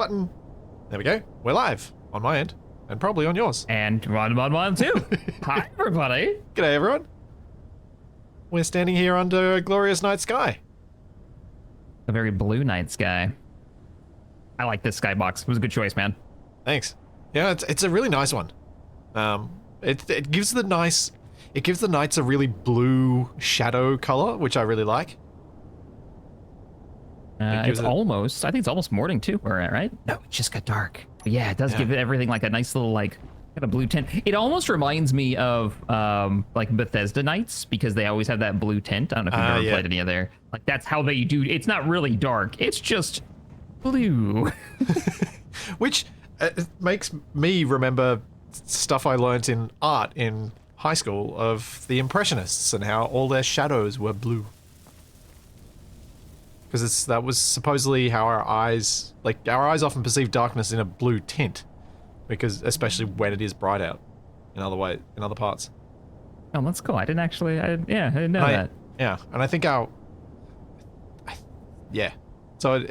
Button. There we go. We're live on my end, and probably on yours. And on mine too. Hi, everybody. G'day, everyone. We're standing here under a glorious night sky. A very blue night sky. I like this skybox. It was a good choice, man. Thanks. Yeah, it's a really nice one. It gives the nights a really blue shadow color, which I really like. I think it's almost morning too, where we're at, right? No, it just got dark. But yeah, it does give it everything like a nice little kind of blue tint. It almost reminds me of like Bethesda nights because they always have that blue tint. I don't know if you've ever played any of their. Like that's how they do. It's not really dark. It's just blue. Which makes me remember stuff I learnt in art in high school of the Impressionists and how all their shadows were blue. Because that was supposedly how our eyes often perceive darkness in a blue tint, because especially when it is bright out, in other parts. Oh, that's cool. I didn't know that. Yeah, and I think So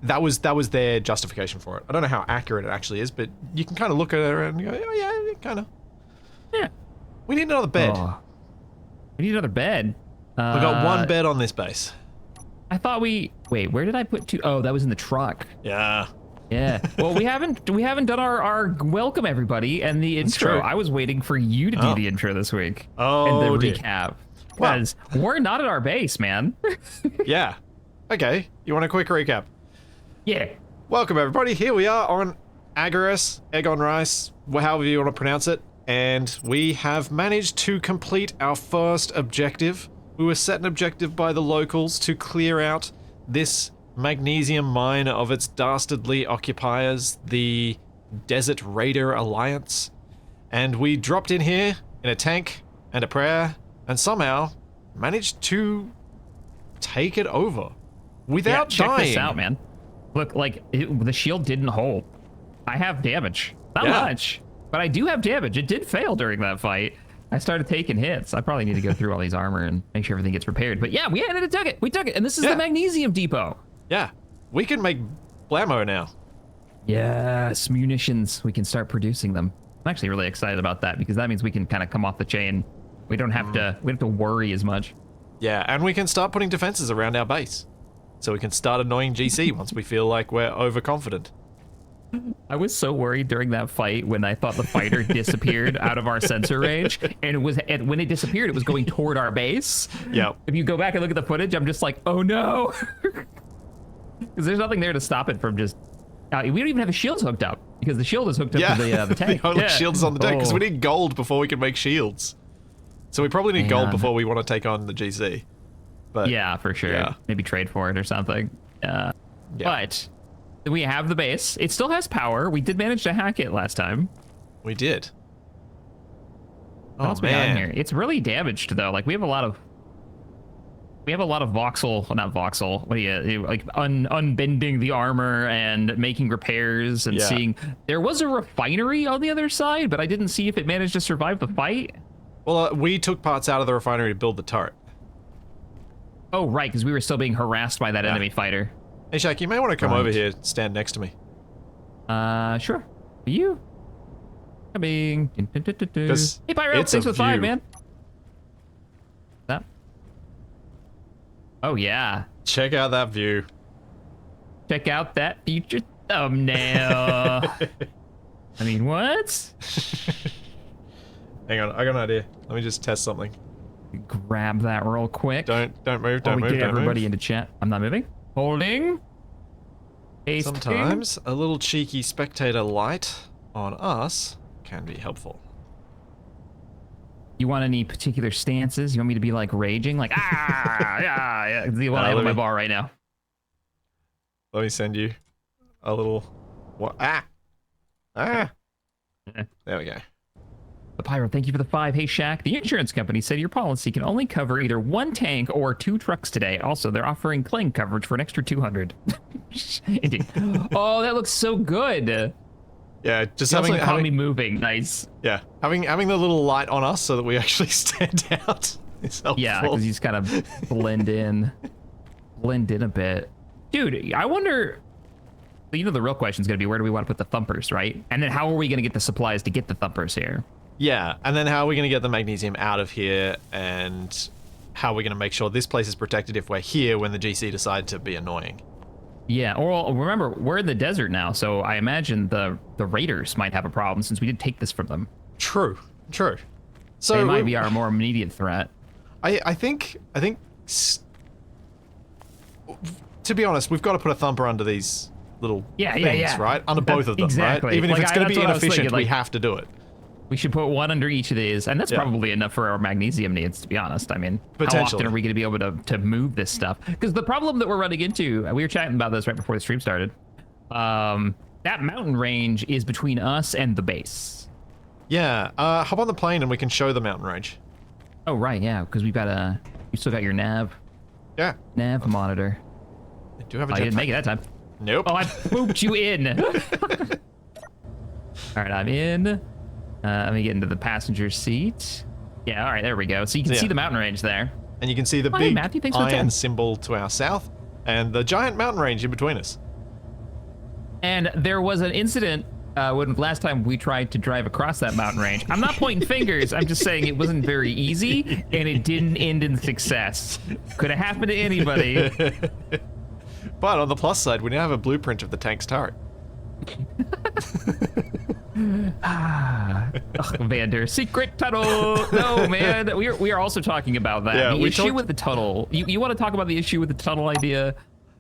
that was their justification for it. I don't know how accurate it actually is, but you can kind of look at it and go, oh yeah, kind of. Yeah. We need another bed. Oh. We need another bed. We got one bed on this base. I thought wait, where did I put two? Oh, that was in the truck. Yeah. Yeah. Well, we haven't done our welcome everybody and the intro. I was waiting for you to do the intro this week. Oh, and the recap. Because we're not at our base, man. Yeah. Okay. You want a quick recap? Yeah. Welcome everybody. Here we are on Agaris, egg on rice, however you want to pronounce it, and we have managed to complete our first objective. We were set an objective by the locals to clear out this magnesium mine of its dastardly occupiers, the Desert Raider Alliance. And we dropped in here in a tank and a prayer and somehow managed to take it over without dying. Check this out, man. Look, the shield didn't hold. I have damage. Not much, but I do have damage. It did fail during that fight. I started taking hits. I probably need to go through all these armor and make sure everything gets repaired. But yeah, we took it. We took it. And this is the Magnesium Depot. Yeah. We can make blammo now. Yes, munitions. We can start producing them. I'm actually really excited about that because that means we can kind of come off the chain. We don't have to worry as much. Yeah, and we can start putting defenses around our base. So we can start annoying GC once we feel like we're overconfident. I was so worried during that fight when I thought the fighter disappeared out of our sensor range, and when it disappeared, it was going toward our base. Yeah. If you go back and look at the footage, I'm just like, oh no, because there's nothing there to stop it from just. We don't even have the shields hooked up because the shield is hooked up to the tank. The only shield is on the tank because we need gold before we can make shields. So we probably need gold before we want to take on the GC. But yeah, for sure. Yeah. Maybe trade for it or something. But we have the base. It still has power. We did manage to hack it last time. We did. What man, here? It's really damaged though. Like we have a lot of voxel, not voxel. What do you like? Unbending the armor and making repairs and seeing. There was a refinery on the other side, but I didn't see if it managed to survive the fight. Well, we took parts out of the refinery to build the turret. Oh right, because we were still being harassed by that enemy fighter. Hey Shaq, you may want to come over here, stand next to me. Sure. Are you? Coming. Hey Pyro, thanks for the 5, man. That. Oh yeah. Check out that view. Check out that future thumbnail. I mean, what? Hang on, I got an idea. Let me just test something. Grab that real quick. Don't move, don't move, get everybody into chat. I'm not moving. Holding. Pasting. Sometimes a little cheeky spectator light on us can be helpful. You want any particular stances? You want me to be like raging? Like, yeah. The one I have on my bar right now. Let me send you a little... What? There we go. The Pyro, thank you for the 5. Hey, Shaq, the insurance company said your policy can only cover either 1 tank or 2 trucks today. Also, they're offering claim coverage for an extra 200. Indeed. Oh, that looks so good. Yeah, just having me moving. Nice. Yeah, having the little light on us so that we actually stand out is helpful. Yeah, because you just kind of blend in a bit. Dude, I wonder... you know, the real question is going to be, where do we want to put the thumpers, right? And then how are we going to get the supplies to get the thumpers here? Yeah, and then how are we going to get the magnesium out of here, and how are we going to make sure this place is protected if we're here when the GC decide to be annoying? Yeah, or remember, we're in the desert now, so I imagine the raiders might have a problem since we did take this from them. True. So they might be our more immediate threat. I think, to be honest, we've got to put a thumper under these little things, right? Under both of them, exactly. right? Even if Like, it's going to be that's what I was inefficient, thinking, we like, have to do it. We should put one under each of these, and that's Yeah. probably enough for our magnesium needs, to be honest. I mean, how often Potentially. are we going to be able to move this stuff? Because the problem that we're running into, we were chatting about this right before the stream started, that mountain range is between us and the base. Yeah, hop on the plane and we can show the mountain range. Oh, right, yeah, because we've got you still got your nav monitor. I do have a Oh, you didn't jetpack. make it that time. Nope. Oh, I pooped you in. All right, I'm in. Let me get into the passenger seat. Yeah, all right, there we go. So you can see the mountain range there. And you can see the Hi, big Matthew, thanks for the iron 10. symbol to our south, and the giant mountain range in between us. And there was an incident when last time we tried to drive across that mountain range. I'm not pointing fingers. I'm just saying it wasn't very easy, and it didn't end in success. Could have happened to anybody. But on the plus side, we now have a blueprint of the tank's turret. Vander, secret tunnel. No, man. We are also talking about that. Yeah, the we issue talked- with the tunnel. You want to talk about the issue with the tunnel idea?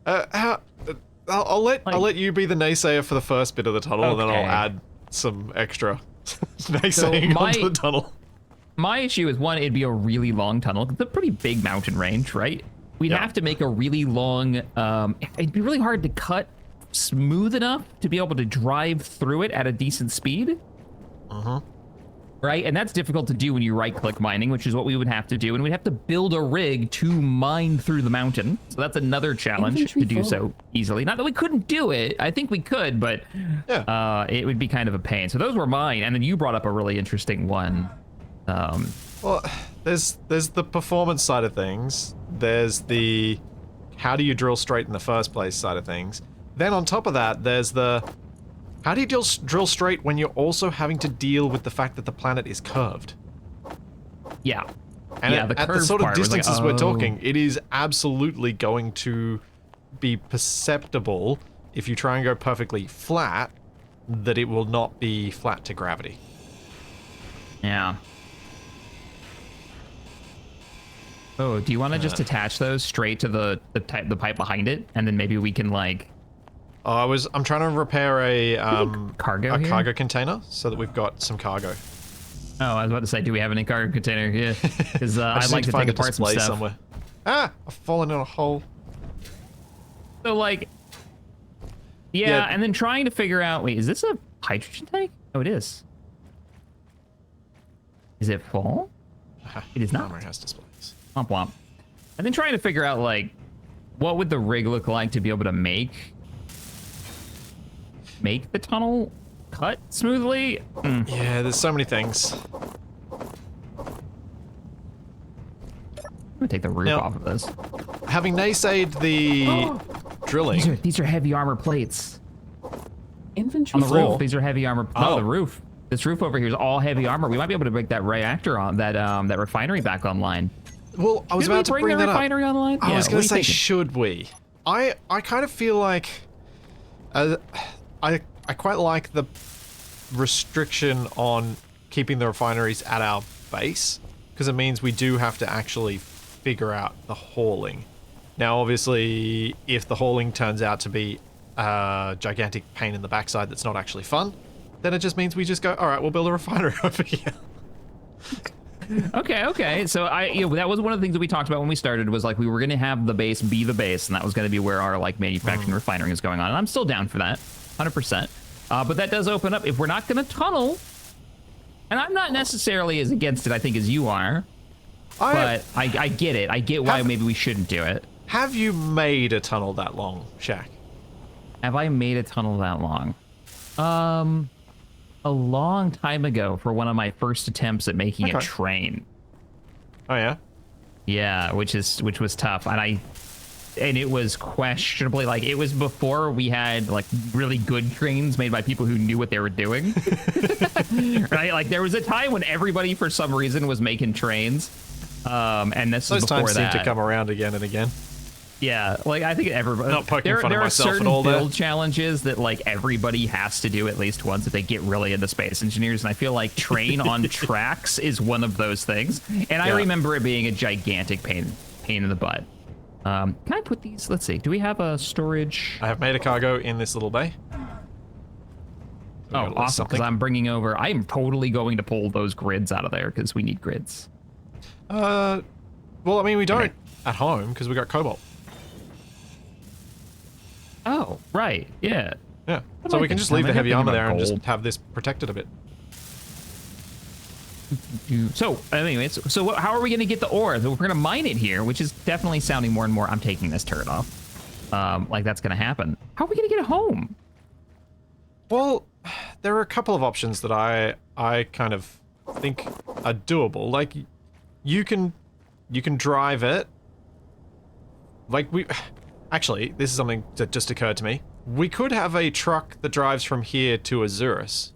I'll let you be the naysayer for the first bit of the tunnel, and then I'll Okay. add some extra naysaying onto the tunnel. My issue is, one, it'd be a really long tunnel. It's a pretty big mountain range, right? We'd Yeah. have to make a really long, it'd be really hard to cut smooth enough to be able to drive through it at a decent speed. Right? And that's difficult to do when you right-click mining, which is what we would have to do. And we'd have to build a rig to mine through the mountain. So that's another challenge Inventory to do full. so easily. Not that we couldn't do it. I think we could, but it would be kind of a pain. So those were mine. And then you brought up a really interesting one. Well, there's the performance side of things. There's the how do you drill straight in the first place side of things. Then on top of that, there's the how do you drill straight when you're also having to deal with the fact that the planet is curved? Yeah. And yeah, at the curved sort of part was like, distances we're oh. talking, it is absolutely going to be perceptible if you try and go perfectly flat, that it will not be flat to gravity. Yeah. Oh, do you want to just attach those straight to the pipe behind it, and then maybe we can like I'm trying to repair a cargo here? cargo container so that we've got some cargo. Oh, I was about to say, do we have any cargo container? Yeah, because I I'd just like need to find take a apart some display stuff. somewhere. Ah, I've fallen in a hole. So like, yeah, and then trying to figure out. Wait, is this a hydrogen tank? Oh, it is. Is it full? It is not. Armor has displays. Womp womp. And then trying to figure out like, what would the rig look like to be able to make the tunnel cut smoothly? Yeah, there's so many things. I'm gonna take the roof Now- off of this. Having naysayed the drilling, These are heavy armor plates Inventory on the full. roof. These are heavy armor. Oh. No, the roof. This roof over here is all heavy armor. We might be able to break that reactor on that refinery back online. well, I was Should we about to bring bring the that up. refinery online? I Yeah, was what going are to you say, thinking? should we? I kind of feel like I quite like the restriction on keeping the refineries at our base, because it means we do have to actually figure out the hauling. Now, obviously, if the hauling turns out to be a gigantic pain in the backside that's not actually fun, then it just means we just go, all right, we'll build a refinery over here. Okay. So that was one of the things that we talked about when we started, was like we were going to have the base be the base, and that was going to be where our like manufacturing refinery is going on. And I'm still down for that, 100%. But that does open up, if we're not going to tunnel, and I'm not necessarily as against it, I think, as you are, but I get it. I get why maybe we shouldn't do it. Have you made a tunnel that long, Shaq? Have I made a tunnel that long? A long time ago for one of my first attempts at making a Okay. train. Oh, yeah? Yeah, which was tough. And and it was questionably like it was before we had like really good trains made by people who knew what they were doing. Right? Like there was a time when everybody for some reason was making trains. And this Those is before times that. seem to come around again and again. Yeah, like I think everybody. Not poking fun there of are myself certain at all there. build challenges that like everybody has to do at least once if they get really into space engineers, and I feel like train on tracks is one of those things. And I Yeah. remember it being a gigantic pain in the butt. Can I put these? Let's see. Do we have a storage? I have made a cargo in this little bay. Oh, awesome! Because I'm bringing over. I am totally going to pull those grids out of there because we need grids. Well, I mean, we don't at home because we got cobalt. Oh, right. Yeah. Yeah. What So am I we can just thinking? leave the I'm heavy thinking armor about there and just gold. have this protected a bit. So, anyways, so how are we going to get the ore? We're going to mine it here, which is definitely sounding more and more. I'm taking this turret off. Like that's going to happen. How are we going to get home? Well, there are a couple of options that I kind of think are doable. Like, you can drive it. Like actually, this is something that just occurred to me. We could have a truck that drives from here to Azurus.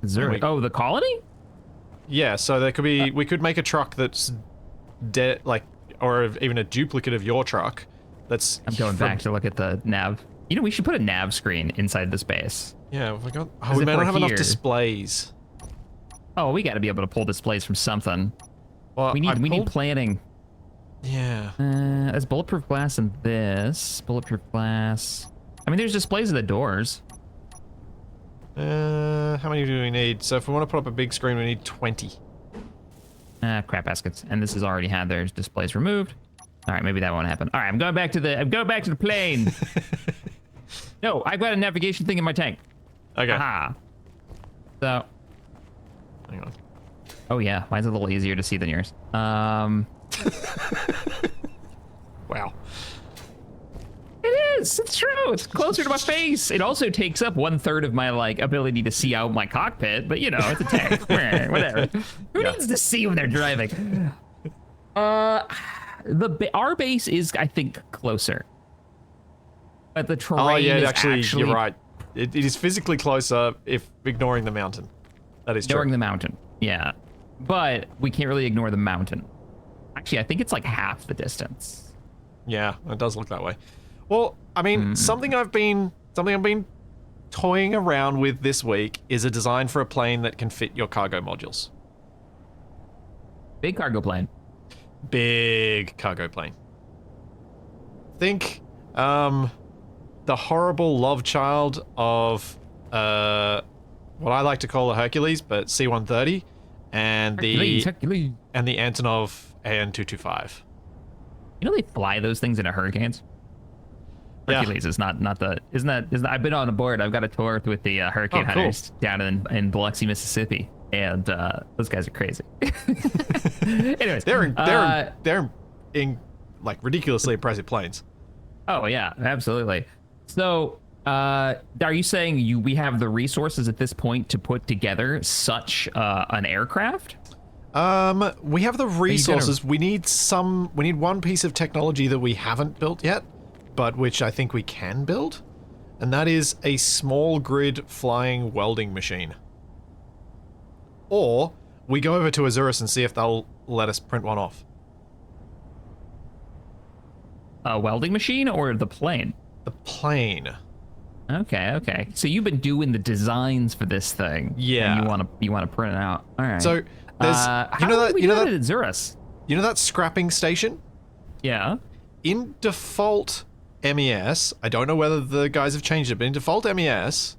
Zurich. Oh, the colony? Yeah, so there could be. We could make a truck that's like, or even a duplicate of your truck. That's. I'm going back to look at the nav. You know, we should put a nav screen inside the space. Yeah, we got. Oh, 'Cause we if may we're not have enough here- displays. Oh, we got to be able to pull displays from something. Well, We need planning. Yeah. There's bulletproof glass in this. Bulletproof glass. I mean, there's displays at the doors. How many do we need? So if we want to put up a big screen, we need 20. Crap baskets. And this has already had their displays removed. All right, maybe that won't happen. All right, I'm going back to the plane. No, I've got a navigation thing in my tank. Okay. Aha. So, Hang on. oh yeah, mine's a little easier to see than yours. Wow. It is. It's true. It's closer to my face. It also takes up 1/3 of my like ability to see out my cockpit, but you know, it's a tank. Whatever. Who needs to see when they're driving? Our base is, I think, closer. But the terrain Oh yeah, is actually, you're right. It is physically closer if ignoring the mountain. That is Ignoring true. the mountain. Yeah. But we can't really ignore the mountain. Actually, I think it's like half the distance. Yeah, it does look that way. Well, I mean, something I've been toying around with this week is a design for a plane that can fit your cargo modules. Big cargo plane. Big cargo plane. Think, the horrible love child of, what I like to call a Hercules, but C-130, and Hercules. and the Antonov AN-225. You know they fly those things into hurricanes? Yeah. Hercules is not the isn't that I've been on a board. I've got a tour with the hurricane Oh, cool. hunters down in Biloxi, Mississippi, and those guys are crazy. Anyways, They're in like ridiculously impressive planes. oh yeah, absolutely. So, are you saying we have the resources at this point to put together such an aircraft? We have the resources. We need one piece of technology that we haven't built yet, but which I think we can build, and that is a small grid flying welding machine. Or we go over to Azurus and see if they'll let us print one off. A welding machine or the plane? The plane. Okay. So you've been doing the designs for this thing. Yeah. And you want to print it out. All right. So there's how do we do that at Azurus? you know that scrapping station? Yeah. In default MES, I don't know whether the guys have changed it, but in default MES,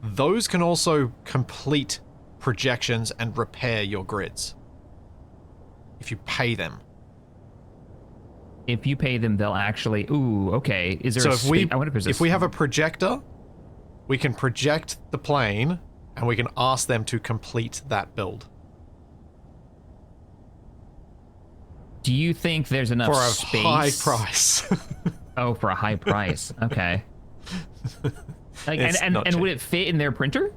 those can also complete projections and repair your grids. If you pay them. If you pay them, they'll actually. Ooh, okay. Is there So a I wonder if we have a projector, we can project the plane and we can ask them to complete that build. Do you think there's enough For a space? high price. Oh, for a high price. Okay. Like, It's and not cheap. would it fit in their printer?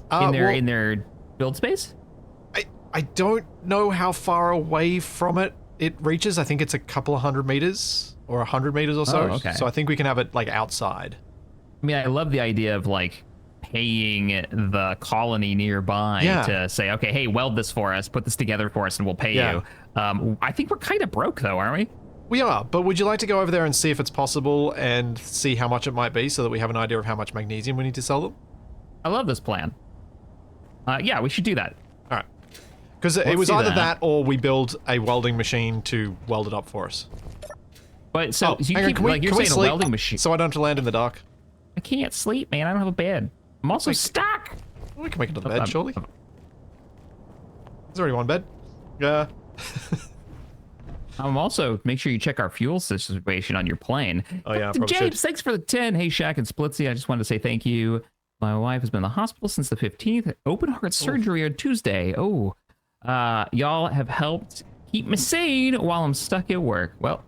Well, in their build space? I don't know how far away from it it reaches, I think it's a couple of 100 meters or 100 meters or so. Oh, okay. So I think we can have it like outside. I mean, I love the idea of like paying the colony nearby to say, okay, hey, weld this for us, put this together for us, and we'll pay you. I think we're kind of broke though, aren't we? We are, but would you like to go over there and see if it's possible and see how much it might be so that we have an idea of how much magnesium we need to sell them? I love this plan. Yeah, we should do that. All right. Because it was either that or we build a welding machine to weld it up for us. But so you hang on, keep, can we, like you're can we saying a sleep welding machine. so I don't have to land in the dark? I can't sleep, man. I don't have a bed. I'm also stuck. We can make it to the bed, surely. There's already one bed. Yeah. Also, make sure you check our fuel situation on your plane. Oh, yeah, I Captain probably James, should. thanks for the 10. Hey, Shaq and Splitsy, I just wanted to say thank you. My wife has been in the hospital since the 15th. Open heart surgery on Tuesday. Oh, y'all have helped keep me sane while I'm stuck at work. Well,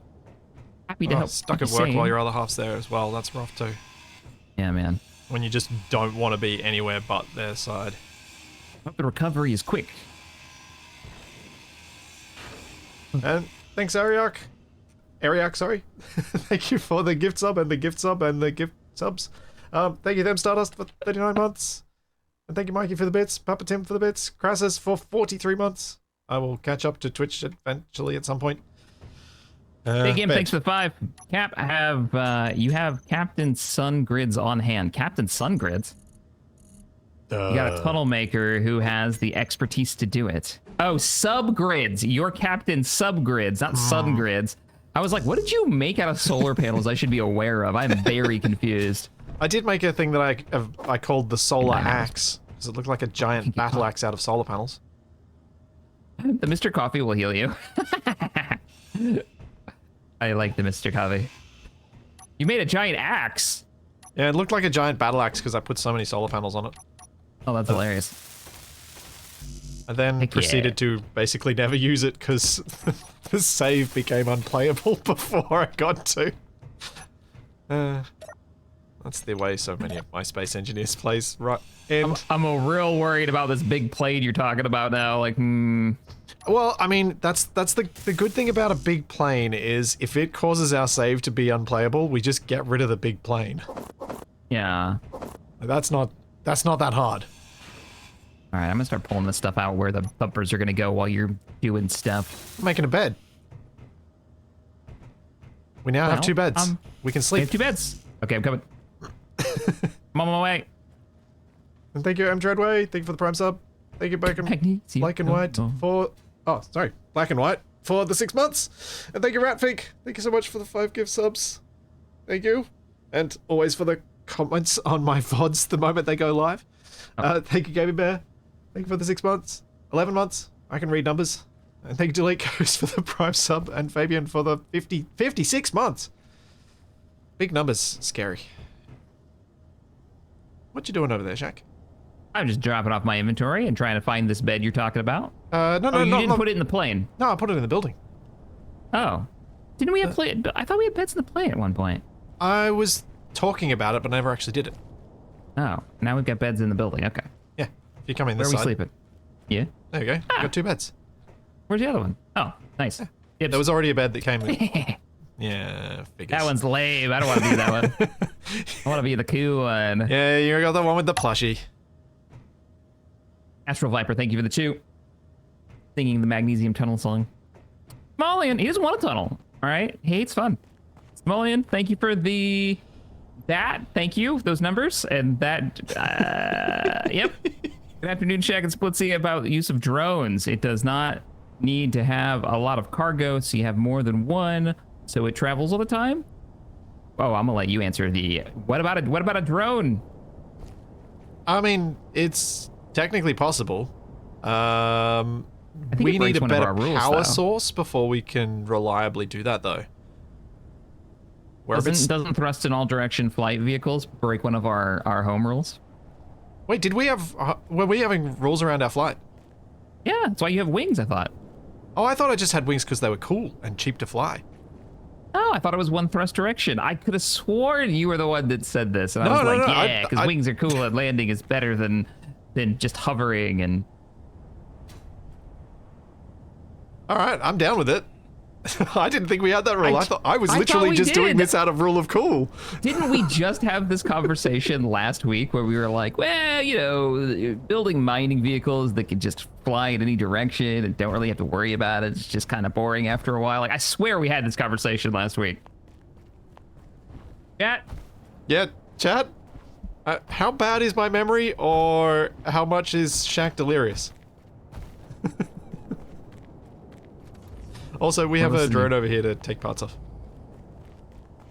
happy to help. Stuck keep at you work sane. while your other half's there as well. That's rough too. Yeah, man. When you just don't want to be anywhere but their side. Hope the recovery is quick. And thanks, Ariak. Ariak, sorry. Thank you for the gift sub and the gift sub and the gift subs. Thank you, Them Stardust, for 39 months. And thank you, Mikey, for the bits. Papa Tim for the bits. Crassus for 43 months. I will catch up to Twitch eventually at some point. Big Game, bed. thanks for the 5. Cap, you have Captain Sun Grids on hand. Captain Sun Grids? You got a tunnel maker who has the expertise to do it. Oh, subgrids. You're Captain Subgrids, not sun grids. I was like, what did you make out of solar panels I should be aware of? I'm very confused. I did make a thing that I called the solar axe, because it looked like a giant battle axe out of solar panels. The Mr. Coffee will heal you. I like the Mr. Coffee. You made a giant axe. Yeah, it looked like a giant battle axe because I put so many solar panels on it. Oh, that's hilarious. And then Heck proceeded yeah. to basically never use it because the save became unplayable before I got to. That's the way so many of my Space Engineers plays, right? And I'm real worried about this big plane you're talking about now. Like, well, I mean, that's the good thing about a big plane is if it causes our save to be unplayable, we just get rid of the big plane. yeah. That's not that hard. All right, I'm gonna start pulling this stuff out where the bumpers are gonna go while you're doing stuff. I'm making a bed. We now have Well, 2 beds. We can We sleep. have 2 beds. Okay, I'm coming. I'm on my way. And thank you, M. Treadway. Thank you for the Prime sub. Thank you, Black and White for... Oh, sorry. Black and White for the 6 months. And thank you, Ratfink. Thank you so much for the 5 gift subs. Thank you. And always for the comments on my VODs the moment they go live. Thank you, Gaming Bear. Thank you for the 6 months. 11 months. I can read numbers. And thank you, Delete Coast for the Prime sub. And Fabian for the 56 months. Big numbers. Scary. What you doing over there, Shaq? I'm just dropping off my inventory and trying to find this bed you're talking about. No, Oh, you didn't put it in the plane. No, I put it in the building. Oh. Didn't we have plane? I thought we had beds in the plane at one point. I was talking about it, but never actually did it. Oh, now we've got beds in the building. Okay. Yeah, if you come in Where this are we side. sleeping? Yeah. There you go. You got 2 beds. Where's the other one? Oh, nice. Yep. There was already a bed that came with... Yeah, figures. That one's lame. I don't want to be that one. I want to be the cool one. Yeah, you got the one with the plushie. Astral Viper, thank you for the 2. Singing the Magnesium tunnel song. Smolian, he doesn't want a tunnel. All right, he hates fun. Smolian, thank you for the... That, thank you, those numbers. And that, yep. Good afternoon, Shaq and Splitsy. About the use of drones. It does not need to have a lot of cargo, so you have more than one, so it travels all the time. Oh, I'm gonna let you answer the... What about a drone? I mean, it's technically possible. I think We it need breaks a one of better our rules, power though. source before we can reliably do that, though. Where if it's... Doesn't thrust in all direction flight vehicles break one of our home rules? Wait, did we have... were we having rules around our flight? Yeah, that's why you have wings, I thought. Oh, I thought I just had wings because they were cool and cheap to fly. Oh, I thought it was one thrust direction. I could have sworn you were the one that said this. And I was No, like, no, yeah, because wings are cool and landing is better than just hovering and... All right, I'm down with it. I didn't think we had that rule. I thought I was I literally thought we just doing did. this out of rule of cool. Didn't we just have this conversation last week where we were like, well, you know, building mining vehicles that can just fly in any direction and don't really have to worry about it. It's just kind of boring after a while. Like, I swear we had this conversation last week. Chat? Yeah, chat. How bad is my memory, or how much is Shaq delirious? Also, we have a drone over here to take parts off.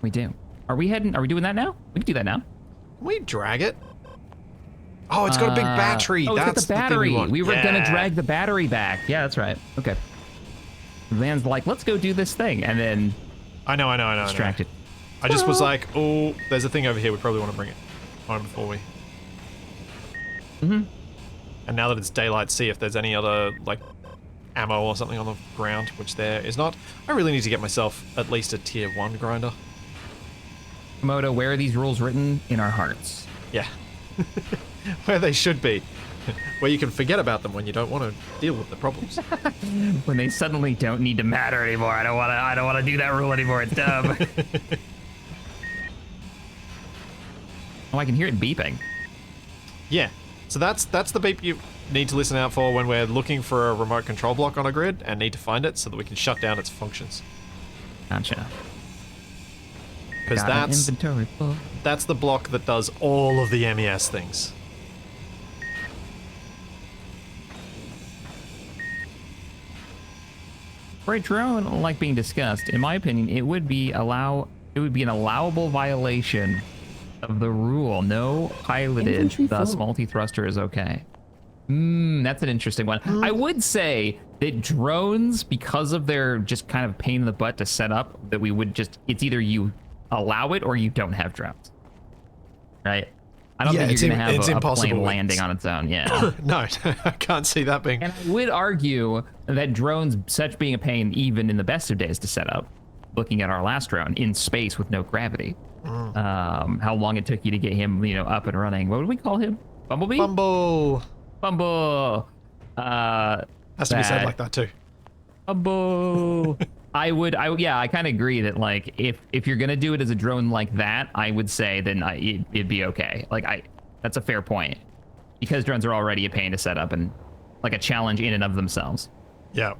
We do. Are we doing that now? We can do that now. Can we drag it? Oh, it's got a big battery. Oh, That's it's got the battery. thing We were Yeah. gonna drag the battery back. Yeah, that's right. Okay. Van's like, let's go do this thing, and then I know. distracted. I just was like, oh, there's a thing over here. We probably want to bring it home before we. Mm-hmm. And now that it's daylight, see if there's any other like ammo or something on the ground, which there is not. I really need to get myself at least a tier 1 grinder. Komodo, where are these rules written? In our hearts. Yeah. Where they should be. Where you can forget about them when you don't want to deal with the problems. When they suddenly don't need to matter anymore. I don't want to do that rule anymore. It's dumb. Oh, I can hear it beeping. Yeah. So that's the beep you need to listen out for when we're looking for a remote control block on a grid and need to find it so that we can shut down its functions. Gotcha. Because Got an inventory full. that's the block that does all of the MES things. For a drone like being discussed, in my opinion, it would be an allowable violation of the rule. No piloted, Infantry thus full. multi-thruster is okay. That's an interesting one. I would say that drones, because of their just kind of pain in the butt to set up, that we would just, it's either you allow it or you don't have drones. Right? I don't think you're going to have a plane landing on its own. Yeah. No, I can't see that being. And I would argue that drones, such being a pain even in the best of days to set up, looking at our last drone in space with no gravity, how long it took you to get him, up and running. What would we call him? Bumblebee? Bumble. Has to be said like that too. Bumble. I kind of agree that, like, if you're gonna do it as a drone like that, I would say then it'd be okay. That's a fair point, because drones are already a pain to set up and like a challenge in and of themselves. Yeah.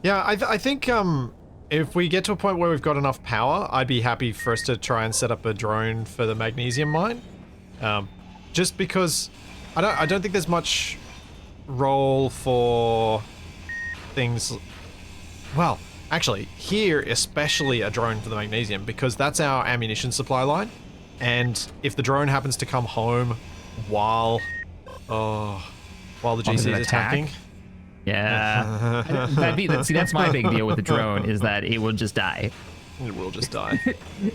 Yeah, I think if we get to a point where we've got enough power, I'd be happy for us to try and set up a drone for the magnesium mine. Just because I don't think there's much role for things. Well, actually, here especially a drone for the magnesium, because that's our ammunition supply line. And if the drone happens to come home while the GC is attacking. Yeah. That's my big deal with the drone, is that it will just die. It will just die.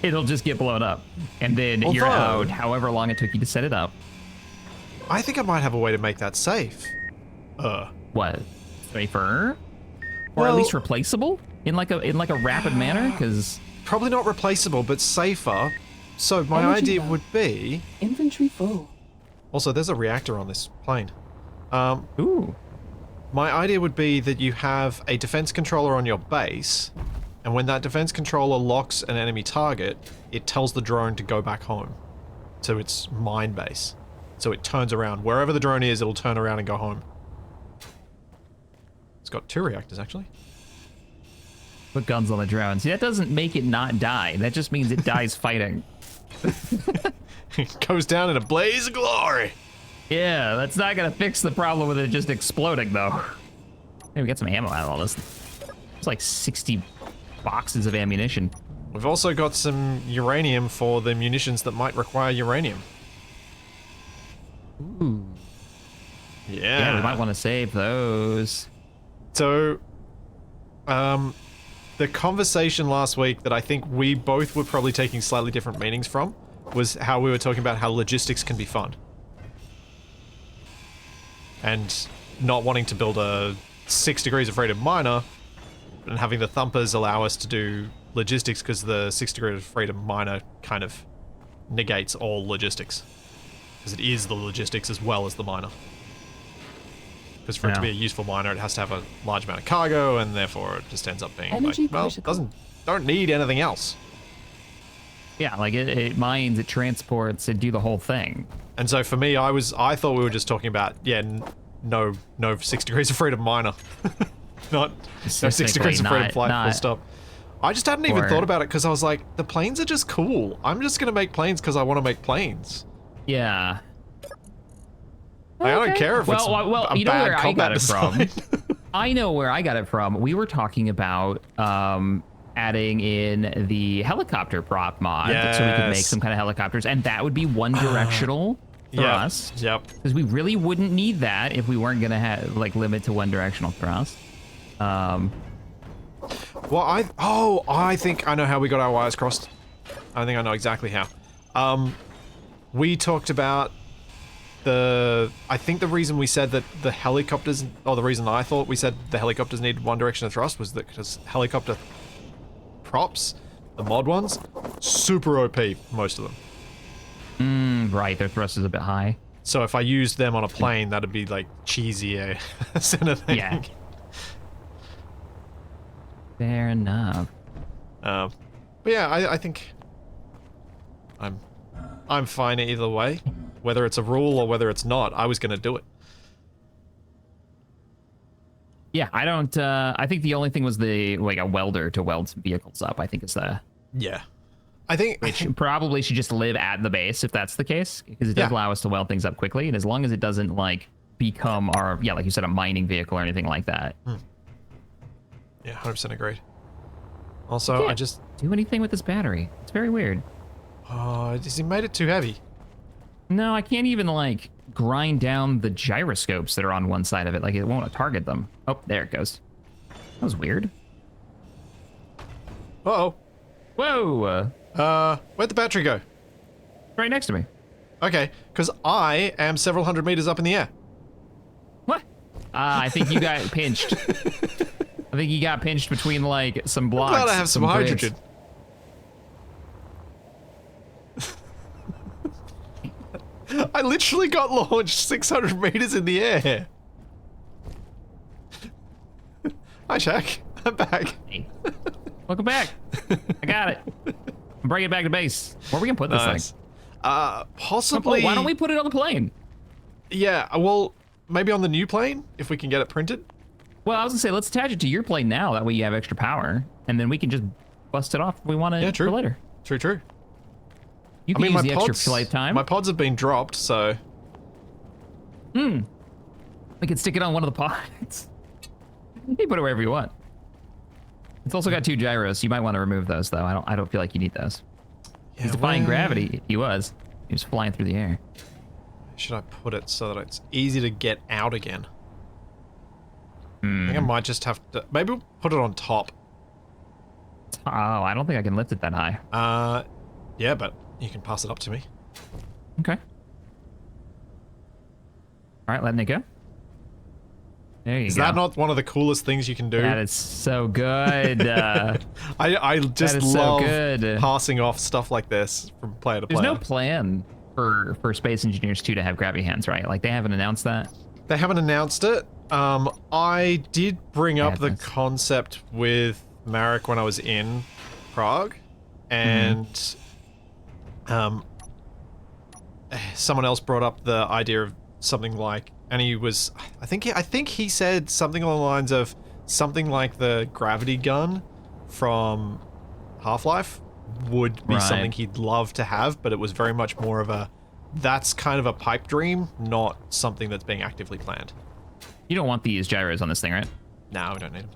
It'll just get blown up. And then you're out however long it took you to set it up. I think I might have a way to make that safe. What? Safer? Or at least replaceable? In like a rapid manner? Because probably not replaceable, but safer. So my Energy idea low. would be... Inventory full. Also, there's a reactor on this plane. ooh. My idea would be that you have a defense controller on your base, and when that defense controller locks an enemy target, it tells the drone to go back home to its mine base. So it turns around. Wherever the drone is, it'll turn around and go home. It's got 2 reactors, actually. Put guns on the drone. See, that doesn't make it not die. That just means it dies fighting. It goes down in a blaze of glory. Yeah, that's not gonna fix the problem with it just exploding, though. Hey, we got some ammo out of all this. It's like 60 boxes of ammunition. We've also got some uranium for the munitions that might require uranium. Ooh. Yeah, we might want to save those. So, the conversation last week that I think we both were probably taking slightly different meanings from was how we were talking about how logistics can be fun. And not wanting to build a 6 degrees of freedom miner and having the thumpers allow us to do logistics, because the 6 degrees of freedom miner kind of negates all logistics. Because it is the logistics as well as the miner. Because for it to be a useful miner, it has to have a large amount of cargo, and therefore it just ends up being like, well, don't need anything else. Yeah, like it mines, it transports, it do the whole thing. And so for me, I thought we were just talking about, yeah, no 6 degrees of freedom miner. No 6 degrees of freedom flight, full stop. I just hadn't even thought about it because I was like, the planes are just cool. I'm just going to make planes because I want to make planes. Yeah. Like, I don't care if it's a you know bad where I got it design. from. I know where I got it from. We were talking about adding in the helicopter prop mod so we could make some kind of helicopters, and that would be one directional for us. Yep. Because we really wouldn't need that if we weren't going to have like limit to one directional thrust. Well, I think I know how we got our wires crossed. I think I know exactly how. We talked about I think the reason we said that the helicopters, or the reason I thought we said the helicopters needed one direction of thrust was that because helicopter props, the mod ones, super OP, most of them. Right, their thrust is a bit high. So if I used them on a plane, that'd be like cheesy sort of thing. Yeah. Fair enough. But yeah, I think I'm fine either way. Whether it's a rule or whether it's not, I was going to do it. Yeah, I don't, I think the only thing was a welder to weld some vehicles up, I think is the... Yeah. I think... Which probably should just live at the base if that's the case, because it does allow us to weld things up quickly, and as long as it doesn't, like, become our, like you said, a mining vehicle or anything like that. Yeah, 100% agreed. Also, I just... do anything with this battery. It's very weird. Oh, has he made it too heavy? No, I can't even, like, grind down the gyroscopes that are on one side of it. Like, it won't target them. Oh, there it goes. That was weird. Uh-oh. Whoa! Where'd the battery go? Right next to me. Okay, because I am several hundred meters up in the air. What? I think you got pinched. I think you got pinched between, like, some blocks. I'm glad I have some hydrogen. I literally got launched 600 meters in the air. Hi, Shaq. I'm back. Hey. Welcome back. I got it. I'm bringing it back to base. Where are we gonna put this thing? Possibly. Why don't we put it on the plane? Yeah, well, maybe on the new plane, if we can get it printed. Well, I was gonna say, let's attach it to your plane now. That way you have extra power, and then we can just bust it off if we want it for later. True. You can use the extra flight time. My pods have been dropped, so... We can stick it on one of the pods. You can put it wherever you want. It's also got 2 gyros. You might want to remove those, though. I don't feel like you need those. Yeah, He's defying gravity. He was flying through the air. Should I put it so that it's easy to get out again? I think I might just have to... Maybe we'll put it on top. Oh, I don't think I can lift it that high. Yeah, but you can pass it up to me. Okay. All right, letting it go. There you go. Is that not one of the coolest things you can do? That is so good. I just love passing off stuff like this from player to player. There's no plan for Space Engineers 2 to have gravity hands, right? Like, they haven't announced that? They haven't announced it. I did bring up the concept with Marek when I was in Prague, and someone else brought up the idea of something like, and he was, I think he said something along the lines of something like the gravity gun from Half-Life would be something he'd love to have, but it was very much more of a, that's kind of a pipe dream, not something that's being actively planned. You don't want these gyros on this thing, right? No, we don't need them.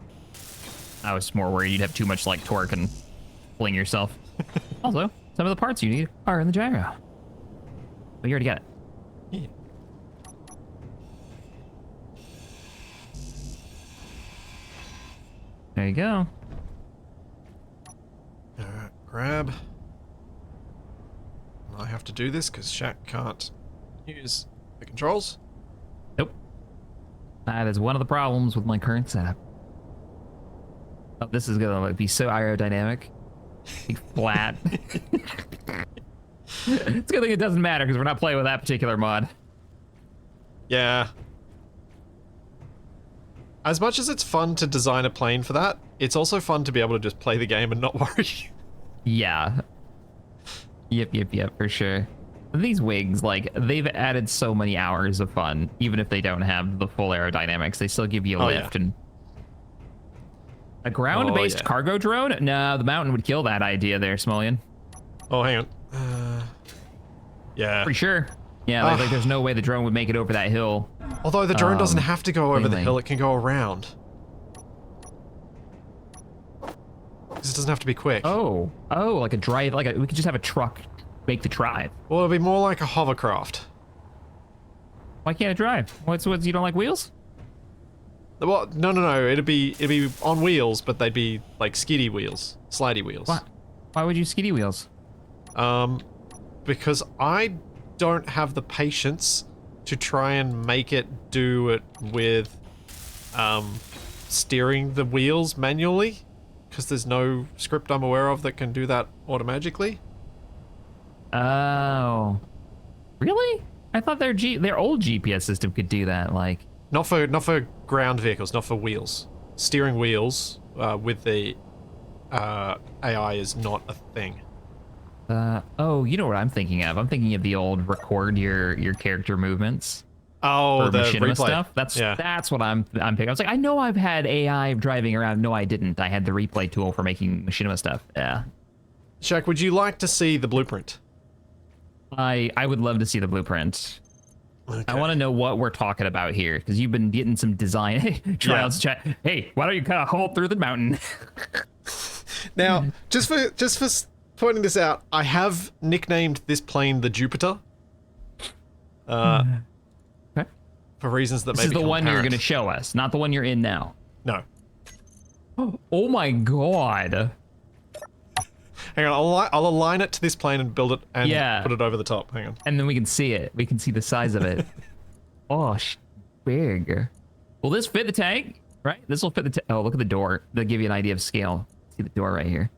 I was more worried you'd have too much, like, torque and fling yourself. Also, some of the parts you need are in the gyro. But you already got it. Yeah. There you go. Alright, grab. I have to do this because Shaq can't use the controls. Nope. That is one of the problems with my current setup. Oh, this is gonna be so aerodynamic. Be flat. It's a good thing it doesn't matter because we're not playing with that particular mod. Yeah. as much as it's fun to design a plane for that, it's also fun to be able to just play the game and not worry. Yeah. Yep, for sure. These wigs, like, they've added so many hours of fun. Even if they don't have the full aerodynamics, they still give you a lift. Yeah. And a ground-based cargo drone? No, the mountain would kill that idea there, Smolian. Oh, hang on. Yeah. Pretty sure. Yeah, like there's no way the drone would make it over that hill. Although the drone doesn't have to go over the anyway. hill, it can go around. Because it doesn't have to be quick. Oh, like a drive, we could just have a truck make the drive. Well, it'd be more like a hovercraft. Why can't it drive? What's you don't like wheels? Well, no. It'd be on wheels, but they'd be like skiddy wheels, slidey wheels. What? Why would you skiddy wheels? Because I don't have the patience to try and make it do it with steering the wheels manually, because there's no script I'm aware of that can do that automatically. Oh, really? I thought their old GPS system could do that. Like, not for ground vehicles, not for wheels. Steering wheels with the AI is not a thing. Oh, you know what I'm thinking of? I'm thinking of the old record your character movements. Oh, the machinima replay stuff. That's what I'm thinking. I was like, I know I've had AI driving around. No, I didn't. I had the replay tool for making machinima stuff. Yeah. Shaq, would you like to see the blueprint? I would love to see the blueprint. Okay. I want to know what we're talking about here, because you've been getting some design trials. Chat. Hey, why don't you cut a hole through the mountain? Now, just for pointing this out, I have nicknamed this plane the Jupiter. Okay. For reasons that This is the one apparent. you're going to show us, not the one you're in now. No. Oh my god. Hang on, I'll align it to this plane and build it and put it over the top. Hang on. And then we can see it. We can see the size of it. Oh, big. Will this fit the tank? Right? This will fit the tank. Oh, look at the door. They'll give you an idea of scale. See the door right here.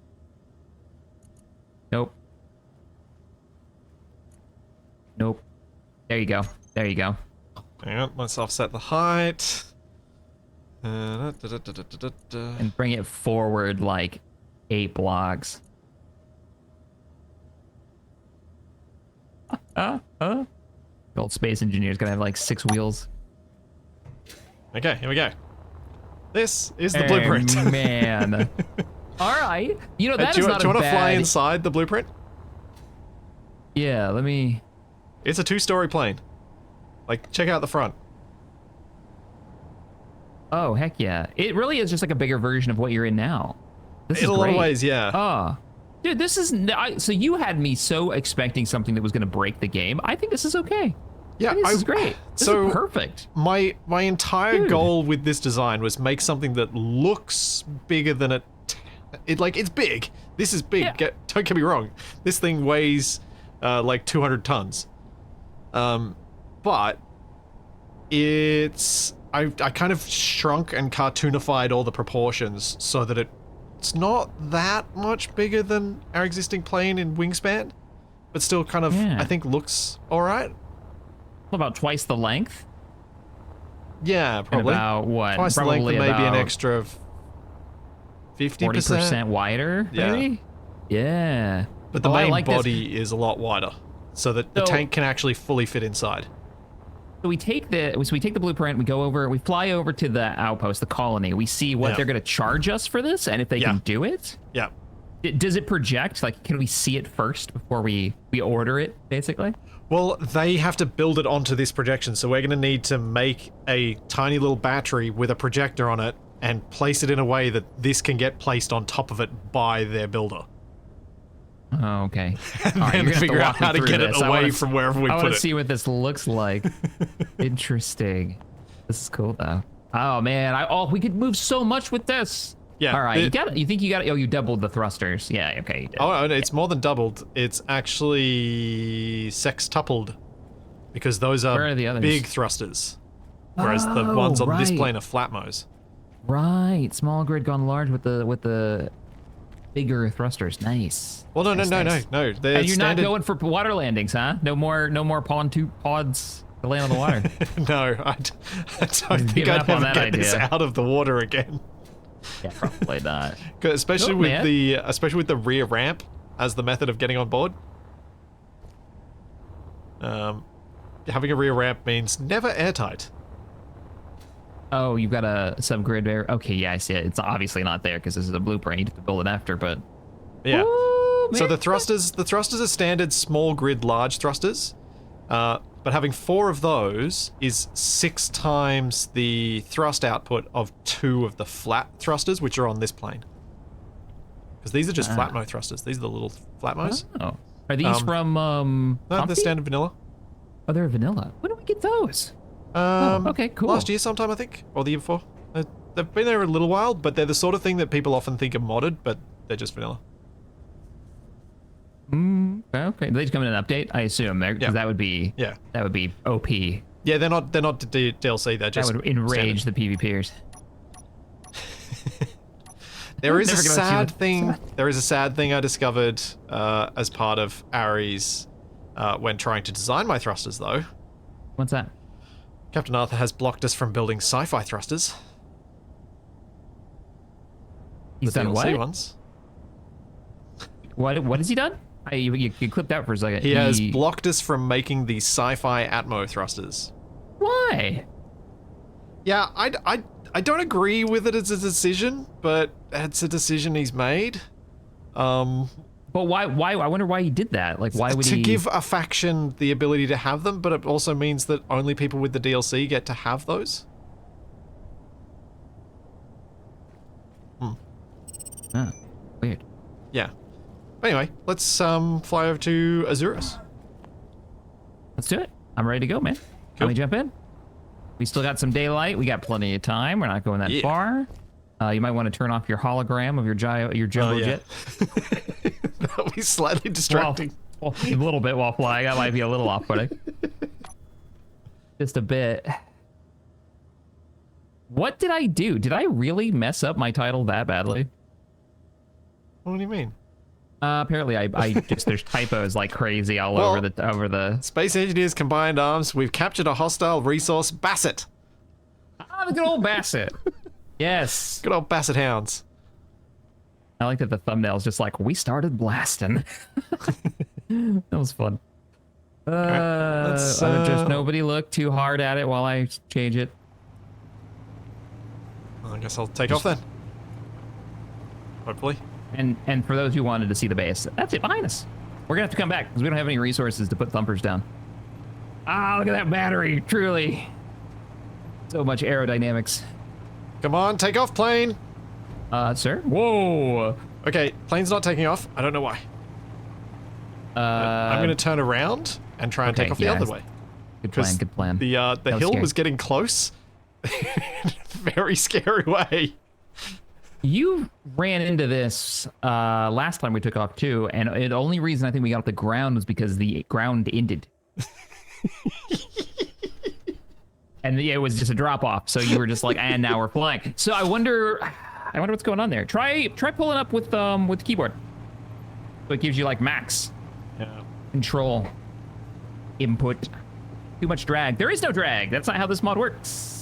Nope. Nope. There you go. There you go. Hang on, let's offset the height. And bring it forward like 8 blocks. The old space engineer's gonna have like 6 wheels. Okay, here we go. This is the blueprint. Man. All right. You know, that do is you not want a to bad... fly inside the blueprint? Yeah, let me... It's a 2-story plane. Like, check out the front. Oh, heck yeah. It really is just like a bigger version of what you're in now. This is In a lot of great. ways, yeah. Oh. Dude, this is... So you had me so expecting something that was going to break the game. I think this is okay. Yeah, this is great. This is perfect. My entire goal with this design was make something that looks bigger than it. It's big. This is big. Yeah. Don't get me wrong. This thing weighs like 200 tons. But it's I kind of shrunk and cartoonified all the proportions so that it's not that much bigger than our existing plane in wingspan, but still kind of I think looks all right. About twice the length? Yeah, probably. And about what? Twice the length and maybe an extra of 50%. 40% wider, maybe? Yeah. But the main body is a lot wider, so that the tank can actually fully fit inside. So we take the blueprint, we go over, we fly over to the outpost, the colony. We see what they're going to charge us for this, and if they can do it. Yeah. Does it project? Like, can we see it first before we order it, basically? Well, they have to build it onto this projection, so we're going to need to make a tiny little battery with a projector on it and place it in a way that this can get placed on top of it by their builder. Oh, okay. And then figure out how to get it away from wherever we put it. I want to see what this looks like. Interesting. This is cool, though. Oh, man. We could move so much with this. Yeah. All right. You think you got it? Oh, you doubled the thrusters. Yeah, okay. You did. Oh, it's more than doubled. It's actually sextupled. Because those are the others? big thrusters. Whereas the ones on this plane are flatmos. Right. Small grid gone large with the bigger thrusters. Nice. Well, no. And you're They're not standard. going for water landings, huh? No more pontoon pods. To land on the water. No, I don't think given I'd up on ever that get this idea. out of the water again. Yeah, probably not. 'Cause especially Oh, with man. the rear ramp as the method of getting on board. Having a rear ramp means never airtight. Oh, you've got a subgrid there. Okay, yeah, I see it. It's obviously not there because this is a blueprint. You have to build it after, but Yeah. Ooh, So man. the thrusters are standard small grid large thrusters. But having 4 of those is 6 times the thrust output of 2 of the flat thrusters, which are on this plane. Because these are just flat mo thrusters. These are the little flat mos. Oh, are these from No, they're Comfy? standard vanilla. Oh, they're vanilla. When do we get those? Okay, cool. Last year sometime, I think, or the year before. They've been there a little while, but they're the sort of thing that people often think are modded, but they're just vanilla. Okay, they just come in an update, I assume. Because Yeah. that would be OP. Yeah, they're not DLC. They're just That would enrage standard. the PvPers. There is a Never gonna achieve sad it. thing. There is a sad thing I discovered as part of Ares when trying to design my thrusters, though. What's that? Captain Arthur has blocked us from building sci-fi thrusters. He's the done DLC what? ones. What has he done? You clipped out for a second. He has blocked us from making the sci-fi Atmo thrusters. Why? Yeah, I don't agree with it as a decision, but it's a decision he's made. But why? I wonder why he did that. Like, why would to he? give a faction the ability to have them, but it also means that only people with the DLC get to have those. Oh, weird. Yeah. Anyway, let's fly over to Azurus. Let's do it. I'm ready to go, man. Can we jump in? We still got some daylight. We got plenty of time. We're not going that Yeah. far. You might want to turn off your hologram of your jumbo jet. That'll be slightly distracting. Well, a little bit while flying. That might be a little off-putting. Just a bit. What did I do? Did I really mess up my title that badly? What do you mean? Apparently, I just there's typos like crazy all Well- over the. Space Engineers Combined Arms, we've captured a hostile resource, Basset. Ah, the good old Basset. Yes. Good old Basset hounds. I like that the thumbnail's just like, we started blasting. That was fun. let's, Just nobody look too hard at it while I change it. I guess I'll take off then. Hopefully. And for those who wanted to see the base, that's it behind us. We're gonna have to come back because we don't have any resources to put thumpers down. Ah, look at that battery, truly. So much aerodynamics. Come on, take off, plane. Sir? Whoa. Okay, plane's not taking off. I don't know why. I'm going to turn around and try and okay, take off the yeah, other way. Good plan, good plan. The was hill scary. was getting close. Very scary way. You ran into this last time we took off too, and the only reason I think we got off the ground was because the ground ended. And it was just a drop off, so you were just like, and now we're flying. So I wonder what's going on there. Try pulling up with the keyboard. So it gives you like max Yeah. control input. Too much drag. There is no drag. That's not how this mod works.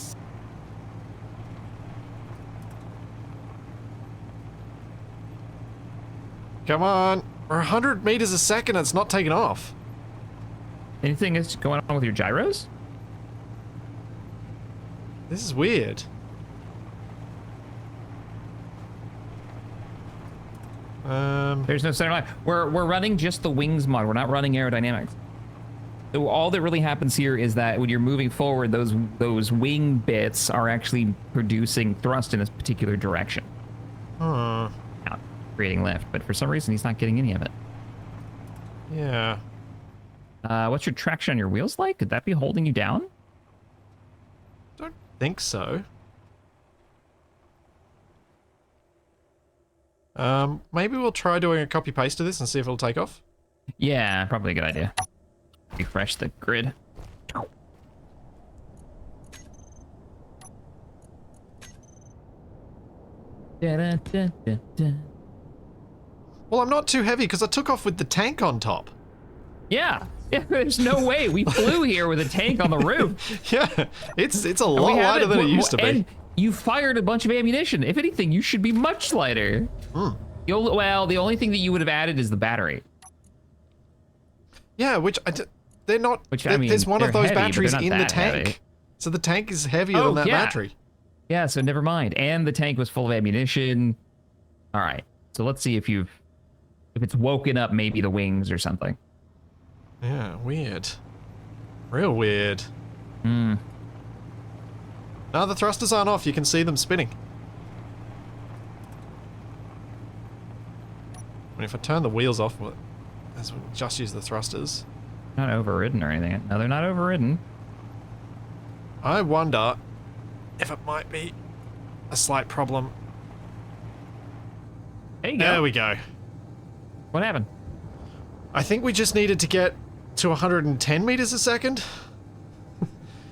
Come on. We're 100 meters a second. It's not taking off. Anything is going on with your gyros? This is weird. There's no center line. We're running just the wings mod. We're not running aerodynamics. So all that really happens here is that when you're moving forward, those wing bits are actually producing thrust in a particular direction. Huh. Not creating lift, but for some reason he's not getting any of it. Yeah. What's your traction on your wheels like? Could that be holding you down? Don't think so. Maybe we'll try doing a copy paste to this and see if it'll take off. Yeah, probably a good idea. Refresh the grid. Well, I'm not too heavy because I took off with the tank on top. Yeah, Yeah, there's no way we flew here with a tank on the roof. Yeah, it's a And we lot have lighter than it used to be. And you fired a bunch of ammunition. If anything, you should be much lighter. The only thing that you would have added is the battery. Yeah, they're not. Which, I mean, there's one of they're those heavy, but batteries they're not in the that tank. heavy. So the tank is heavier Oh, than that yeah. battery. Yeah, so never mind. And the tank was full of ammunition. All right. So let's see if it's woken up maybe the wings or something. Yeah, weird. Real weird. No, the thrusters aren't off. You can see them spinning. I mean, if I turn the wheels off, just use the thrusters. Not overridden or anything. No, they're not overridden. I wonder if it might be a slight problem. There you go. There we go. What happened? I think we just needed to get to 110 meters a second.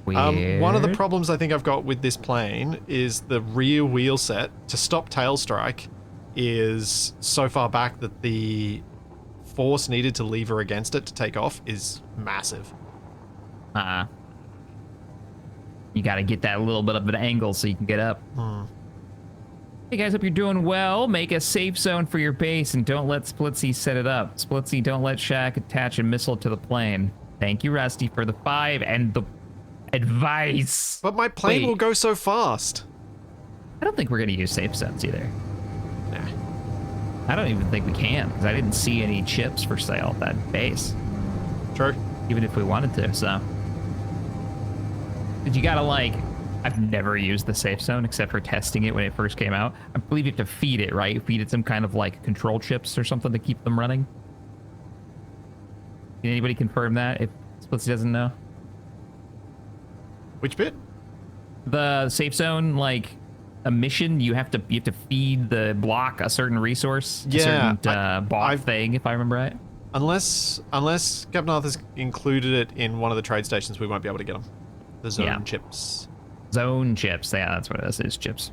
Weird. One of the problems I think I've got with this plane is the rear wheel set to stop tail strike is so far back that the force needed to lever against it to take off is massive. You got to get that little bit of an angle so you can get up. Hey guys, hope you're doing well. Make a safe zone for your base and don't let Splitsy set it up. Splitsy, don't let Shaq attach a missile to the plane. Thank you, Rusty, for the 5 and the advice. But my plane will go so fast. I don't think we're going to use safe zones either. Nah. I don't even think we can because I didn't see any chips for sale at that base. True. Even if we wanted to, so. But you gotta I've never used the safe zone except for testing it when it first came out. I believe you have to feed it, right? Feed it some kind of control chips or something to keep them running. Can anybody confirm that if Splitsy doesn't know? Which bit? The safe zone, a mission, you have to feed the block a certain resource, a certain bot thing, if I remember right. Unless Captain Arthur's included it in one of the trade stations, we won't be able to get them. The zone chips. Zone chips, yeah, that's what it is chips.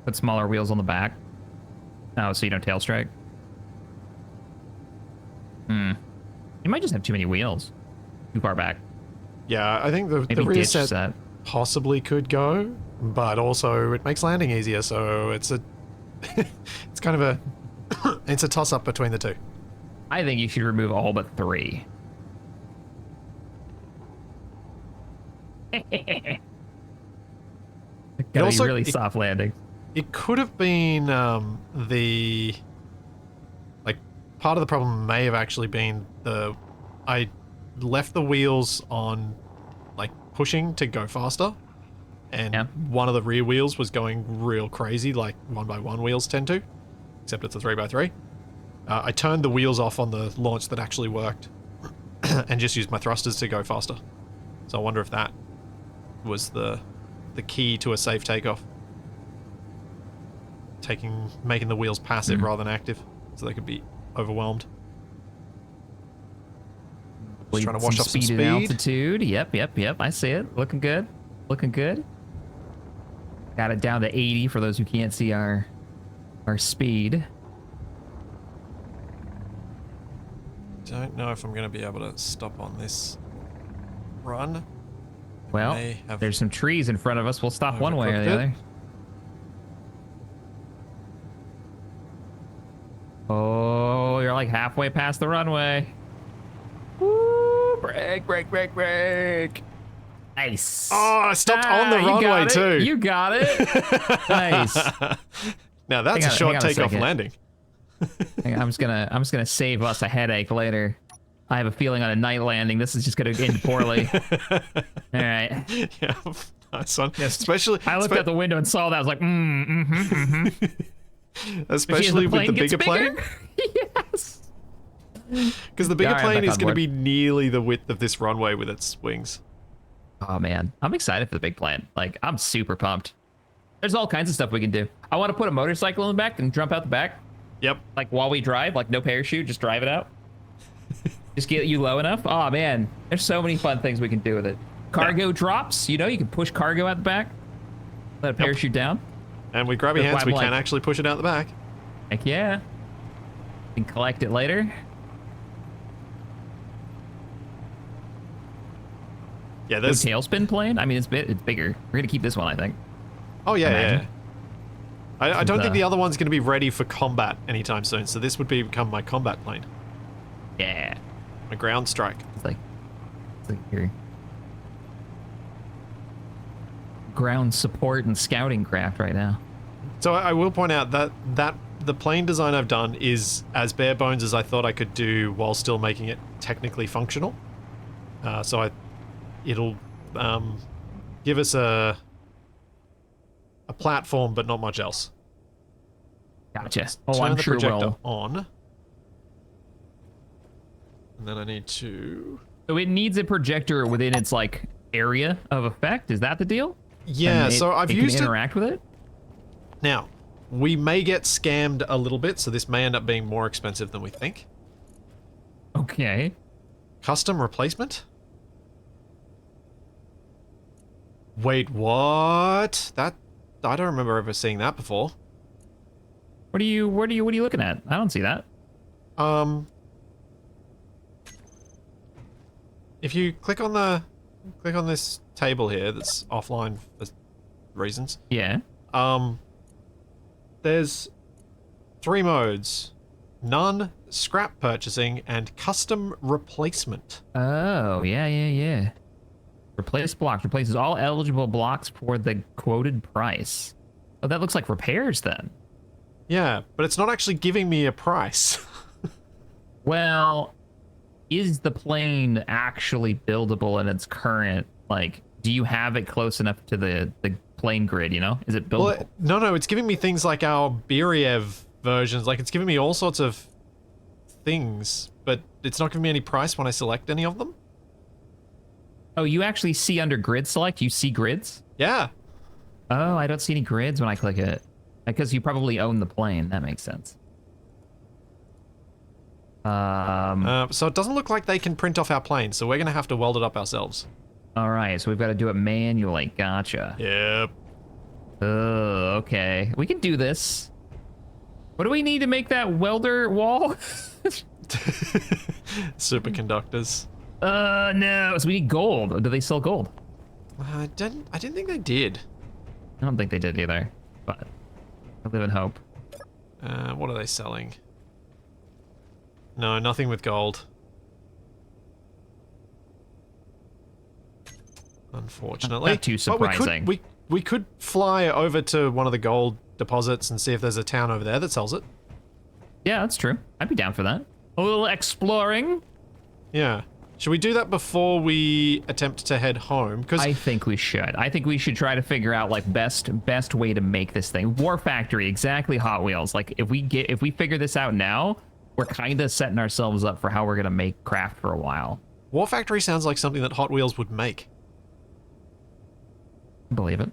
Put smaller wheels on the back. Oh, so you don't tail strike? You might just have too many wheels. Too far back. Yeah, I think the rear set possibly could go, but also it makes landing easier, so it's it's kind of a it's a toss-up between the two. I think you should remove all but 3. Gotta be really soft landing. It could have been the part of the problem may have actually been I left the wheels on pushing to go faster, and one of the rear wheels was going real crazy, like 1x1 wheels tend to, except it's a 3x3. I turned the wheels off on the launch that actually worked and just used my thrusters to go faster. So I wonder if that was the key to a safe takeoff. Making the wheels passive rather than active, so they could be overwhelmed. Just trying to wash off some speed. And altitude. Yep. I see it. Looking good. Got it down to 80 for those who can't see our speed. Don't know if I'm going to be able to stop on this run. Well, there's some trees in front of us. We'll stop one way or the other. Oh, you're halfway past the runway. Woo! Brake. Nice. Oh, I stopped on the runway too. You got it. Nice. Now that's a short takeoff landing. I'm just gonna save us a headache later. I have a feeling on a night landing, this is just gonna end poorly. All right. Yeah, nice one. Yes. Especially, I looked out the window and saw that. I was like, Especially with the bigger plane. Yes. Because the bigger plane is going to be nearly the width of this runway with its wings. Oh man, I'm excited for the big plane. I'm super pumped. There's all kinds of stuff we can do. I want to put a motorcycle in the back and jump out the back. Yep. While we drive, no parachute, just drive it out. Just get you low enough. Oh man, there's so many fun things we can do with it. Cargo drops, you can push cargo out the back. Let a parachute down. And with grabby hands, we can actually push it out the back. Heck yeah. You can collect it later. Yeah, No there's... tailspin plane? I mean, it's bigger. We're gonna keep this one, I think. Oh, yeah, Imagine. yeah. I don't think the other one's going to be ready for combat anytime soon, so this would become my combat plane. Yeah. My ground strike. It's like your ground support and scouting craft right now. So I will point out that the plane design I've done is as bare bones as I thought I could do while still making it technically functional. It'll give us a platform, but not much else. Gotcha. Turn I'm the sure projector we'll. on. And then I need to... So it needs a projector within its like area of effect. Is that the deal? Yeah, And so I've it used can it... interact with it. Now, we may get scammed a little bit, so this may end up being more expensive than we think. Okay. Custom replacement? Wait, what? That... I don't remember ever seeing that before. What are you looking at? I don't see that. If you click on this table here that's offline for reasons. Yeah. There's 3 modes. None, scrap purchasing, and custom replacement. Oh, yeah. Replace blocks. Replaces all eligible blocks for the quoted price. Oh, that looks like repairs then. Yeah, but it's not actually giving me a price. Well, is the plane actually buildable in its current, like, do you have it close enough to the plane grid, you know? Is it buildable? Well, no, it's giving me things like our Biriev versions. Like, it's giving me all sorts of things, but it's not giving me any price when I select any of them. Oh, you actually see under grid select, you see grids? Yeah. Oh, I don't see any grids when I click it. Because you probably own the plane. That makes sense. So it doesn't look like they can print off our plane, so we're going to have to weld it up ourselves. All right, so we've got to do it manually. Gotcha. Yep. Oh, okay. We can do this. What do we need to make that welder wall? Superconductors. No. So we need gold. Do they sell gold? I didn't think they did. I don't think they did either, but I live in hope. What are they selling? No, nothing with gold. Unfortunately. Not too surprising. But we could fly over to one of the gold deposits and see if there's a town over there that sells it. Yeah, that's true. I'd be down for that. A little exploring. Yeah. Should we do that before we attempt to head home? Because I think we should. I think we should try to figure out like best way to make this thing. War Factory, exactly Hot Wheels. Like if we figure this out now, we're kind of setting ourselves up for how we're gonna make craft for a while. War Factory sounds like something that Hot Wheels would make. I believe it.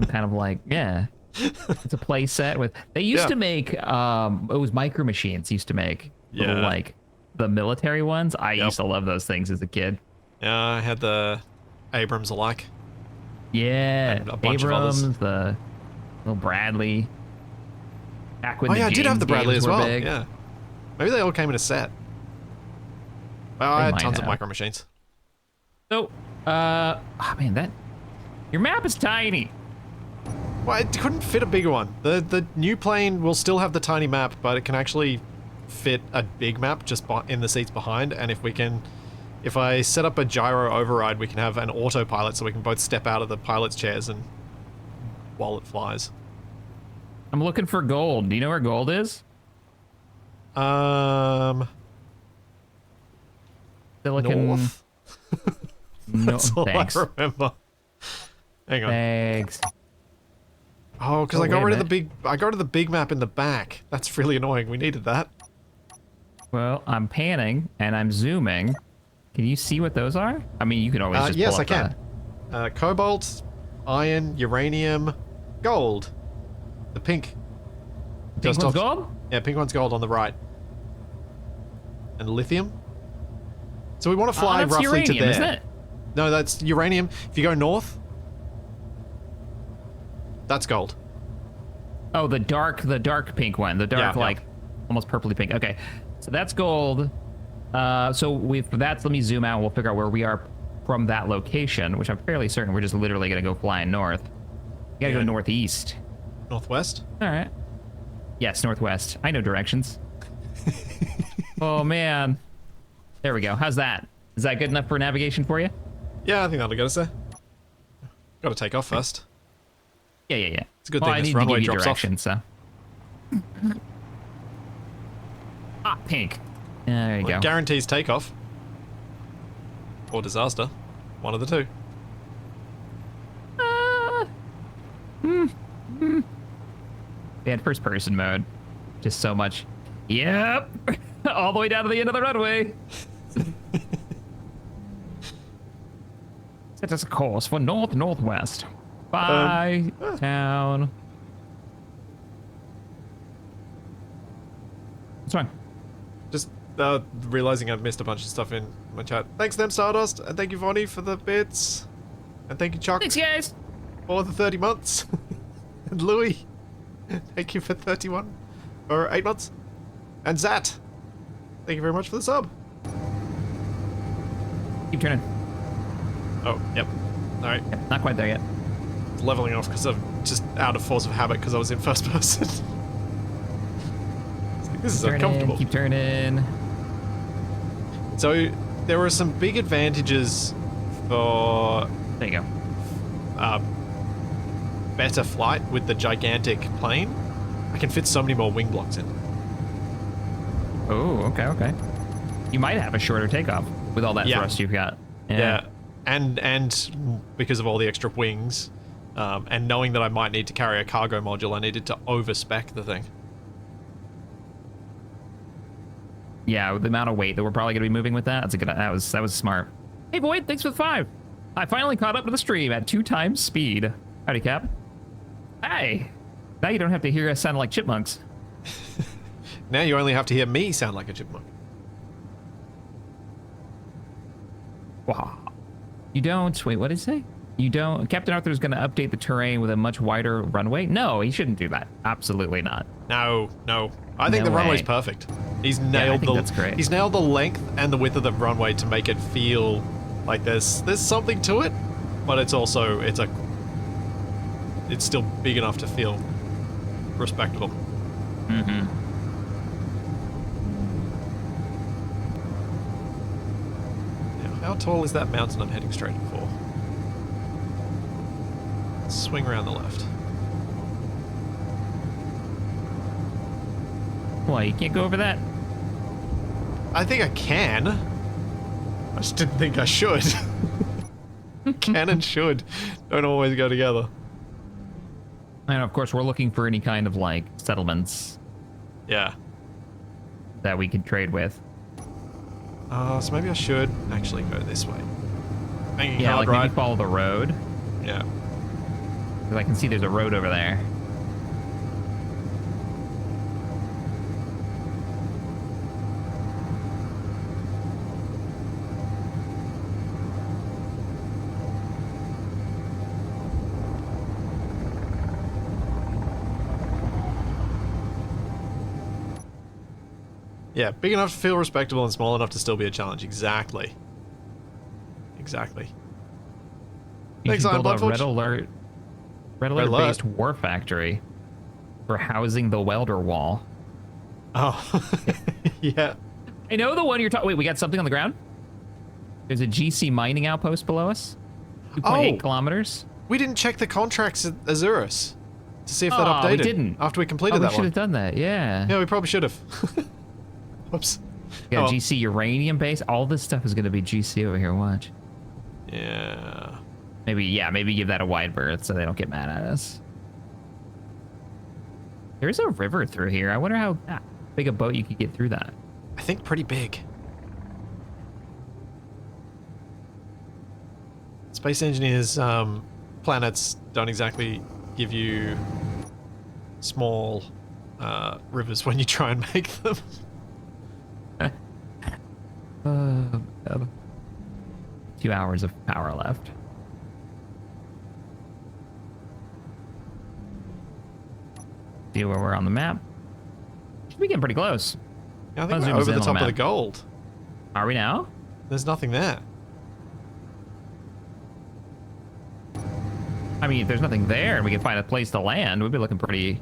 Kind of like, yeah. It's a play set with they used to make it was Micro Machines used to make little, like the military ones. I used to love those things as a kid. Yeah, I had the Abrams alike. Yeah, and a bunch of others. Abrams, the little Bradley. Back when I did have James the Bradley games as were well. big. Yeah, maybe they all came in a set. Well, I They had might tons of have. Micro Machines. So, man, that your map is tiny. Well, it couldn't fit a bigger one. The new plane will still have the tiny map, but it can actually fit a big map just in the seats behind. And if I set up a gyro override, we can have an autopilot, so we can both step out of the pilot's chairs and while it flies. I'm looking for gold. Do you know where gold is? Silicon. North. No, That's all thanks. I remember. Hang on. Thanks. Oh, because Oh, I got wait a rid of I got rid of the big map in the back. That's really annoying. We needed that. Well, I'm panning and I'm zooming. Can you see what those are? I mean, you can always just yes, pull I up can. Cobalt, iron, uranium, gold. The pink. Pink one's gold? Yeah, pink one's gold on the right. And lithium. So we want to fly that's roughly uranium, to there. isn't it? No, that's uranium. If you go north, that's gold. Oh, the dark pink one. The dark, Yeah, like, almost purpley pink. Okay, so that's gold. So let me zoom out. We'll figure out where we are from that location, which I'm fairly certain we're just literally going to go flying north. We got to go northeast. Northwest? All right. Yes, northwest. I know directions. Oh, man. There we go. How's that? Is that good enough for navigation for you? Yeah, I think that'll get us there. Got to take off first. Yeah. It's a good Well, thing I this need to runway give you drops off. directions, so. Pink. There you Well, go. it guarantees takeoff. Or disaster. One of the two. They had first person mode. Just so much. Yep. All the way down to the end of the runway. Set us a course for northwest. Bye, town. It's fine. Just realizing I've missed a bunch of stuff in my chat. Thanks them, Stardust, and thank you, Vonnie, for the bits. And thank you, Chuck, Thanks, guys. for the 30 months. And Louis, thank you for 31, or 8 months. And Zat, thank you very much for the sub. Keep turning. Oh, yep. Alright. Yep, not quite there yet. Leveling off because I'm just out of force of habit because I was in first person. This is uncomfortable. Keep turning. So there were some big advantages for There you go. better flight with the gigantic plane. I can fit so many more wing blocks in. Oh, okay. You might have a shorter takeoff with all that thrust you've got. Yeah. And because of all the extra wings, and knowing that I might need to carry a cargo module, I needed to overspec the thing. Yeah, with the amount of weight that we're probably going to be moving with that, that was smart. Hey, Boyd, thanks for the 5. I finally caught up to the stream at 2 times speed. Howdy, Cap. Hey, now you don't have to hear us sound like chipmunks. Now you only have to hear me sound like a chipmunk. Wow. You don't, wait, what did he say? You don't, Captain Arthur's going to update the terrain with a much wider runway? No, he shouldn't do that. Absolutely not. No. I think No the runway's way. perfect. He's I nailed think that's great. He's nailed the length and the width of the runway to make it feel like there's something to it, but it's also it's still big enough to feel respectable. Mm-hmm. Now, how tall is that mountain I'm heading straight for? Swing around the left. Why, you can't go over that? I think I can. I just didn't think I should. Can and should don't always go together. And of course, we're looking for any kind of like settlements Yeah. that we could trade with. So maybe I should actually go this way. Hanging Yeah, hard like maybe right. follow the road. Yeah. Because I can see there's a road over there. Yeah, big enough to feel respectable and small enough to still be a challenge. Exactly. You Thanks, should Iron build a Bloodforge. Red Alert based war factory for housing the welder wall. Oh, yeah. I know the one you're talking. Wait, we got something on the ground? There's a GC mining outpost below us. 2.8 kilometers. We didn't check the contracts at Azurus to see if that Oh, updated. we didn't. After we completed We that should one. have done that, yeah. Yeah, we probably should have. Whoops. We got Oh. GC uranium base. All this stuff is going to be GC over here. Watch. Yeah. Maybe give that a wide berth so they don't get mad at us. There's a river through here. I wonder how big a boat you could get through that. I think pretty big. Space engineers, planets don't exactly give you small rivers when you try and make them. God. 2 hours of power left. See where we're on the map. Should be getting pretty close. Yeah, I think I'll we're zoom over in the on top the of the map. gold. Are we now? There's nothing there. I mean, if there's nothing there and we can find a place to land, we'd be looking pretty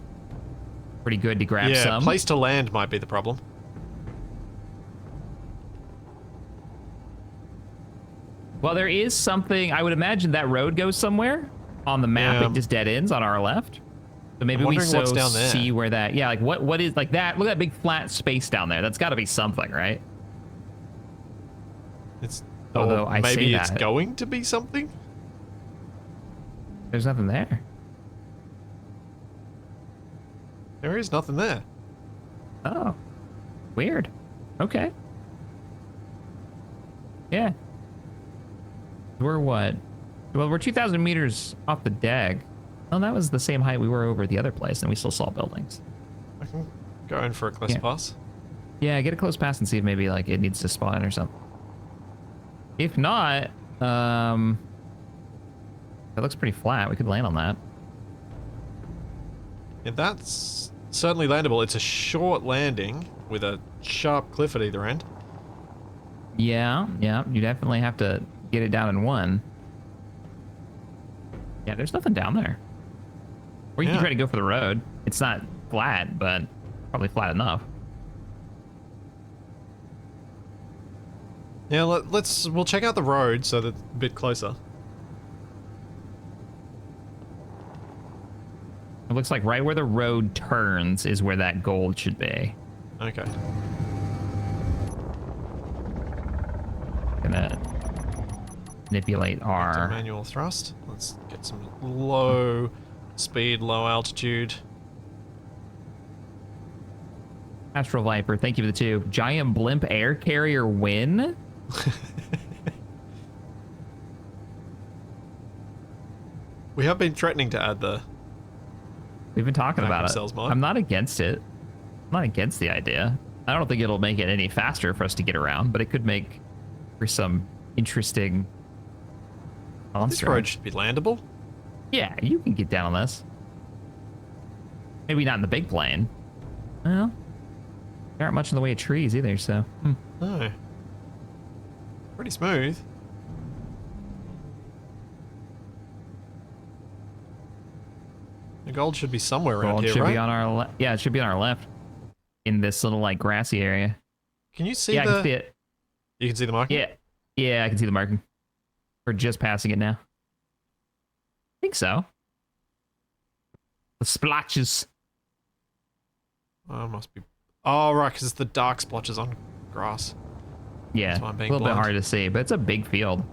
good to grab Yeah, some. place to land might be the problem. Well, there is something. I would imagine that road goes somewhere on the map. Yeah. It just dead ends on our left. So maybe I'm we wondering what's down there. see where that. Yeah, like what is like that? Look at that big flat space down there. That's got to be something, right? It's Although I say maybe it's that. going to be something. There's nothing there. There is nothing there. Oh, weird. Okay. Yeah. We're what? Well, we're 2,000 meters off the deck. Oh, that was the same height we were over at the other place, and we still saw buildings. I can go in for a close Yeah. pass. Yeah, get a close pass and see if maybe like it needs to spawn or something. If not, that looks pretty flat. We could land on that. Yeah, that's certainly landable. It's a short landing with a sharp cliff at either end. Yeah, you definitely have to get it down in one. Yeah, there's nothing down there. Or you can Yeah. try to go for the road. It's not flat, but probably flat enough. Yeah, we'll check out the road so that's a bit closer. It looks like right where the road turns is where that gold should be. Okay. Gonna manipulate To our... manual thrust. Let's get some low speed, low altitude. Astral Viper, thank you for the 2. Giant Blimp Air Carrier win? We have been threatening to add the... We've been talking Vacuum about it. cells mod. I'm not against it. I'm not against the idea. I don't think it'll make it any faster for us to get around, but it could make for some interesting This monster. road should be landable. Yeah, you can get down on this. Maybe not in the big plane. Well, there aren't much in the way of trees either, so... No. Pretty smooth. The gold should be somewhere around Gold here, should right? be on our left. Yeah, it should be on our left. In this little, like, grassy area. Can you see Yeah, I the... can see it. You can see the marking? Yeah, I can see the marking. We're just passing it now. I think so. The splotches. Oh, it must be... Oh, right, because it's the dark splotches on grass. Yeah, That's why a I'm being little bit blind. hard to see, but it's a big field.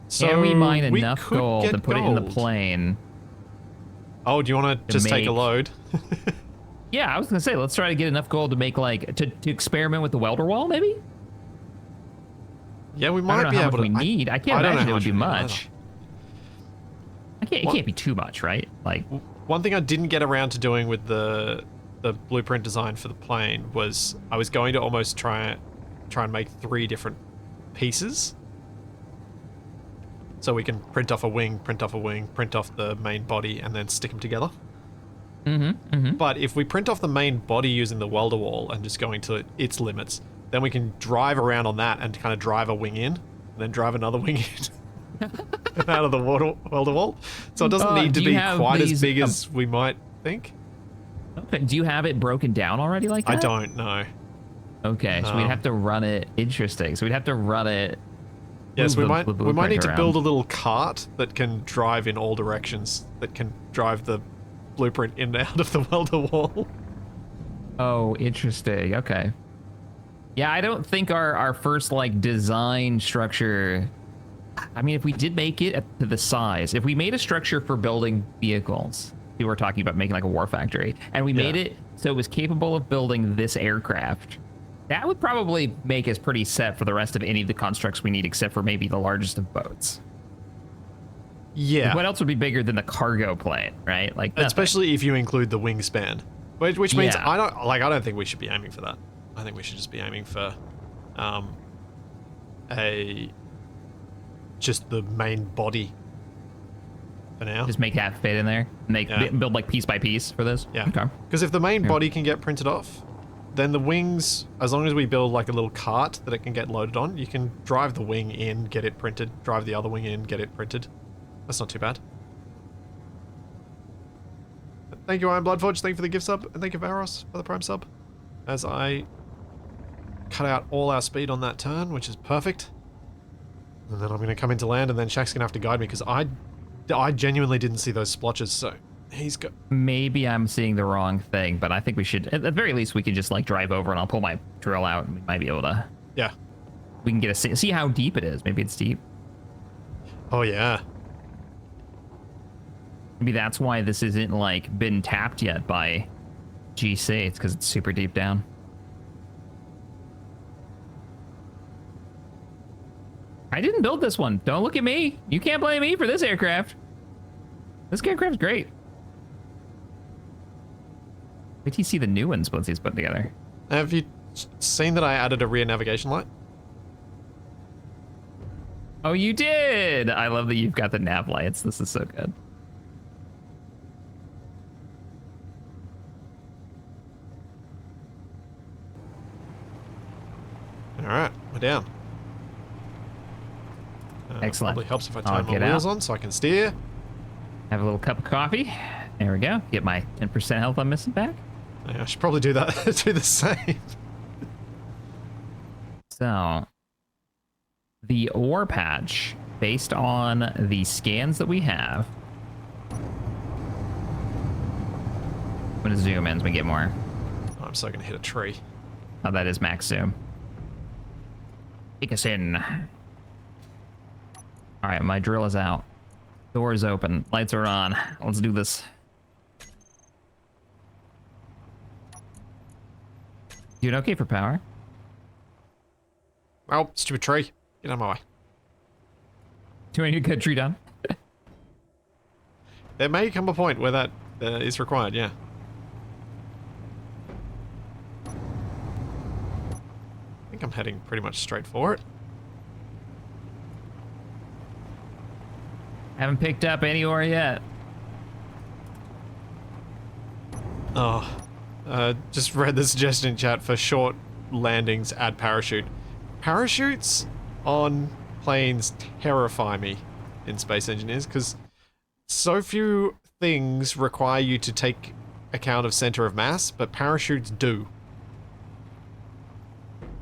So Can we mine we enough could gold get and put it in the gold. plane? Oh, do you want to just take a make- load? Yeah, I was gonna say, let's try to get enough gold to make like to experiment with the welder wall, maybe. Yeah, we I might don't know be how able much to. we need. I can't I don't know imagine it how would be much we need much. It What? can't be too much, right? Like, One thing I didn't get around to doing with the blueprint design for the plane was I was going to almost try and make 3 different pieces. So we can print off a wing, print off the main body, and then stick them together. But if we print off the main body using the welder wall and just going to its limits, then we can drive around on that and kind of drive a wing in, and then drive another wing in out of the welder wall. So it doesn't need to do you be have quite as these, big as we might think. okay, do you have it broken down already like that? I don't know. Okay, so we'd No. have to run it. Interesting. So we'd have to run it. Yes, move we the might blueprint need to around. build a little cart that can drive in all directions, that can drive the blueprint in and out of the welder wall. Oh, interesting. Okay. Yeah, I don't think our first like design structure. I mean, if we did make it to the size, if we made a structure for building vehicles, we were talking about making like a war factory, and we made it so it was capable of building this aircraft, that would probably make us pretty set for the rest of any of the constructs we need, except for maybe the largest of boats. Yeah. What else would be bigger than the cargo plane, right? Like nothing. Especially if you include the wingspan, which means Yeah. I don't think we should be aiming for that. I think we should just be aiming for, just the main body. For now. Just make that fit in there. Make Yeah. build like piece by piece for this. Yeah. Okay. Because if the main body can get printed off, then the wings, as long as we build like a little cart that it can get loaded on, you can drive the wing in, get it printed, drive the other wing in, get it printed. That's not too bad. Thank you, Iron Bloodforge. Thank you for the gift sub, and thank you, Varos, for the prime sub. As I cut out all our speed on that turn, which is perfect. And then I'm going to come into land, and then Shaq's going to have to guide me, because I genuinely didn't see those splotches, so he's got... Maybe I'm seeing the wrong thing, but I think we should, at the very least, we can just like drive over and I'll pull my drill out and we might be able to... Yeah. We can get a see how deep it is. Maybe it's deep. Oh, yeah. Maybe that's why this isn't like been tapped yet by GC. It's because it's super deep down. I didn't build this one. Don't look at me. You can't blame me for this aircraft. This aircraft's great. Wait till you see the new ones once he's put together. Have you seen that I added a rear navigation light? Oh, you did! I love that you've got the nav lights. This is so good. Alright, we're down. Excellent. Probably helps if I I'll turn my get wheels out. on so I can steer. Have a little cup of coffee. There we go. Get my 10% health I'm missing back. Yeah, I should probably do that. Do the same. So, the ore patch, based on the scans that we have. I'm going to zoom in as we get more. Oh, I'm so going to hit a tree. Oh, that is max zoom. Take us in. All right, my drill is out. Door is open. Lights are on. Let's do this. Doing okay for power. Oh, stupid tree. Get out of my way. Do I need to cut a tree down? There may come a point where that is required, yeah. I think I'm heading pretty much straight for it. Haven't picked up any ore yet. Oh, just read the suggestion in chat for short landings, add parachute. Parachutes on planes terrify me in Space Engineers because so few things require you to take account of center of mass, but parachutes do.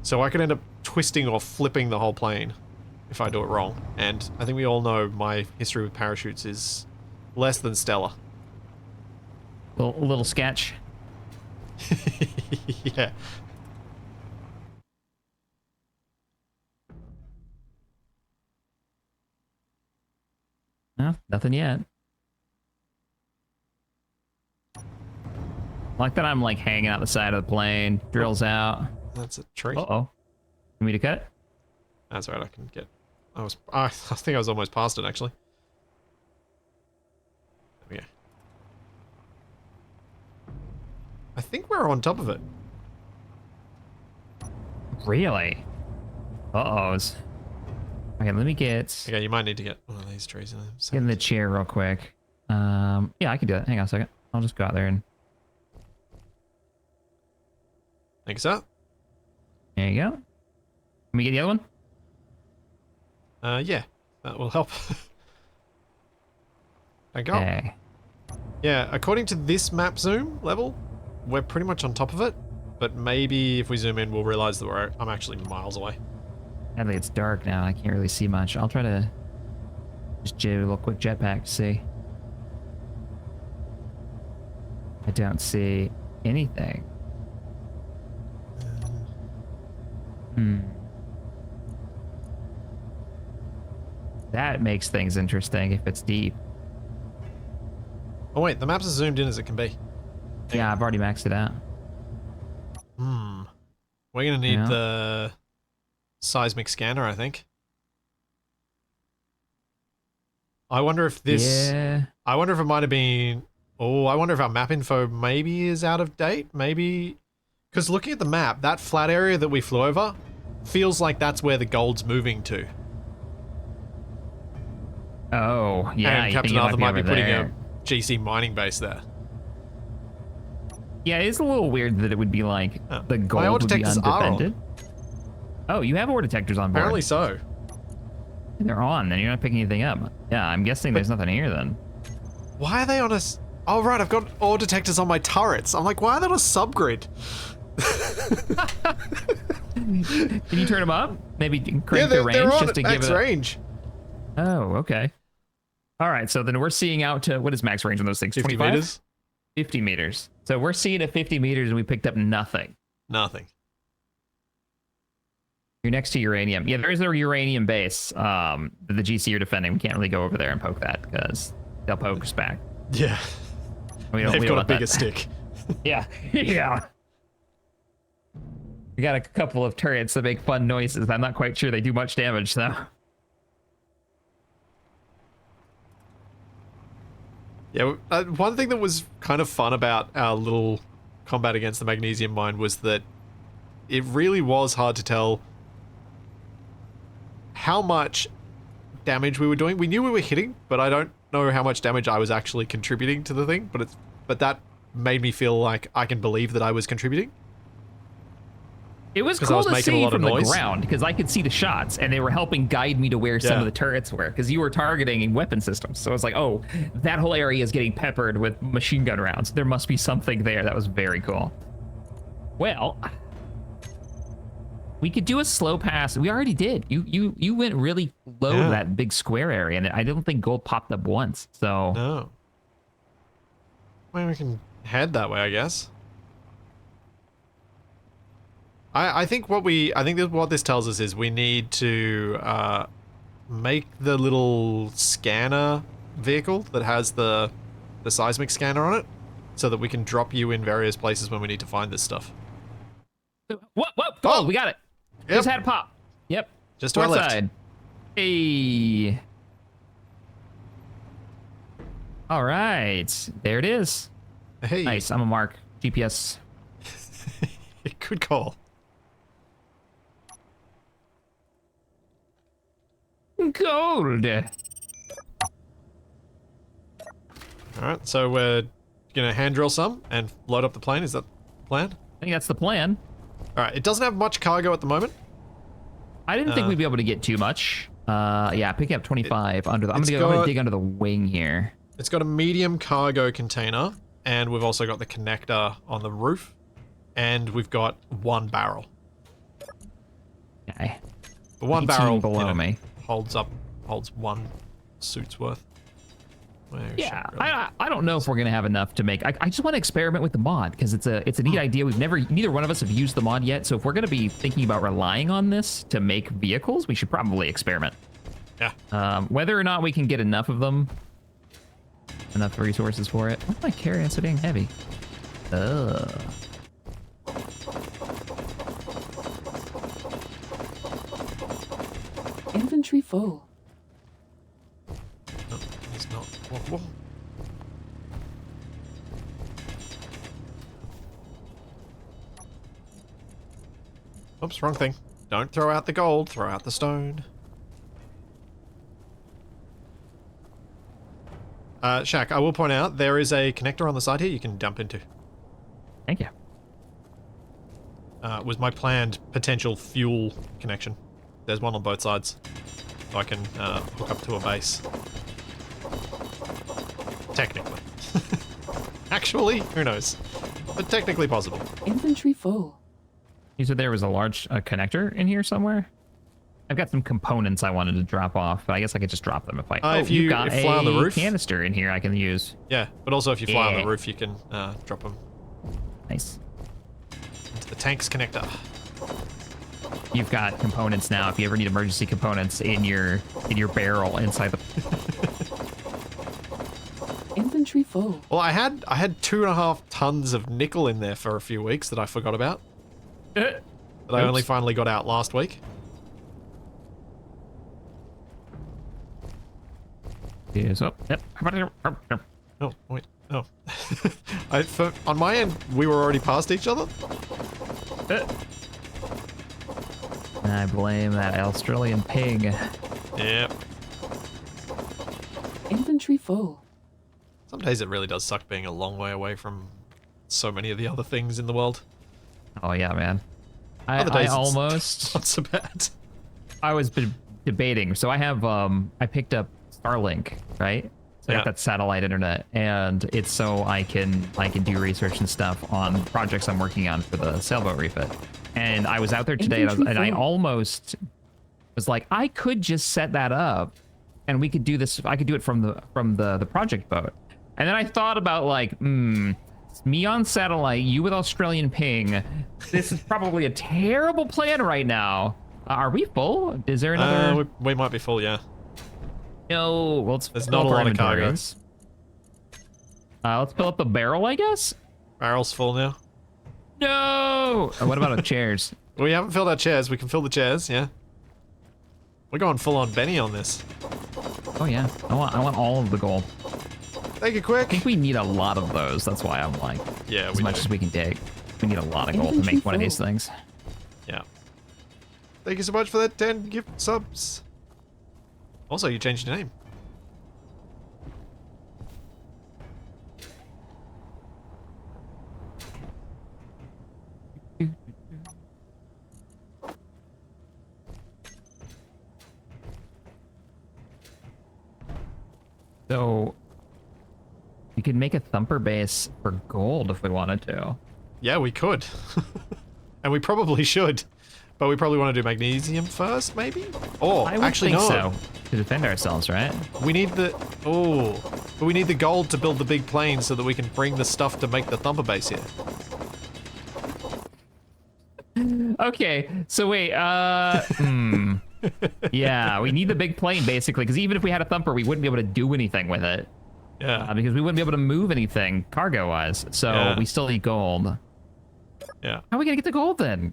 So I could end up twisting or flipping the whole plane if I do it wrong. And I think we all know my history with parachutes is less than stellar. Little sketch. Yeah. No, nothing yet. Like that I'm like hanging out the side of the plane, drills out. That's a tree. Uh-oh. You me to cut it? That's right, I can get... I think I was almost past it, actually. There we go. I think we're on top of it. Really? Uh-ohs. Okay, let me get... Okay, you might need to get one of these trees in a Get in second. the chair real quick. Yeah, I can do that. Hang on a second. I'll just go out there and... Thank you, sir. There you go. Let me get the other one. Yeah, that will help. Thank you. Okay. Yeah, according to this map zoom level, we're pretty much on top of it. But maybe if we zoom in, we'll realize that I'm actually miles away. Sadly, it's dark now. I can't really see much. I'll try to just do a little quick jetpack to see. I don't see anything. That makes things interesting if it's deep. Oh wait, the map's as zoomed in as it can be. Yeah, I've already maxed it out. We're gonna need Yeah. the seismic scanner, I think. I wonder if this... Yeah. I wonder if it might have been... Oh, I wonder if our map info maybe is out of date? Maybe... Because looking at the map, that flat area that we flew over feels like that's where the gold's moving to. Oh, yeah. And you Captain think it Arthur might be over putting there. a GC mining base there. Yeah, it's a little weird that it would be like Oh. the My gold ore would be detectors are on. undefended. Oh, you have ore detectors on board. Apparently so. They're on, then you're not picking anything up. Yeah, I'm guessing there's nothing here then. Why are they on a... Oh, right, I've got ore detectors on my turrets. I'm like, why are they on a subgrid? Can you turn them up? Maybe crank they're the range on just at to give max it. range. Oh, okay. All right, so then we're seeing out to what is max range on those things? 50 25? meters? 50 meters. So we're seeing at 50 meters and we picked up nothing. Nothing. You're next to uranium. Yeah, there is a uranium base that the GC are defending. We can't really go over there and poke that because they'll poke us back. Yeah. We They've got a want bigger that. stick. Yeah, yeah. We got a couple of turrets that make fun noises. I'm not quite sure they do much damage, though. Yeah, one thing that was kind of fun about our little combat against the magnesium mine was that it really was hard to tell how much damage we were doing. We knew we were hitting, but I don't know how much damage I was actually contributing to the thing. But that made me feel like I can believe that I was contributing. It was 'Cause I cool was to making a see lot of from the noise. ground because I could see the shots and they were helping guide me to where some Yeah. of the turrets were because you were targeting weapon systems. So I was like, oh, that whole area is getting peppered with machine gun rounds. There must be something there. That was very cool. Well, we could do a slow pass. We already did. You went really low Yeah. to that big square area, and I don't think gold popped up once. So No. Well, we can head that way, I guess. I think what this tells us is we need to make the little scanner vehicle that has the seismic scanner on it, so that we can drop you in various places when we need to find this stuff. Whoa, gold, Oh! we got it. Yep. Just had a pop. Yep. Just to our North left. side. Hey. All right. There it is. Hey, Nice. I'm a mark. GPS. good call. Gold. All right, so we're gonna hand drill some and load up the plane. Is that the plan? I think that's the plan. All right, it doesn't have much cargo at the moment. I didn't think we'd be able to get too much. Yeah, picking up 25 under the. I'm it's gonna got- dig under the wing here. It's got a medium cargo container, and we've also got the connector on the roof, and we've got one barrel. Okay. The one 18 barrel below me. holds one suit's worth. Where Yeah, should I I don't know if we're gonna have enough to make. I just want to experiment with the mod because it's a neat idea. Neither one of us have used the mod yet. So if we're gonna be thinking about relying on this to make vehicles, we should probably experiment. Yeah. Whether or not we can get enough of them, enough resources for it. Why am I carrying so dang heavy? Inventory full. No, it's not. Whoa. Oops, wrong thing. Don't throw out the gold, throw out the stone. Shaq, I will point out, there is a connector on the side here you can dump into. Thank you. Was my planned potential fuel connection. There's one on both sides. So I can hook up to a base. Technically. Actually, who knows? But technically possible. Inventory full. You said there was a large connector in here somewhere? I've got some components I wanted to drop off, but I guess I could just drop them if I... If you you've got fly on the a roof. canister in here I can use. Yeah, but also if you fly on Yeah. the roof, you can drop them Nice. into the tank's connector. You've got components now if you ever need emergency components in your barrel inside the... Inventory full. Well, I had 2.5 tons of nickel in there for a few weeks that I forgot about. That I only Oops. finally got out last week. Yes, oh, yep. Oh, wait. Oh. On my end, we were already past each other. I blame that Australian pig. Yep. Inventory full. Some days it really does suck being a long way away from so many of the other things in the world. Oh yeah, man. Other I days it's almost. not so bad. I was debating. So I have I picked up Starlink, right? So I got that satellite internet, and it's so I can do research and stuff on projects I'm working on for the sailboat refit. And I was out there today, and I almost was like, I could just set that up, and we could do this. I could do it from the project boat. And then I thought about like, it's me on satellite, you with Australian ping. This is probably a terrible plan right now. Are we full? Is there another? We might be full, yeah. No, well, there's not a lot of cargo. Let's fill up the barrel, I guess. Barrel's full now. No. What about the chairs? We haven't filled our chairs. We can fill the chairs, yeah. We're going full on Benny on this. Oh yeah, I want all of the gold. Take it quick. I think we need a lot of those. That's why I'm like, yeah, as much as we can dig. We need a lot of gold to make one of these things. Yeah. Thank you so much for that 10 gift subs. Also, you changed your name. So we could make a thumper base for gold if we wanted to. Yeah, we could. And we probably should. But we probably want to do magnesium first, maybe? Or I would actually think no. so. To defend ourselves, right? We need the but we need the gold to build the big plane so that we can bring the stuff to make the thumper base here. Okay, so wait, yeah, we need the big plane basically, because even if we had a thumper, we wouldn't be able to do anything with it. Yeah. Because we wouldn't be able to move anything cargo-wise, so we still need gold. Yeah. How are we gonna get the gold then?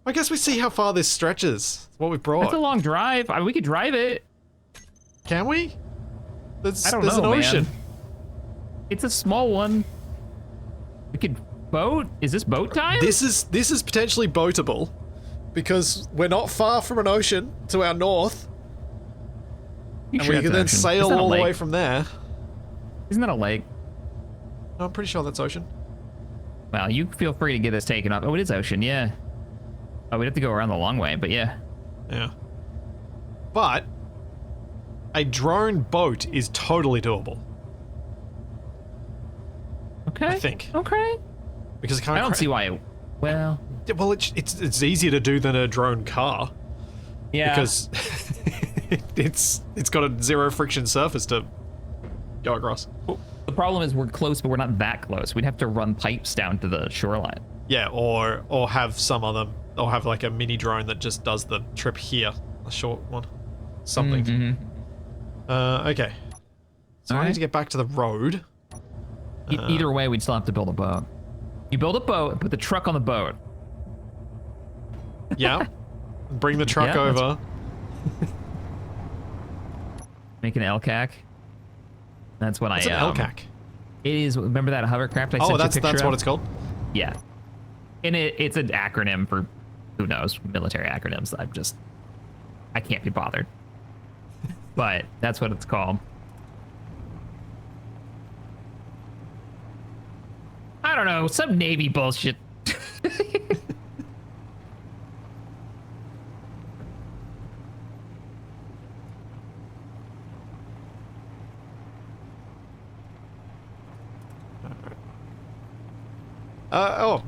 I guess we see how far this stretches. What we've brought. That's a long drive. I mean, we could drive it. Can we? I don't there's know, an ocean. man. It's a small one. We could boat. Is this boat time? This is potentially boatable, because we're not far from an ocean to our north, You and sure we that's can an then ocean? sail Isn't that a all the way lake? from there. Isn't that a lake? No, I'm pretty sure that's ocean. Well, you feel free to get this taken off. Oh, it is ocean, yeah. Oh, we'd have to go around the long way, but yeah. Yeah. But a drone boat is totally doable. Okay. I think. Okay. Because it can't I don't see why. Well. Well, it's easier to do than a drone car. Yeah. Because it's got a zero friction surface to go across. The problem is we're close, but we're not that close. We'd have to run pipes down to the shoreline. Yeah, or have some other, or have like a mini drone that just does the trip here, a short one, something. Mm-hmm. Okay. So I need to get back to the road. Either way, we'd still have to build a boat. You build a boat, put the truck on the boat. Yeah. Bring the truck Yeah, over. Make an LCAC. That's when It's an LCAC. It is. Remember that hovercraft I sent you a picture that's of? what it's called. Yeah. And it's an acronym for, who knows, military acronyms. I can't be bothered. But that's what it's called. I don't know, some Navy bullshit.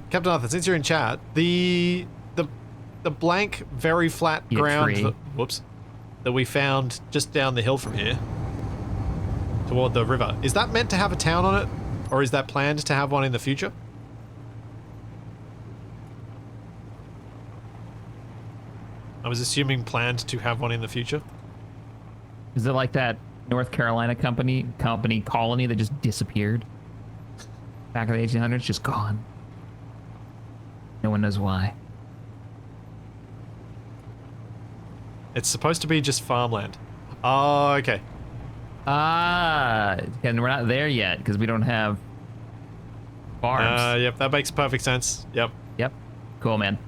Captain Arthur, since you're in chat, the blank, very flat ground that we found just down the hill from here toward the river, is that meant to have a town on it, or is that planned to have one in the future? I was assuming planned to have one in the future. Is it like that North Carolina colony that just disappeared? Back in the 1800s, just gone. No one knows why. It's supposed to be just farmland. Oh, okay. Ah, and we're not there yet because we don't have farms. Yep, that makes perfect sense. Yep. Yep. Cool, man.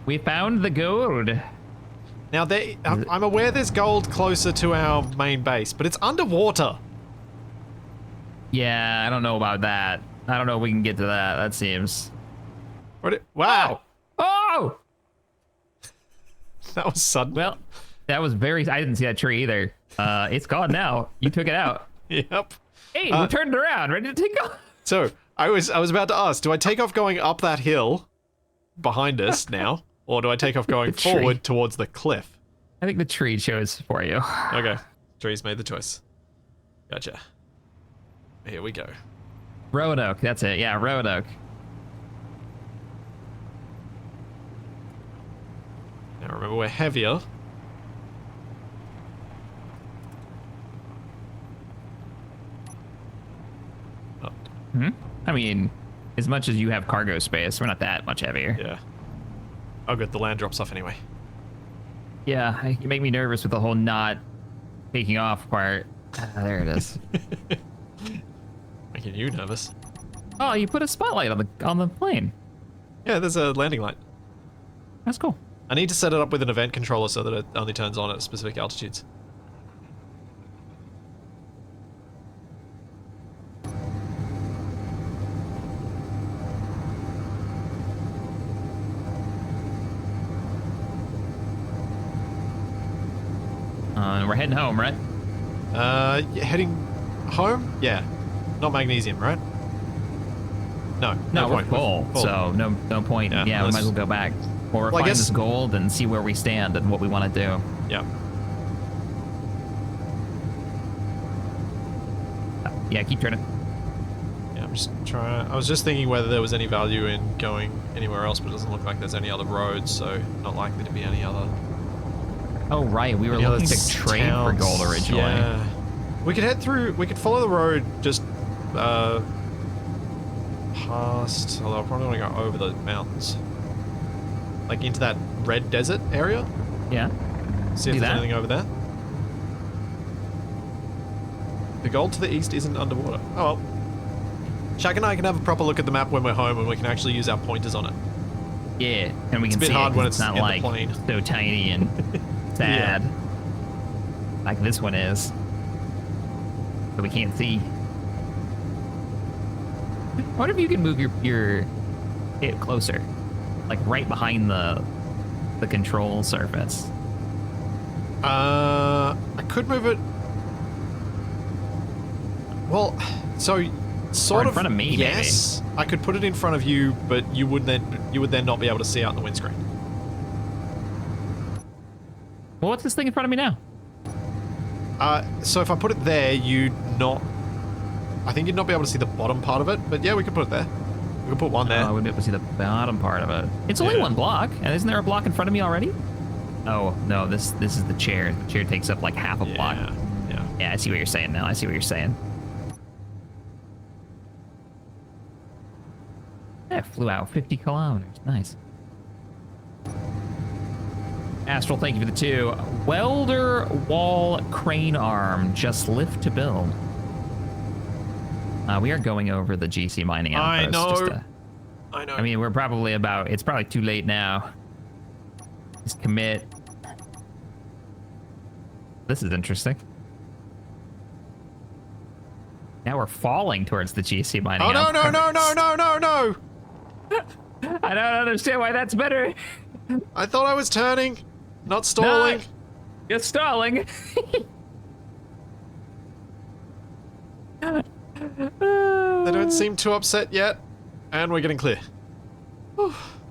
We found the gold. Now, I'm aware there's gold closer to our main base, but it's underwater. Yeah, I don't know about that. I don't know if we can get to that. That seems. Wow. Oh! That was sudden. Well, that was very. I didn't see that tree either. It's gone now. You took it out. Yep. Hey, we turned it around. Ready to take off. So I was about to ask, do I take off going up that hill behind us now, or do I take off going forward towards the cliff? I think the tree chose for you. Okay. Tree's made the choice. Gotcha. Here we go. Roanoke. That's it. Yeah, Roanoke. Now remember, we're heavier. I mean, as much as you have cargo space, we're not that much heavier. Yeah. Oh, good. The land drops off anyway. Yeah, you make me nervous with the whole not taking off part. There it is. Making you nervous. Oh, you put a spotlight on the plane. Yeah, there's a landing light. That's cool. I need to set it up with an event controller so that it only turns on at specific altitudes. We're heading home, right? Yeah, heading home? Yeah. Not Magnesium, right? No. No, we're point. full, so no point. Yeah, we might as well go back. Or Well, I find guess- this gold and see where we stand and what we want to do. Yeah. Yeah, keep turning. Yeah, I'm just trying. I was just thinking whether there was any value in going anywhere else, but it doesn't look like there's any other roads, so not likely to be any other. Oh, right. We were any looking other to trade for towns. gold originally. Yeah. We could head through. We could follow the road just past. Although I probably want to go over the mountains, like into that red desert area. Yeah. See if Do there's that. anything over there. The gold to the east isn't underwater. Oh well. Shaq and I can have a proper look at the map when we're home, and we can actually use our pointers on it. Yeah, and we It's can a bit see hard it 'cause when it's it's not in the like plane. so tiny and sad like this one is. But we can't see. I wonder if you can move your it closer, like right behind the control surface. I could move it. Well, so sort in of front of me, yes, I could put it in front of you, but you would then not be able to see out in the windscreen. Well, what's this thing in front of me now? So if I put it there, I think you'd not be able to see the bottom part of it, but yeah, we could put it there. We could put one there. I wouldn't be able to see the bottom part of it. It's only Yeah. one block, and isn't there a block in front of me already? Oh no, this is the chair. The chair takes up like half a block. Yeah. Yeah, I see what you're saying now. I see what you're saying. That flew out 50 kilometers. Nice. Astral, thank you for the 2. Welder wall crane arm. Just lift to build. We are going over the GC mining I outpost. know. I know. I mean, we're probably about... It's probably too late now. Just commit. This is interesting. Now we're falling towards the GC mining oh no outpost. no! I don't understand why that's better. I thought I was turning, not stalling. No, you're stalling. They don't seem too upset yet, and we're getting clear.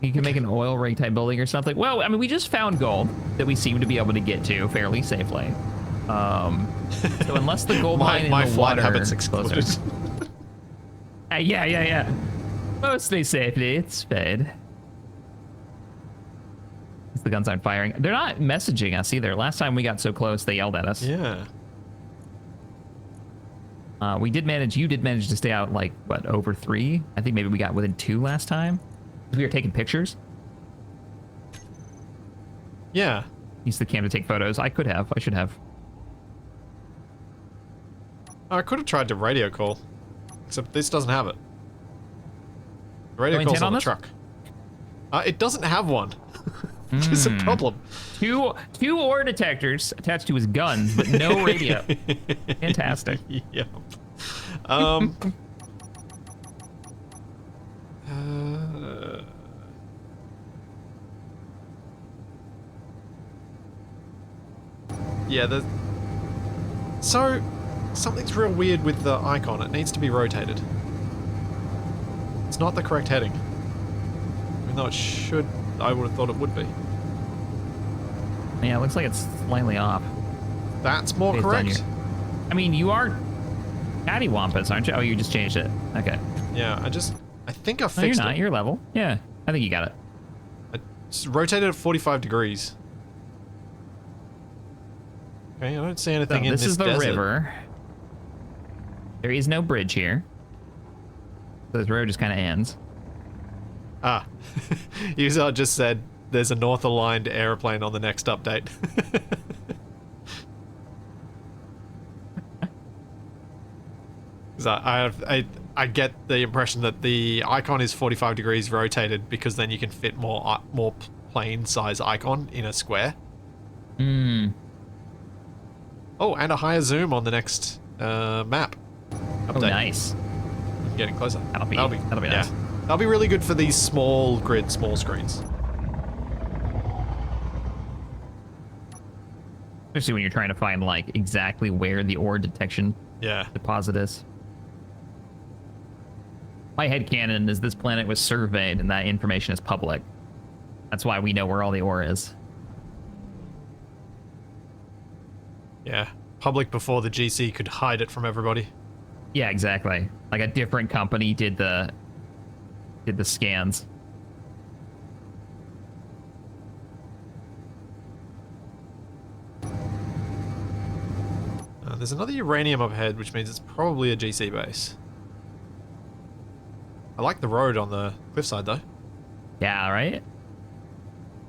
You can make an oil rig type building or something. Well, I mean, we just found gold that we seem to be able to get to fairly safely. So unless the gold mine my in the flight water habits excluded. Yeah. Mostly safely. It's fine. The guns aren't firing. They're not messaging us either. Last time we got so close, they yelled at us. Yeah. You did manage to stay out like, what, over 3? I think maybe we got within 2 last time. We were taking pictures. Yeah. Used the cam to take photos. I should have. I could have tried to radio call, except this doesn't have it. The radio Going call's 10 on on the this? truck. It doesn't have one. Which is a problem. Two ore detectors attached to his guns, but no radio. Fantastic. Yeah. Yeah, so something's real weird with the icon. It needs to be rotated. It's not the correct heading. Even though it should, I would have thought it would be. Yeah, it looks like it's slightly off. That's more Based on correct. I mean, you are cattywampus, aren't you? Oh, you just changed it. Okay. Yeah, I think I No, fixed you're not. it. You're level. Yeah, I think you got it. I rotated at 45 degrees. Okay, I don't see anything So in this is the desert. river. There is no bridge here. So this road just kind of ends. Ah, user just said there's a north aligned airplane on the next update. So I get the impression that the icon is 45 degrees rotated because then you can fit more plane size icon in a square. Hmm. Oh, and a higher zoom on the next map update. Oh, nice. I'm getting closer. That'll be nice. That'll be really good for these small screens. Especially when you're trying to find like exactly where the ore detection Yeah. deposit is. My headcanon is this planet was surveyed and that information is public. That's why we know where all the ore is. Yeah. Public before the GC could hide it from everybody. Yeah, exactly. Like a different company did the scans. There's another uranium up ahead, which means it's probably a GC base. I like the road on the cliffside, though. Yeah, right?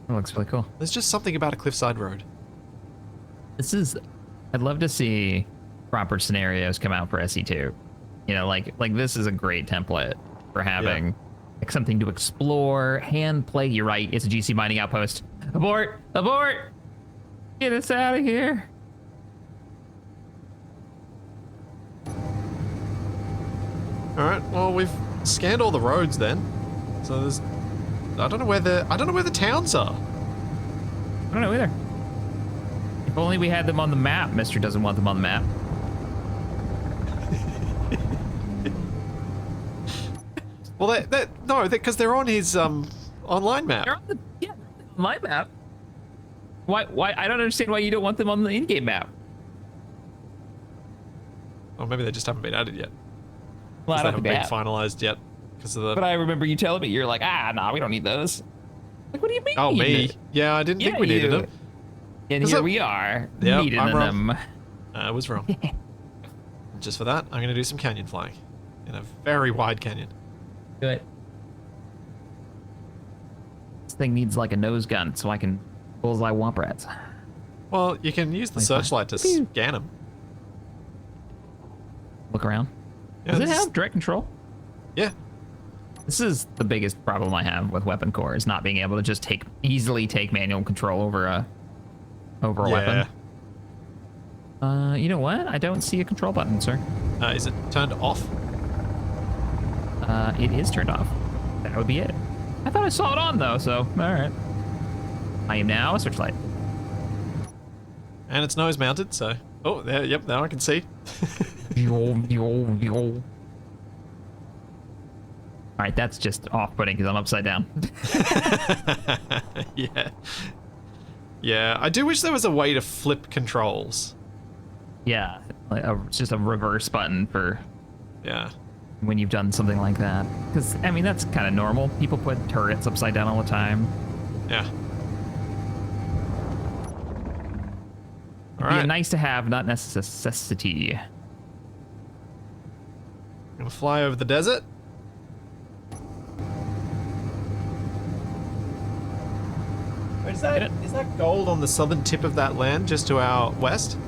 That looks really cool. There's just something about a cliffside road. I'd love to see proper scenarios come out for SE2. You know, like this is a great template for having like something to explore, hand play. You're right, it's a GC mining outpost. Abort! Abort! Get us out of here. Alright, well we've scanned all the roads then. So there's I don't know where the towns are. I don't know either. If only we had them on the map. Mister doesn't want them on the map. Well, no, because they're on his online map. They're on the my map. Why? I don't understand why you don't want them on the in-game map. Or maybe they just haven't been added yet. Well, I They don't haven't think they been have. finalized yet because of the. But I remember you telling me, you're like, nah, we don't need those. Like, what do you mean? Oh, me? Yeah, I didn't think we needed them. And 'Cause here I- we are, Yep, needing I'm wrong. them. I was wrong. Just for that, I'm going to do some canyon flying in a very wide canyon. Good. This thing needs like a nose gun so I can bullseye womp rats. Well, you can use the Like searchlight to Pew. scan them. Look around. Yeah, Does it this- have direct control? Yeah. This is the biggest problem I have with Weapon Core, is not being able to just easily take manual control over a weapon. You know what? I don't see a control button, sir. Is it turned off? It is turned off. That would be it. I thought I saw it on though, so all right. I am now a searchlight. And it's nose mounted, so. Oh, there. Yep. Now I can see. All right, that's just off-putting because I'm upside down. Yeah. Yeah. I do wish there was a way to flip controls. Yeah, like it's just a reverse button for Yeah. when you've done something like that. Because, I mean, that's kind of normal. People put turrets upside down all the time. Yeah. It'd be a nice to have, not necessity. I'm gonna fly over the desert. Wait, is that gold on the southern tip of that land, just to our west?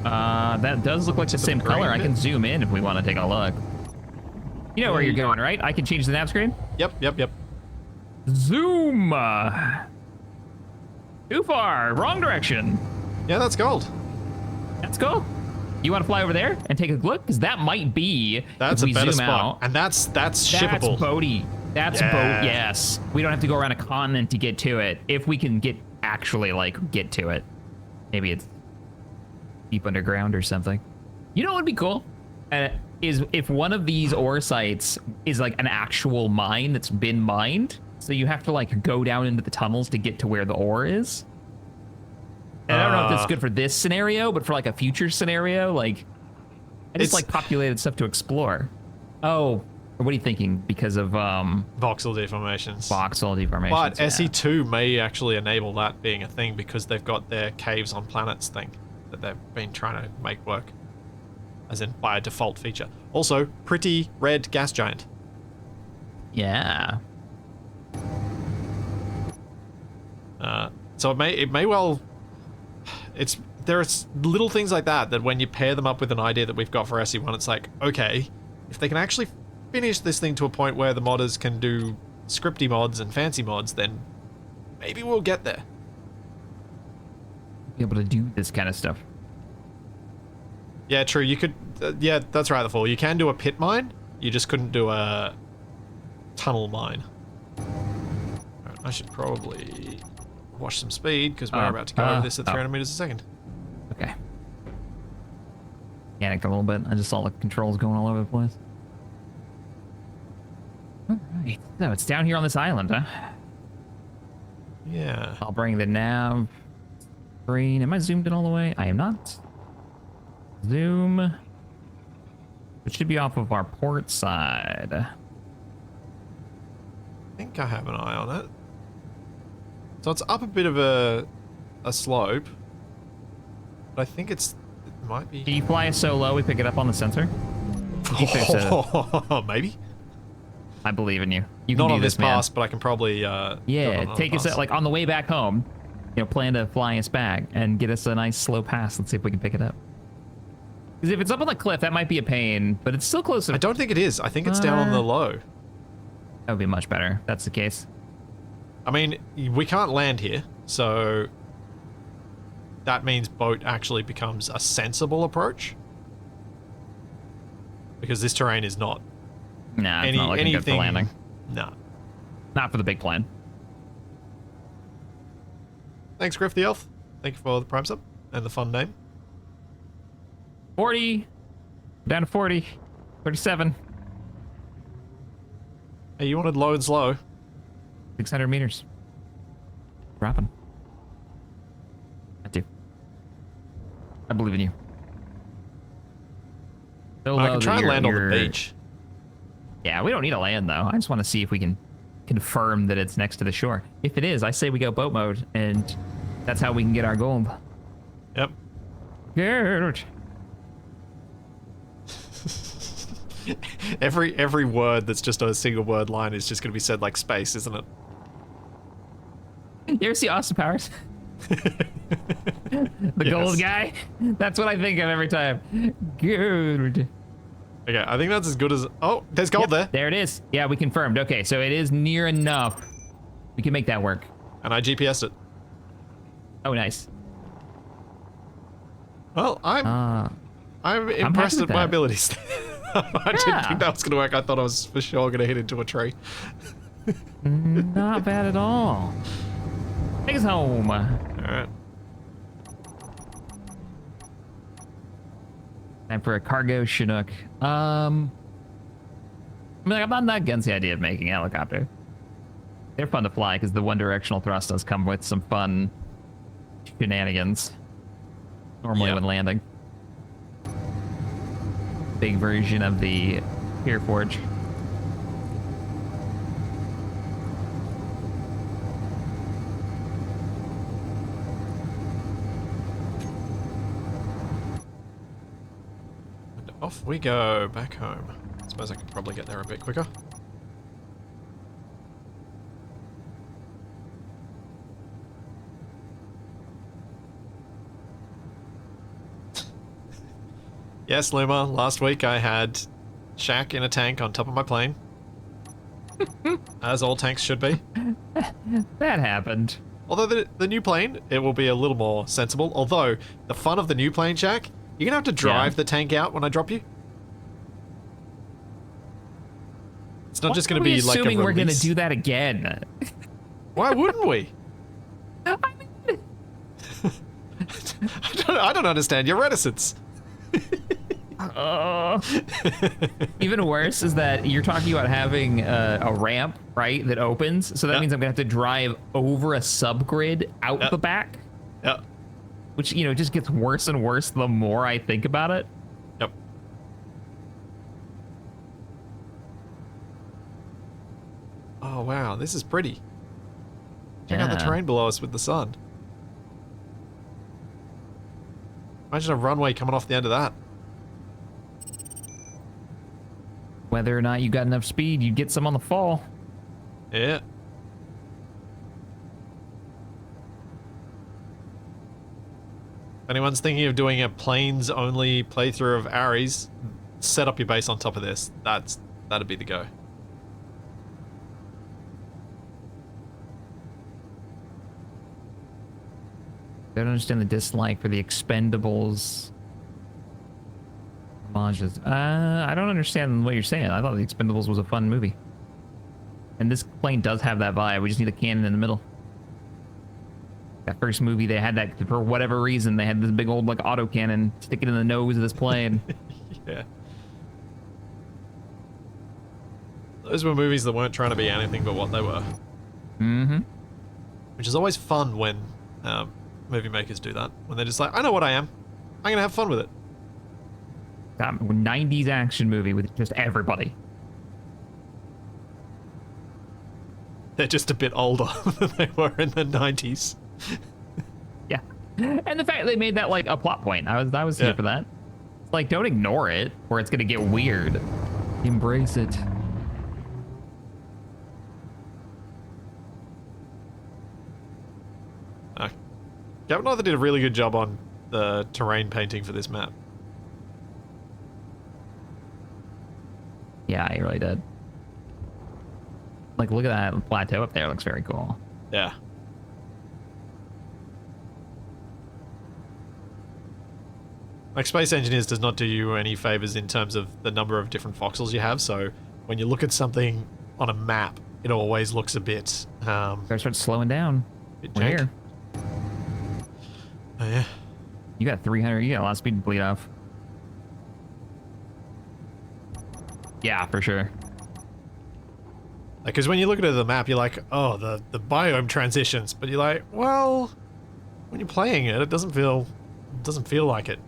That does look like the Tip of same the green color. I bit? can zoom in if we want to take a look. You know where you're going, right? I can change the nav screen. Yep. Zoom! Too far. Wrong direction. Yeah, that's gold. Let's go. You want to fly over there and take a look? Because that might be, That's if a we better zoom spot. out, And that's that's shippable. boaty. That's Yeah. boat, yes. We don't have to go around a continent to get to it. If we can actually get to it. Maybe it's deep underground or something. You know what would be cool? Is if one of these ore sites is like an actual mine that's been mined. So you have to like go down into the tunnels to get to where the ore is. And I don't know if that's good for this scenario, but for like a future scenario, like I just like populated stuff to explore. Oh, what are you thinking? Because of Voxel deformations. voxel deformations. But yeah. SE2 may actually enable that being a thing because they've got their caves on planets thing that they've been trying to make work. As in by a default feature. Also, pretty red gas giant. Yeah. So it may well. There's little things like that when you pair them up with an idea that we've got for SE1, it's like, okay, if they can actually finish this thing to a point where the modders can do scripty mods and fancy mods, then maybe we'll get there. Be able to do this kind of stuff. Yeah, true. You could. Yeah, that's right. The Fool. You can do a pit mine. You just couldn't do a tunnel mine. Right, I should probably wash some speed because we're about to go over this at 300 meters a second. Okay. Panicked a little bit. I just saw the controls going all over the place. All right. So it's down here on this island, huh? Yeah. I'll bring the nav screen. Am I zoomed in all the way? I am not. Zoom. It should be off of our port side. I think I have an eye on it. So it's up a bit of a slope. But I think it might be... Do you fly so low we pick it up on the sensor? Maybe. I believe in you. You can Not do on this man. pass, but I can probably... do it Yeah, on take us pass. like on the way back home. You know, plan to fly us back and get us a nice slow pass. Let's see if we can pick it up. Because if it's up on the cliff, that might be a pain, but it's still close to... I don't think it is. I think it's down on the low. That would be much better if that's the case. I mean, we can't land here, so that means boat actually becomes a sensible approach. Because this terrain is not Nah, it's not looking good for landing. Nah. Not for the big plan. Thanks, Griff the Elf. Thank you for the prime sub and the fun name. 40. Down to 40. 37. Hey, you wanted low and slow. 600 meters. Dropping. I do. I believe in you. So I low can that try and land on the you're- beach. Yeah, we don't need to land though. I just want to see if we can confirm that it's next to the shore. If it is, I say we go boat mode, and that's how we can get our gold. Yep. Good. Every word that's just a single word line is just going to be said like space, isn't it? You ever see Austin Powers? The Yes. gold guy? That's what I think of every time. Good. Okay, I think that's as good as... Oh, there's gold there. There it is. Yeah, we confirmed. Okay, so it is near enough. We can make that work. And I GPS'd it. Oh, nice. Well, I'm impressed with at my that. abilities. I didn't Yeah. think that was going to work. I thought I was for sure going to hit into a tree. Not bad at all. Take us home. All right. Time for a cargo Chinook. I mean, I'm not against the idea of making a helicopter. They're fun to fly because the one directional thrust does come with some fun shenanigans. Normally Yep. when landing. Big version of the Pier Forge. And off we go back home. I suppose I could probably get there a bit quicker. Yes, Luma, last week I had Shaq in a tank on top of my plane. As all tanks should be. That happened. Although the new plane, it will be a little more sensible. Although, the fun of the new plane, Shaq, You're gonna have to drive the tank out when I drop you. It's not just gonna be like a assuming we're gonna release. do that again. Why wouldn't we? I mean, I don't understand your reticence. even worse is that you're talking about having a ramp, right, that opens. So that means I'm gonna have to drive over a subgrid out the back. Yep. Which, you know, just gets worse and worse the more I think about it. Yep. Oh wow, this is pretty. Check out the terrain below us with the sun. Imagine a runway coming off the end of that. Whether or not you got enough speed, you get some on the fall. Yeah. If anyone's thinking of doing a planes-only playthrough of Ares, set up your base on top of this. That'd be the go. I don't understand the dislike for the Expendables homages. I don't understand what you're saying. I thought the Expendables was a fun movie. And this plane does have that vibe. We just need a cannon in the middle. That first movie, they had that, for whatever reason, they had this big old, like, autocannon sticking in the nose of this plane. Yeah. Those were movies that weren't trying to be anything but what they were. Mm-hmm. Which is always fun when movie makers do that. When they're just like, I know what I am. I'm gonna have fun with it. That 90s action movie with just everybody. They're just a bit older than they were in the 90s. Yeah. And the fact they made that, like, a plot point. I was here for that. It's like, don't ignore it, or it's gonna get weird. Embrace it. Captain Arthur did a really good job on the terrain painting for this map. Yeah, he really did. Like, look at that plateau up there. It looks very cool. Yeah. Like, Space Engineers does not do you any favors in terms of the number of different voxels you have, so when you look at something on a map, it always looks a bit, Better start slowing down. bit We're jank. here. Oh, yeah. You got 300. You got a lot of speed to bleed off. Yeah, for sure. Because when you look at the map, you're like, oh, the biome transitions, but you're like, well, when you're playing it, it doesn't feel like it.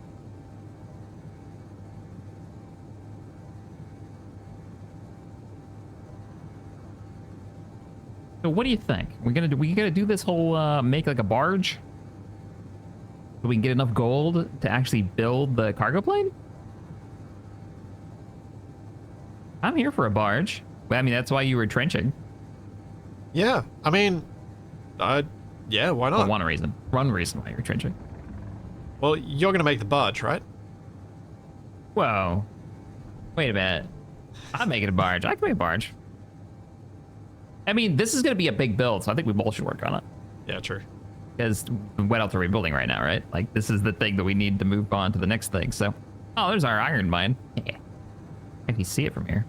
So what do you think? We gonna do this whole make like a barge? So we can get enough gold to actually build the cargo plane? I'm here for a barge. Well, I mean, that's why you were trenching. Yeah, I mean, yeah, why not? Well, one reason why you're trenching. Well, you're gonna make the barge, right? Whoa. Wait a minute. I'm making a barge. I can make a barge. I mean, this is going to be a big build, so I think we both should work on it. Yeah, true. Because what else are we building right now, right? Like, this is the thing that we need to move on to the next thing, so... Oh, there's our iron mine. Yeah. I can see it from here.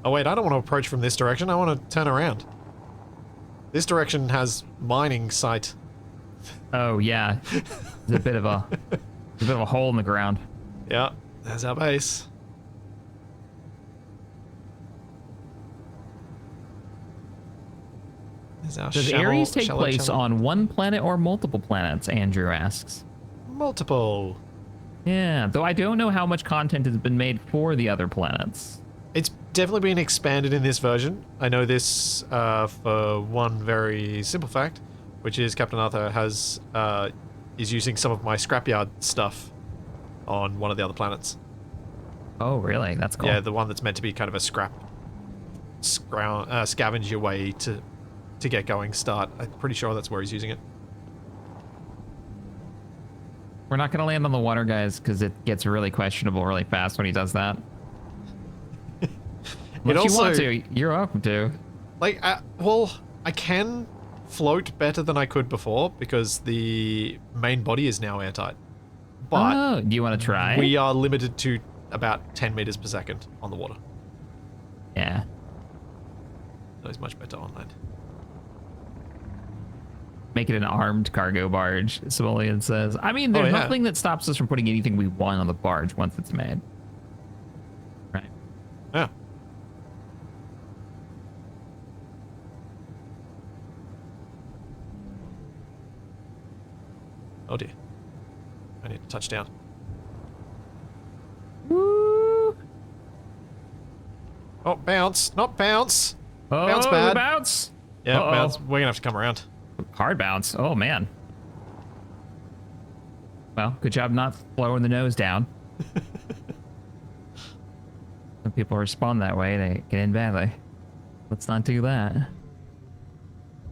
Oh wait, I don't want to approach from this direction. I want to turn around. This direction has mining site. Oh, yeah. There's a bit of a hole in the ground. Yeah, there's our base. Does Ares take place on one planet or multiple planets? Andrew asks. Multiple. Yeah, though I don't know how much content has been made for the other planets. It's definitely been expanded in this version. I know this for one very simple fact, which is Captain Arthur is using some of my scrapyard stuff on one of the other planets. Oh, really? That's cool. Yeah, the one that's meant to be kind of a scavenge your way to get going start. I'm pretty sure that's where he's using it. We're not going to land on the water, guys, because it gets really questionable really fast when he does that. Unless you want to, you're welcome to. Like, well, I can float better than I could before because the main body is now airtight. But Oh, do you want to try? we are limited to about 10 meters per second on the water. Yeah. So it's much better on land. Make it an armed cargo barge, Simoleon says. I mean, there's yeah. nothing that stops us from putting anything we want on the barge once it's made. Right. Yeah. Oh dear. I need to touch down. Woo! Oh, bounce. Not bounce. Oh, Bounce bad. bounce. Yeah, Uh-oh. bounce. We're gonna have to come around. Hard bounce. Oh, man. Well, good job not blowing the nose down. Some people respond that way. They get in badly. Let's not do that.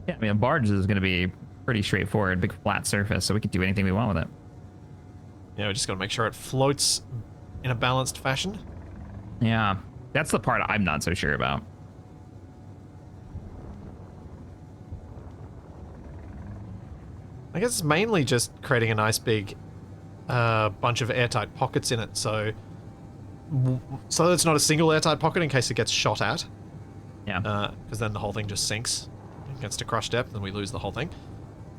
Yeah, I mean, a barge is going to be pretty straightforward. Big flat surface, so we can do anything we want with it. Yeah, we just gotta make sure it floats in a balanced fashion. Yeah, that's the part I'm not so sure about. I guess it's mainly just creating a nice big bunch of airtight pockets in it, so that it's not a single airtight pocket in case it gets shot at. Yeah. Because then the whole thing just sinks. It gets to crush depth and we lose the whole thing.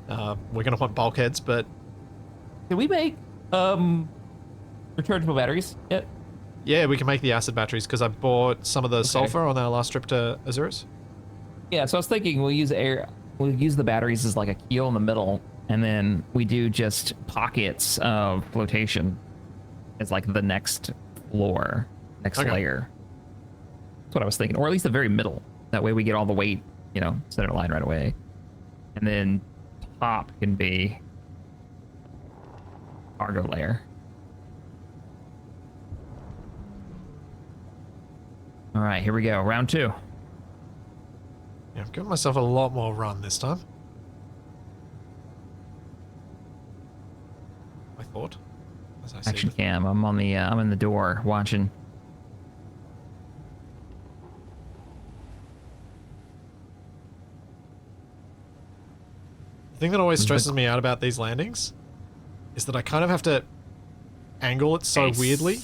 We're gonna want bulkheads, but Did we make rechargeable batteries yet? yeah, we can make the acid batteries because I bought some of the sulfur on our last trip to Azurus. Yeah, so I was thinking we'll use the batteries as like a keel in the middle, and then we do just pockets of flotation as like the next floor, next Okay. layer. That's what I was thinking, or at least the very middle. That way we get all the weight, center line right away, and then top can be cargo layer. All right, here we go. Round 2. Yeah, I've given myself a lot more run this time. I thought. As I Action see. cam. I'm in the door watching. The thing that always stresses me out about these landings is that I kind of have to angle it so Nice. weirdly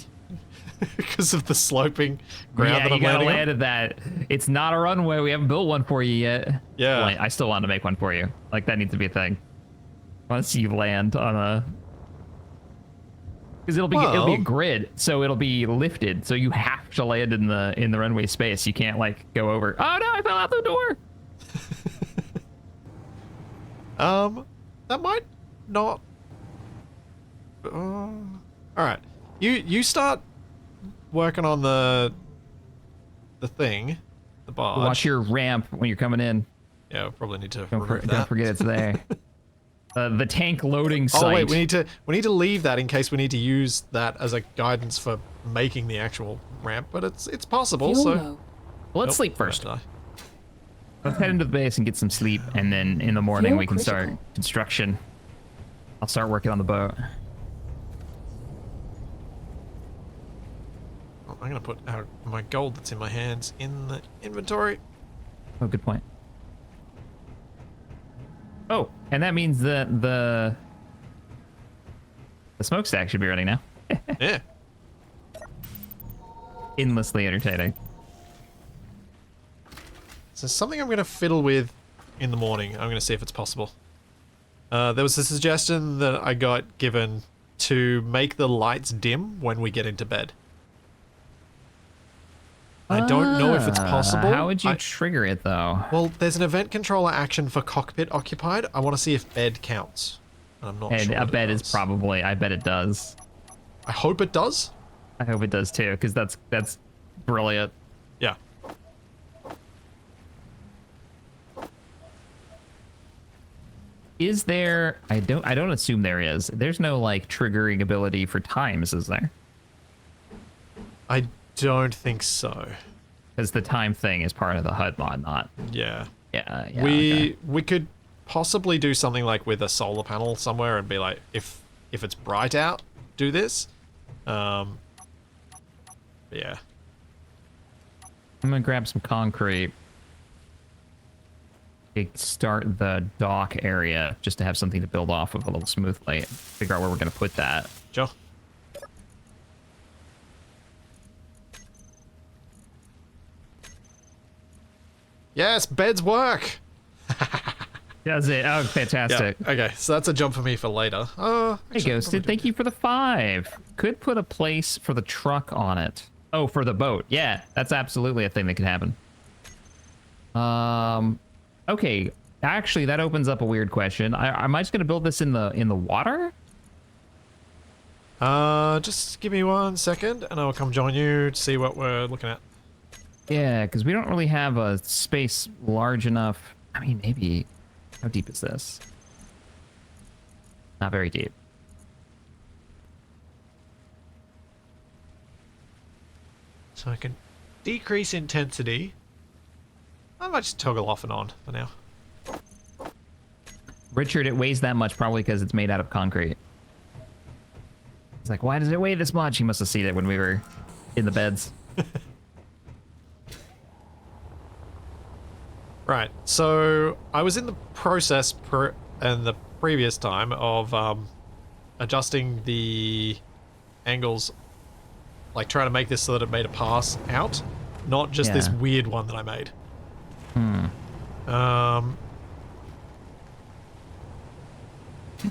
because of the sloping ground Yeah, that you I'm gotta landing land at that. It's not a runway. We haven't built one for you yet. Yeah. Well, I still want to make one for you. Like, that needs to be a thing. I want to see you land on a... Because it'll be a grid, so it'll be lifted. So you have to land in the runway space. You can't like go over. Oh no! I fell out the door. That might not. All right, you start working on the thing, the barge. Watch your ramp when you're coming in. Yeah, we'll probably need to Don't remove that. forget it's there. The tank loading site. Oh wait, we need to leave that in case we need to use that as a guidance for making the actual ramp, but it's possible. Fuel So low. Well, let's Nope, sleep first. not Let's head into the base and get some sleep, and then in the morning Fuel we can start critical. construction. I'll start working on the boat. Oh, I'm gonna put my gold that's in my hands in the inventory. Oh, good point. Oh, and that means the smokestack should be ready now. Yeah. Endlessly entertaining. So something I'm gonna fiddle with in the morning. I'm gonna see if it's possible. There was a suggestion that I got given to make the lights dim when we get into bed. I don't know if it's possible. How would you trigger it, though? Well, there's an event controller action for cockpit occupied. I want to see if bed counts. And I'm not And sure. a that it bed is does. probably... I bet it does. I hope it does. I hope it does, too, because that's brilliant. Yeah. Is there... I don't assume there is. There's no, like, triggering ability for times, is there? I don't think so. Because the time thing is part of the HUD mod, not... Yeah. Yeah, We could possibly do something like with a solar panel somewhere and be like, if it's bright out, do this. But yeah. I'm gonna grab some concrete. start the dock area just to have something to build off of a little smoothly. Figure out where we're going to put that. Sure. Yes, beds work. Does it? Oh, fantastic. Yeah. Okay, so that's a job for me for later. Hey, Ghosted, thank you for the 5. Could put a place for the truck on it. Oh, for the boat. Yeah, that's absolutely a thing that could happen. Okay. Actually, that opens up a weird question. Am I just gonna build this in the water? Just give me 1 second, and I'll come join you to see what we're looking at. Yeah, because we don't really have a space large enough. I mean, maybe. How deep is this? Not very deep. So I can decrease intensity. I might just toggle off and on for now. Richard, it weighs that much probably because it's made out of concrete. It's like, why does it weigh this much? He must have seen it when we were in the beds. Right, so I was in the process in the previous time of adjusting the angles, like trying to make this so that it made a pass out, not just this weird one that I made.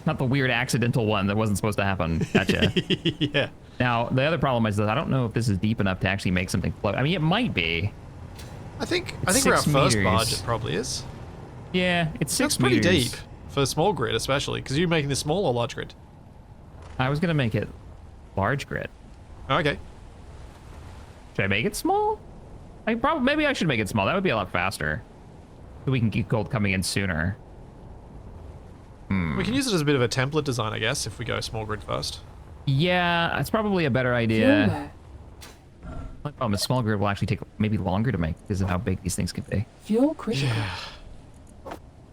Not the weird accidental one that wasn't supposed to happen. Gotcha. Yeah. Now, the other problem is that I don't know if this is deep enough to actually make something float. I mean, it might be. I think for our 6 first meters. barge it probably is. Yeah, it's 6 That's pretty meters. deep for a small grid, especially because you're making this small or large grid. I was gonna make it large grid. Okay. Should I make it small? Maybe I should make it small. That would be a lot faster. So we can get gold coming in sooner. We can use it as a bit of a template design, I guess, if we go small grid first. Yeah, that's probably a better Fuel idea. there. My problem is small grid will actually take maybe longer to make because of how big these things can be. Fuel critical.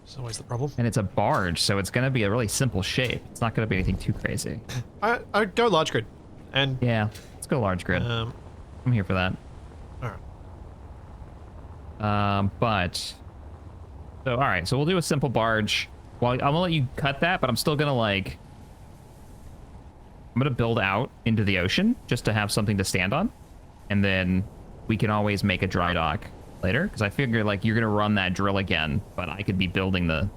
It's always the problem. And it's a barge, so it's gonna be a really simple shape. It's not gonna be anything too crazy. I'd go large grid. And Yeah, let's go large grid. I'm here for that. alright. All right, so we'll do a simple barge. Well, I'm gonna let you cut that, but I'm still gonna I'm gonna build out into the ocean just to have something to stand on, and then we can always make a dry dock later. Because I figure you're gonna run that drill again, but I could be building the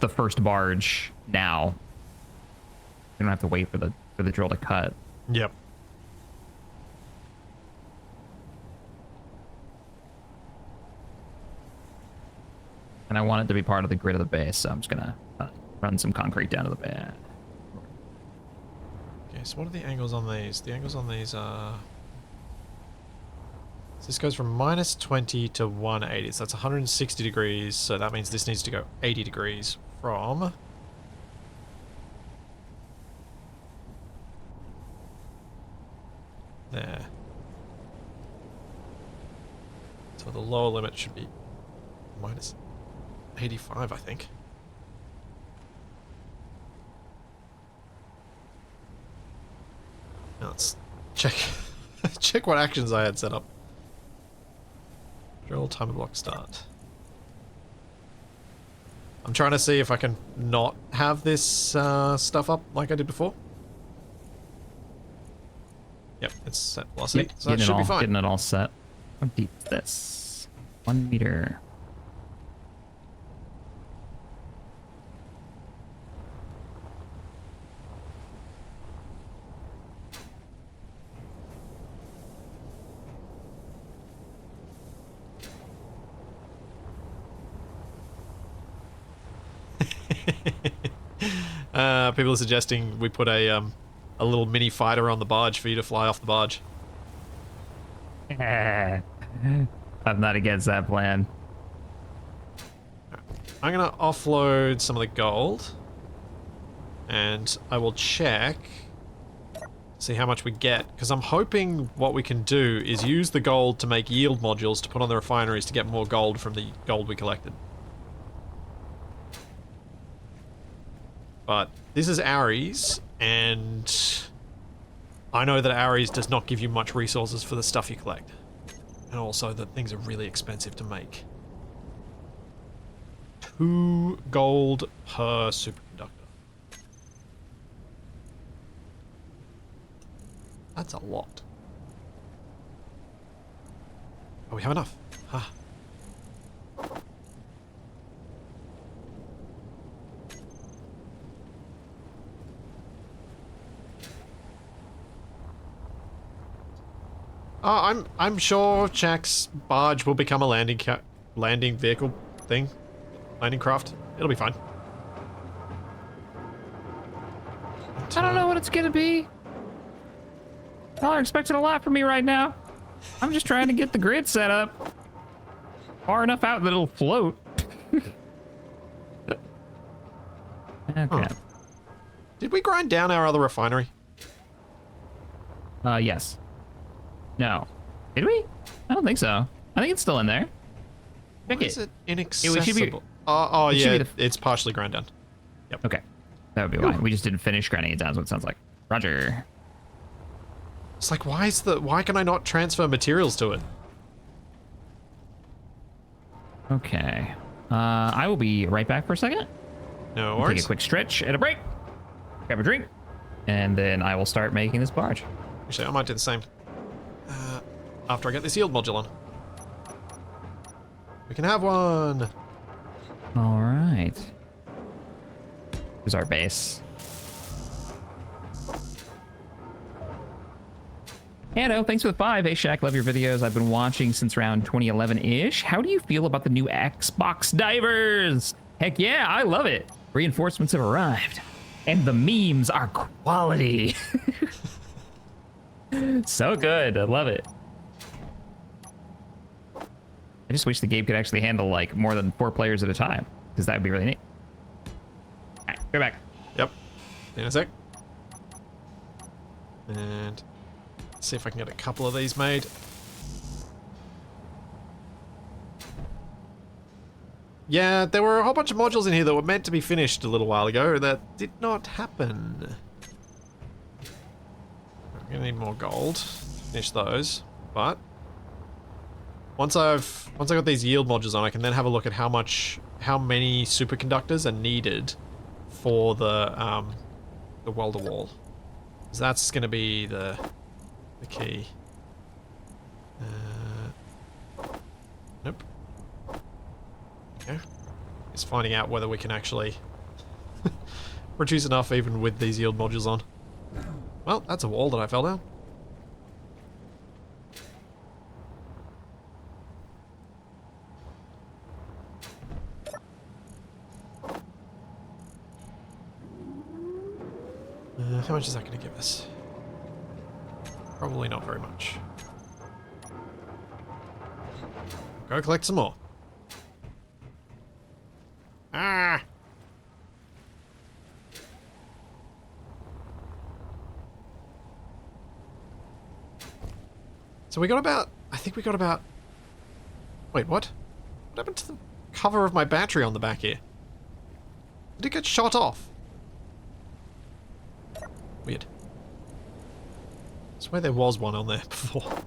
first barge now. You don't have to wait for the drill to cut. Yep. And I want it to be part of the grid of the base, so I'm just gonna run some concrete down to the bay. Okay, so what are the angles on these? The angles on these are... So this goes from -20 to 180, so that's 160 degrees, so that means this needs to go 80 degrees from... there. So the lower limit should be -85, I think. Now let's check check what actions I had set up. Drill timer block start. I'm trying to see if I can not have this stuff up like I did before. Yep, it's set velocity, Yep, so that should be fine. Getting it all set. How deep is this? 1 meter. People are suggesting we put a little mini fighter on the barge for you to fly off the barge. I'm not against that plan. I'm gonna offload some of the gold, and I will check, see how much we get, because I'm hoping what we can do is use the gold to make yield modules to put on the refineries to get more gold from the gold we collected. But this is Ares, and I know that Ares does not give you much resources for the stuff you collect. And also that things are really expensive to make. 2 gold per superconductor. That's a lot. Oh, we have enough. Ah. I'm sure Jack's barge will become a landing vehicle thing, landing craft. It'll be fine. I don't know what it's gonna be. Y'all are expecting a lot from me right now. I'm just trying to get the grid set up far enough out that it'll float. Okay. Huh. Did we grind down our other refinery? Yes. No. Did we? I don't think so. I think it's still in there. Check Why is it inaccessible? It should be- oh it should yeah, be it's partially ground down. Yep. Okay. That would be why. We just didn't finish grinding it down, is what it sounds like. Roger. It's like, why can I not transfer materials to it? Okay. I will be right back for a second. No Take worries. a quick stretch and a break. Grab a drink. And then I will start making this barge. Actually, I might do the same. After I get this yield module on. We can have one. All right. Here's our base. Hanno, thanks for the 5. Hey, Shaq, love your videos. I've been watching since around 2011-ish. How do you feel about the new Xbox divers? Heck yeah, I love it. Reinforcements have arrived. And the memes are quality. So good. I love it. I just wish the game could actually handle like more than 4 players at a time, because that would be really neat. All right, go back. Yep. In a sec. And see if I can get a couple of these made. Yeah, there were a whole bunch of modules in here that were meant to be finished a little while ago that did not happen. I'm gonna need more gold to finish those, but once I got these yield modules on, I can then have a look at how many superconductors are needed for the wall-to-wall. So that's gonna be the key. Nope. Okay. It's finding out whether we can actually produce enough even with these yield modules on. Well, that's a wall that I fell down. How much is that going to give us? Probably not very much. Go collect some more. Ah! So we got about... I think we got about... Wait, what? What happened to the cover of my battery on the back here? Did it get shot off? Weird. I swear there was one on there before.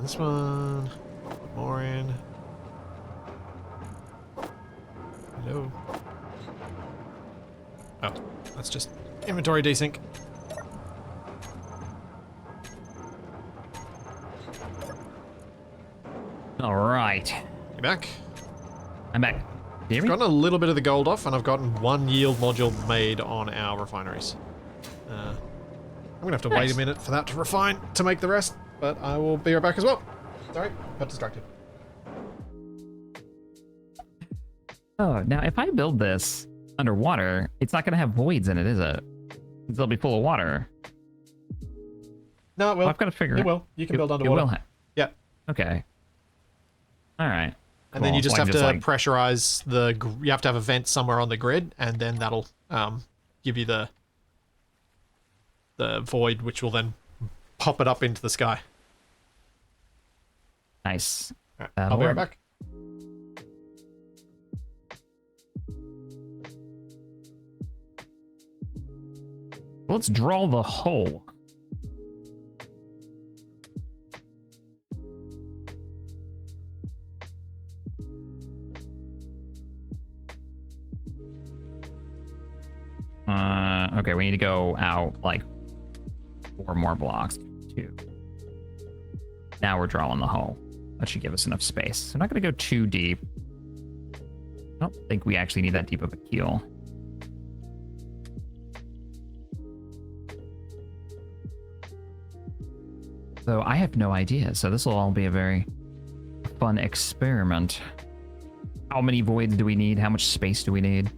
This one. Put more in. Hello. Oh, that's just inventory desync. All right. You back? I'm back. Do you hear I've me? gotten a little bit of the gold off, and I've gotten one yield module made on our refineries. I'm gonna have to wait a minute for that to refine to make the rest, but I will be right back as well. Sorry, got distracted. Oh, now if I build this underwater, it's not going to have voids in it, is it? It'll be full of water. No, it will. Well, I've got to figure It will. You can build underwater. It will Yeah. Okay. All right. And then you Cool. just So I have can to pressurize the... You have to have a vent somewhere on the grid, and then that'll give you the void, which will then pop it up into the sky. Nice. All right, That'll I'll be right work. back. Let's draw the hole. Okay, we need to go out like 4 more blocks. 2. Now we're drawing the hole. That should give us enough space. I'm not going to go too deep. I don't think we actually need that deep of a keel. So I have no idea. So this will all be a very fun experiment. How many voids do we need? How much space do we need?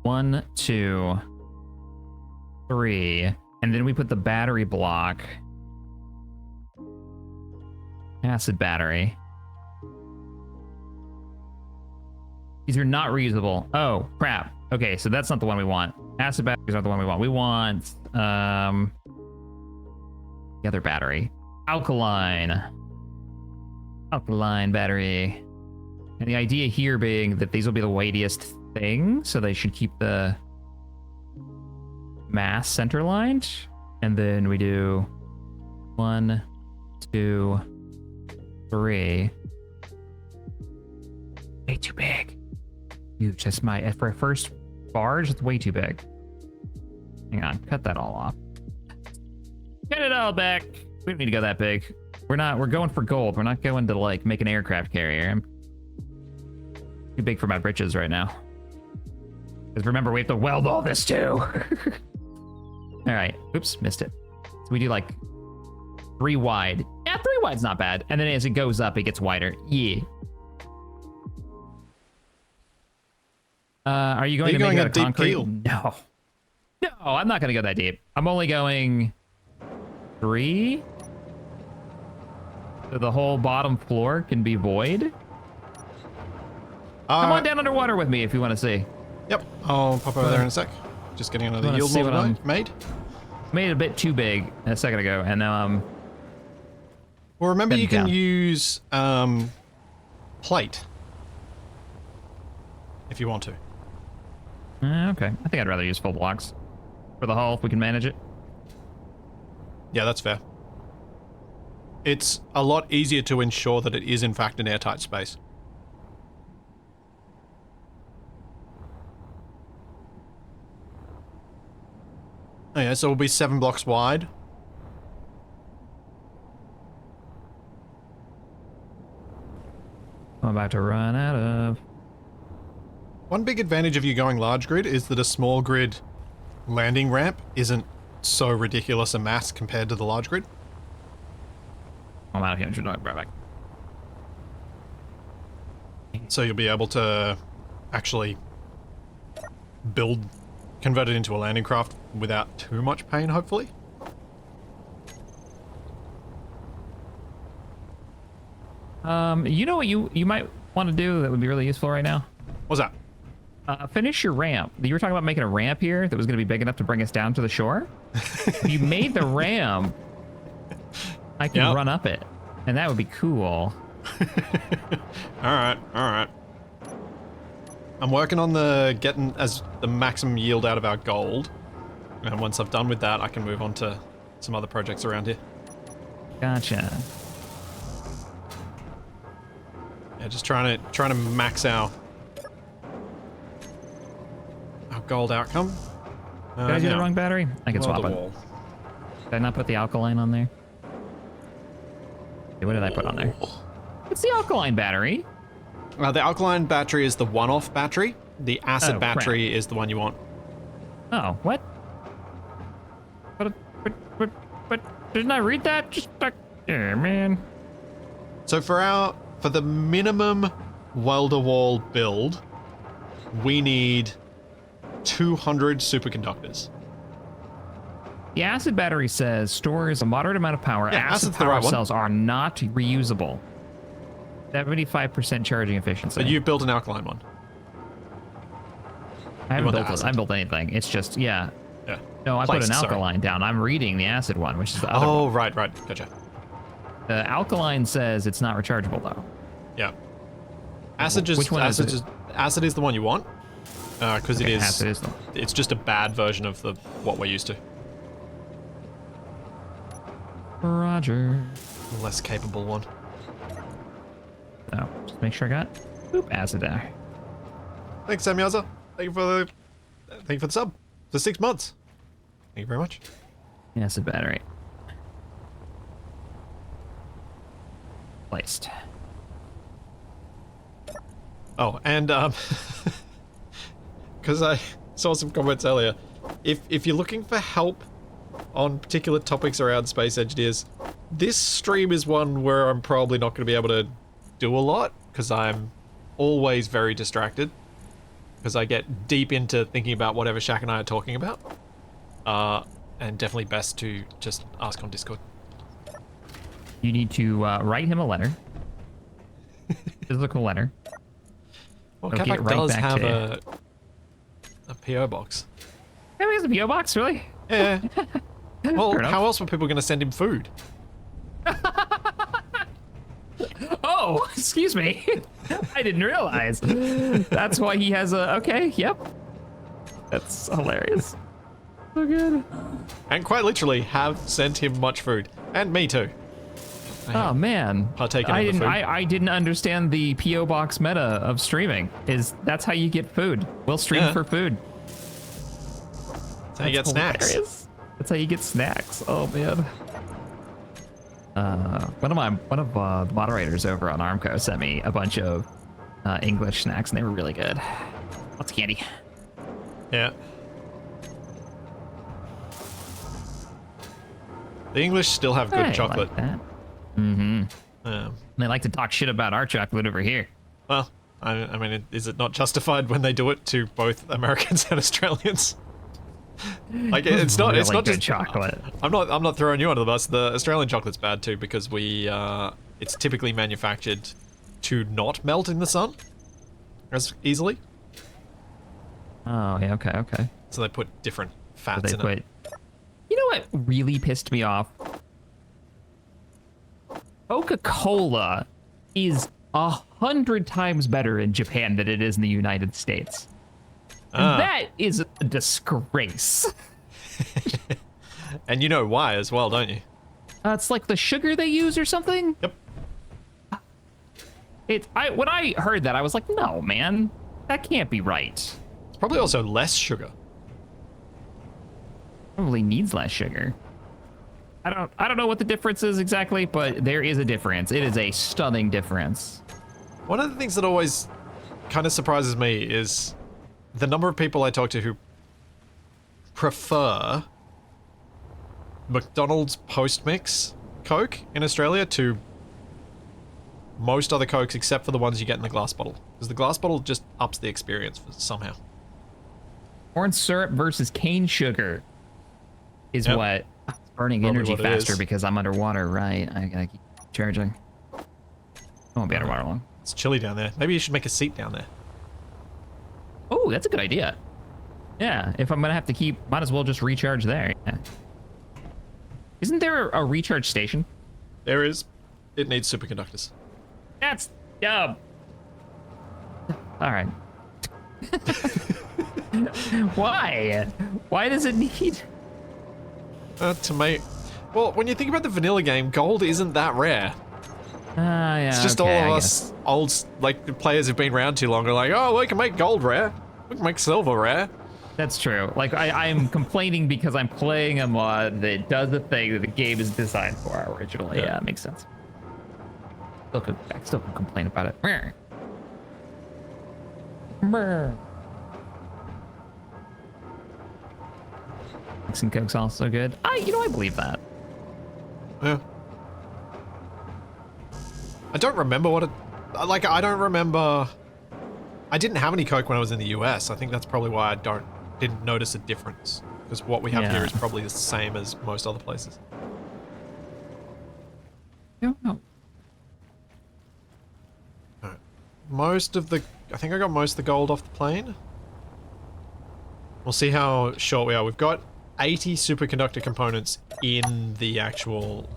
One, 2, 3, and then we put the battery block. Acid battery. These are not reusable. Oh, crap. Okay, so that's not the one we want. Acid battery is not the one we want. We want the other battery. Alkaline battery. And the idea here being that these will be the weightiest thing, so they should keep the mass center lined. And then we do 1, 2, 3. Way too big. Huge. That's my for a first barge. It's way too big. Hang on, cut that all off. Get it all back. We don't need to go that big. We're going for gold. We're not going to like make an aircraft carrier. I'm too big for my britches right now. Because remember, we have to weld all this too. All right. Oops, missed it. So we do like 3 wide. Yeah, 3 wide's not bad. And then as it goes up, it gets wider. Yeah. Are you going to make it a deep concrete? Keel? No. No, I'm not going to go that deep. I'm only going 3. So the whole bottom floor can be void. Come on down underwater with me if you want to see. Yep, I'll pop over there in a sec. Just getting another yield mold made. Made it a bit too big a second ago, and now well, remember you can use plate if you want to. Okay, I think I'd rather use full blocks for the hull if we can manage it. Yeah, that's fair. It's a lot easier to ensure that it is in fact an airtight space. Oh yeah, so we'll be 7 blocks wide. I'm about to run out of... One big advantage of you going large grid is that a small grid landing ramp isn't so ridiculous a mass compared to the large grid. I'm out of here. Should not right back. So you'll be able to actually convert it into a landing craft without too much pain, hopefully. You know what you might want to do that would be really useful right now? What's that? Finish your ramp. You were talking about making a ramp here that was going to be big enough to bring us down to the shore. You made the ramp. I can run up it, and that would be cool. All right. I'm working on getting as the maximum yield out of our gold, and once I've done with that, I can move on to some other projects around here. Gotcha. Yeah, just trying to max our gold outcome. Did I do the wrong battery? I can swap it. Did I not put the alkaline on there? Okay, what did I put on there? It's the alkaline battery. The alkaline battery is the one-off battery. The acid battery is the one you want. Oh, what? But didn't I read that? Just yeah, man. So for the minimum welder wall build, we need 200 superconductors. The acid battery says stores a moderate amount of power. Yeah, acid acid's the power right one. cells are not reusable. 75% charging efficiency. But you've built an alkaline one. I haven't want the built it. I acid. haven't built anything. It's just, yeah. Yeah. No, I put Placed, an sorry. alkaline down. I'm reading the acid one, which is the other Oh, one. right. Gotcha. The alkaline says it's not rechargeable, though. Yeah. Acid Which one is it? Acid is the one you want. Because Okay, it is. acid is the It's just a bad version of what we're used to. Roger. A less capable one. Oh, just make sure I got acid there. Thanks, Samyaza. Thank you for the sub. For 6 months. Thank you very much. Acid battery. Placed. Oh, and because I saw some comments earlier, if you're looking for help on particular topics around space engineers, this stream is one where I'm probably not going to be able to do a lot because I'm always very distracted because I get deep into thinking about whatever Shaq and I are talking about. And definitely best to just ask on Discord. You need to write him a letter. Physical letter. Well, It'll get Capac right does back have to a PO box. Hey, he has a PO box, really? Yeah. Well, Fair enough. how else were people going to send him food? Oh, excuse me. I didn't realize. That's why he has a. Okay, yep. That's hilarious. So good. And quite literally have sent him much food. And me too. Oh man, Partaken in I the didn't. food. I didn't understand the PO box meta of streaming. That's how you get food. We'll stream Yeah. for food. That's how you get snacks. Hilarious. That's how you get snacks. Oh man. One of the moderators over on Armco sent me a bunch of English snacks, and they were really good. Lots of candy. Yeah. The English still have good I chocolate. Like that. Mm-hmm. Um, They like to talk shit about our chocolate over here. well, I mean, is it not justified when they do it to both Americans and Australians? Like, it's not. It's Really not good just chocolate. I'm not throwing you under the bus. The Australian chocolate's bad too because it's typically manufactured to not melt in the sun as easily. Oh yeah, okay. So they put different fats They in put. it. You know what really pissed me off? Coca-Cola is 100 times better in Japan than it is in the United States. And Ah. that is a disgrace. And you know why as well, don't you? It's like the sugar they use or something. Yep. When I heard that, I was like, no, man, that can't be right. It's probably also less sugar. Probably needs less sugar. I don't know what the difference is exactly, but there is a difference. It is a stunning difference. One of the things that always kind of surprises me is the number of people I talk to who prefer McDonald's post-mix Coke in Australia to most other Cokes except for the ones you get in the glass bottle. Because the glass bottle just ups the experience somehow. Corn syrup versus cane sugar is Yep. what it's burning Probably energy what it faster is. because I'm underwater, right? I gotta keep charging. I won't be underwater long. It's chilly down there. Maybe you should make a seat down there. Oh, that's a good idea. Yeah, if I'm gonna have to keep, might as well just recharge there. Yeah. Isn't there a recharge station? There is. It needs superconductors. That's dumb. All right. Why? Why does it need? To make... Well, when you think about the vanilla game, gold isn't that rare. Yeah. It's just okay, all I of guess. us old, like, the players who've been around too long are like, oh, we can make gold rare. We can make silver rare. That's true. Like, I'm complaining because I'm playing a mod that does the thing that the game is designed for originally. Yeah, it makes sense. I still can complain about it. Brr. Brr. Mexican Coke's also good. I believe that. Yeah. I don't remember what it... Like, I don't remember... I didn't have any Coke when I was in the US. I think that's probably why I didn't notice a difference. because what we have Yeah. here is probably the same as most other places. No, no. Alright. I think I got most of the gold off the plane. We'll see how short we are. We've got 80 superconductor components in the actual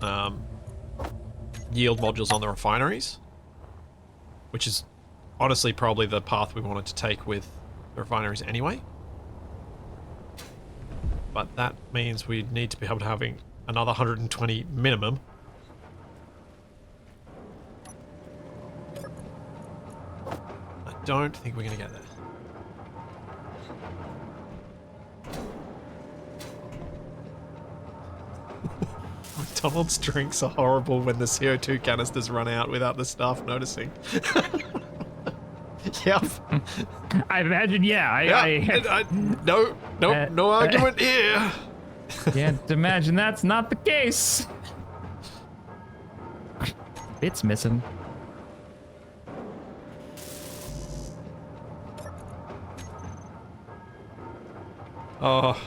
yield modules on the refineries, which is honestly probably the path we wanted to take with the refineries anyway. But that means we need to be able to having another 120 minimum. I don't think we're going to get there. McDonald's drinks are horrible when the CO2 canisters run out without the staff noticing. Yep. I imagine, yeah. No argument here. Can't imagine that's not the case. It's missing. Oh.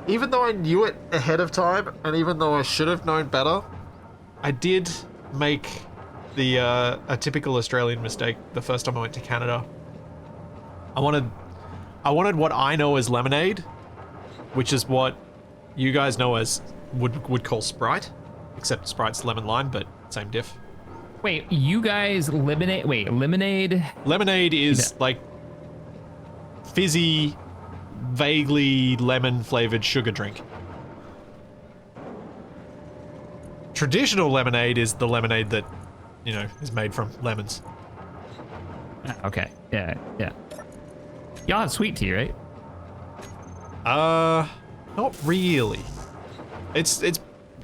Even though I knew it ahead of time, and even though I should have known better, I did make the a typical Australian mistake the first time I went to Canada. I wanted what I know as lemonade, which is what you guys know as would call Sprite, except Sprite's lemon lime, but same diff. Wait, you guys lemonade? Wait, lemonade? Lemonade is like fizzy, vaguely lemon flavored sugar drink. Traditional lemonade is the lemonade that, you know, is made from lemons. Okay, yeah. Y'all have sweet tea, right? Not really. It's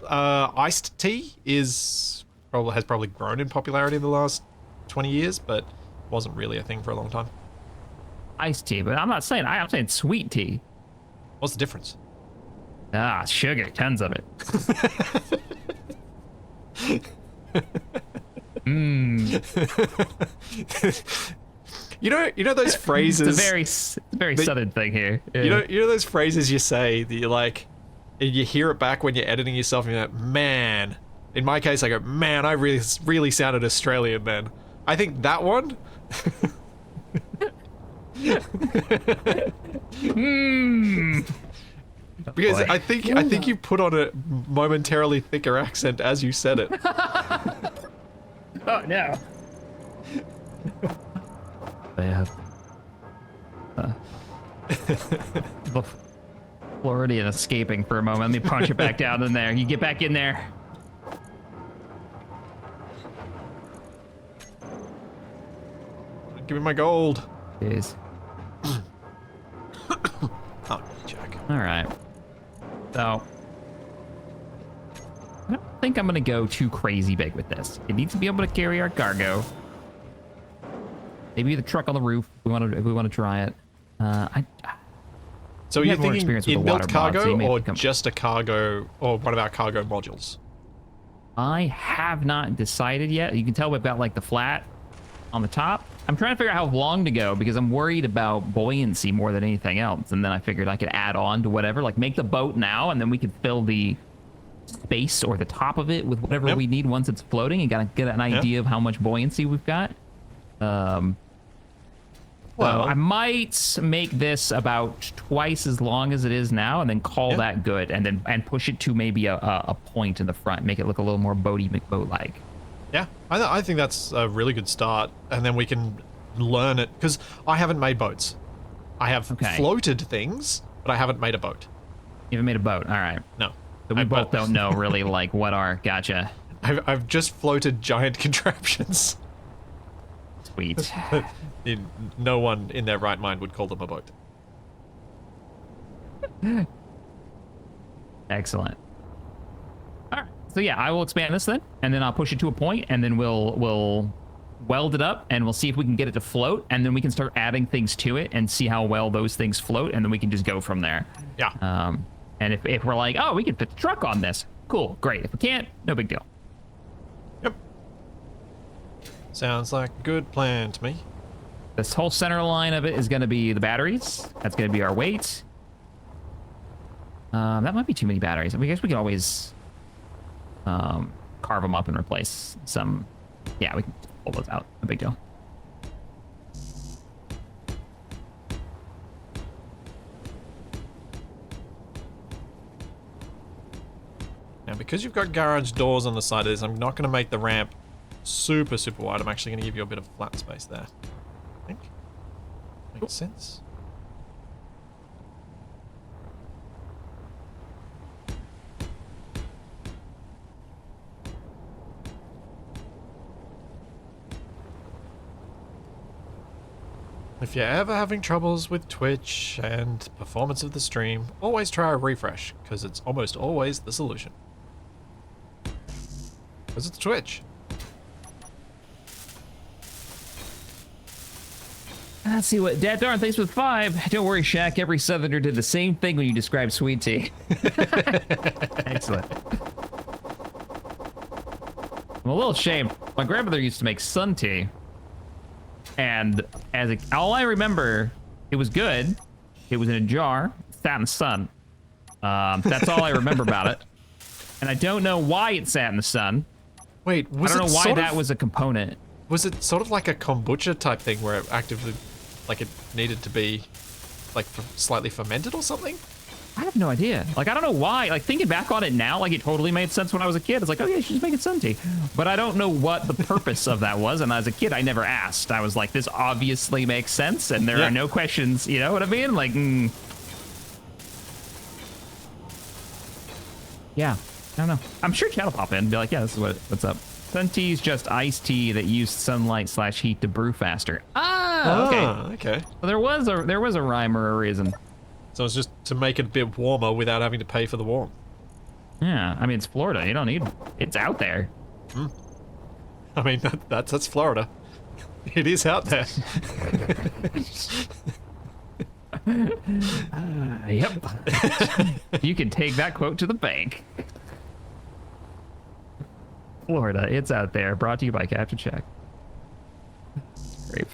iced tea has probably grown in popularity in the last 20 years, but wasn't really a thing for a long time. Iced tea, but I'm saying sweet tea. What's the difference? Ah, sugar, tons of it. You know those phrases. It's a very southern thing here. Yeah. You know those phrases you say that you like, and you hear it back when you're editing yourself, and you're like, man. In my case, I go, man, I really sounded Australian then. I think that one. Because boy. I think you put on a momentarily thicker accent as you said it. Oh no. Yeah. Floridian escaping for a moment. Let me punch it back down in there. You get back in there. Give me my gold. Jeez. Oh, Jack. All right. So, I don't think I'm gonna go too crazy big with this. It needs to be able to carry our cargo. Maybe the truck on the roof. If we want to try it. So We you're have more thinking experience with the inbuilt water mod, cargo so you may or become- just a cargo, or one of our cargo modules? I have not decided yet. You can tell we've got like the flat on the top. I'm trying to figure out how long to go because I'm worried about buoyancy more than anything else. And then I figured I could add on to whatever, like make the boat now, and then we could fill the space or the top of it with whatever we need once it's floating and get an idea of how much buoyancy we've got. Well, So I might make this about twice as long as it is now, and then call that good, and push it to maybe a point in the front, make it look a little more boaty McBoat-like. yeah, I think that's a really good start, and then we can learn it, because I haven't made boats. I have floated things, but I haven't made a boat. You haven't made a boat, all right. No. So we both don't know really like what are, gotcha. I've just floated giant contraptions. Sweet. No one in their right mind would call them a boat. Excellent. All right. So yeah, I will expand this then, and then I'll push it to a point, and then we'll weld it up, and we'll see if we can get it to float, and then we can start adding things to it and see how well those things float, and then we can just go from there. Yeah. And if we're like, oh, we can fit the truck on this, cool, great. If we can't, no big deal. Yep. Sounds like a good plan to me. This whole center line of it is going to be the batteries. That's going to be our weight. That might be too many batteries. I guess we could always carve them up and replace some. Yeah, we can pull those out. No big deal. Now, because you've got garage doors on the side of this, I'm not going to make the ramp super wide. I'm actually going to give you a bit of flat space there. I think. Makes sense. If you're ever having troubles with Twitch and performance of the stream, always try a refresh, because it's almost always the solution. Because it's Twitch. Let's see what. Dad Darn, thanks for the 5. Don't worry, Shaq. Every Southerner did the same thing when you described sweet tea. Excellent. I'm a little ashamed. My grandmother used to make sun tea. And all I remember, it was good. It was in a jar, sat in the sun. That's all I remember about it. And I don't know why it sat in the sun. Wait, I don't know why that was a component. Was it sort of like a kombucha type thing where it actively, like it needed to be, like slightly fermented or something? I have no idea. Like, I don't know why. Like, thinking back on it now, like, it totally made sense when I was a kid. It's like, oh, yeah, she's making sun tea. But I don't know what the purpose of that was. And as a kid, I never asked. I was like, this obviously makes sense. And there are no questions. You know what I mean? Like, Yeah, I don't know. I'm sure Chad will pop in and be like, yeah, this is what's up. Sun tea is just iced tea that used sunlight/heat to brew faster. Okay. Well, there was a rhyme or a reason. So it's just to make it a bit warmer without having to pay for the warm. Yeah, I mean, it's Florida. You don't need... It's out there. I mean, that's Florida. It is out there. Yep. You can take that quote to the bank. Florida, it's out there. Brought to you by Captain Check. Great.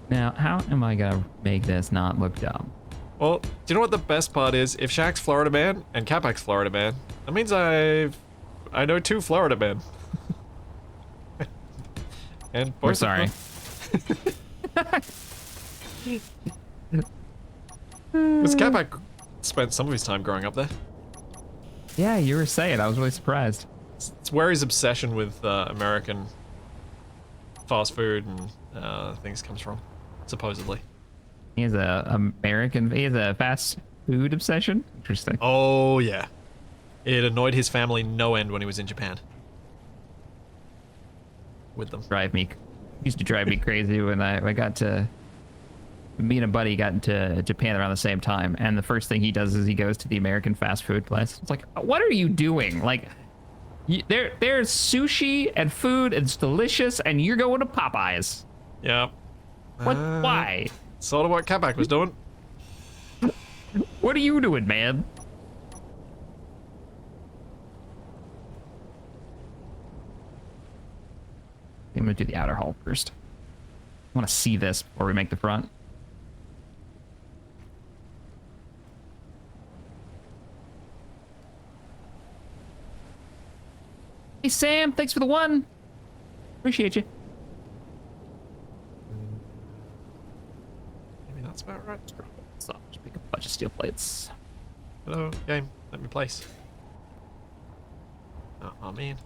Now, how am I gonna make this not look dumb? Well, do you know what the best part is? If Shaq's Florida man and Capac's Florida man, that means I know 2 Florida men. And both We're sorry. Because Capac spent some of his time growing up there. Yeah, you were saying. I was really surprised. It's where his obsession with American fast food and things comes from, supposedly. He has he has a fast food obsession. Interesting. Oh yeah, it annoyed his family no end when he was in Japan. With them. Used to drive me crazy when I got to. Me and a buddy got into Japan around the same time, and the first thing he does is he goes to the American fast food place. It's like, what are you doing? Like, there's sushi and food, and it's delicious, and you're going to Popeyes. Yeah. What? Why? Sort of what Capac was doing. What are you doing, man? I'm gonna do the outer hull first. I want to see this before we make the front. Hey Sam, thanks for the 1. Appreciate you. Maybe that's about right. So just pick up a bunch of steel plates. Hello, game. Let me place. Oh man.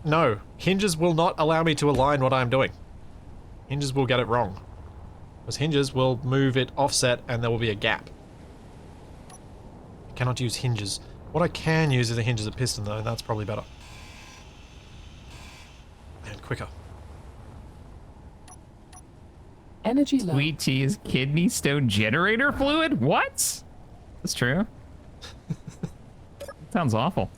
No. Hinges will not allow me to align what I'm doing. Hinges will get it wrong. Because hinges will move it offset and there will be a gap. I cannot use hinges. What I can use is a hinge as a piston though, and that's probably better. And quicker. Energy low. Sweet tea is kidney stone generator fluid? What? That's true. Sounds awful.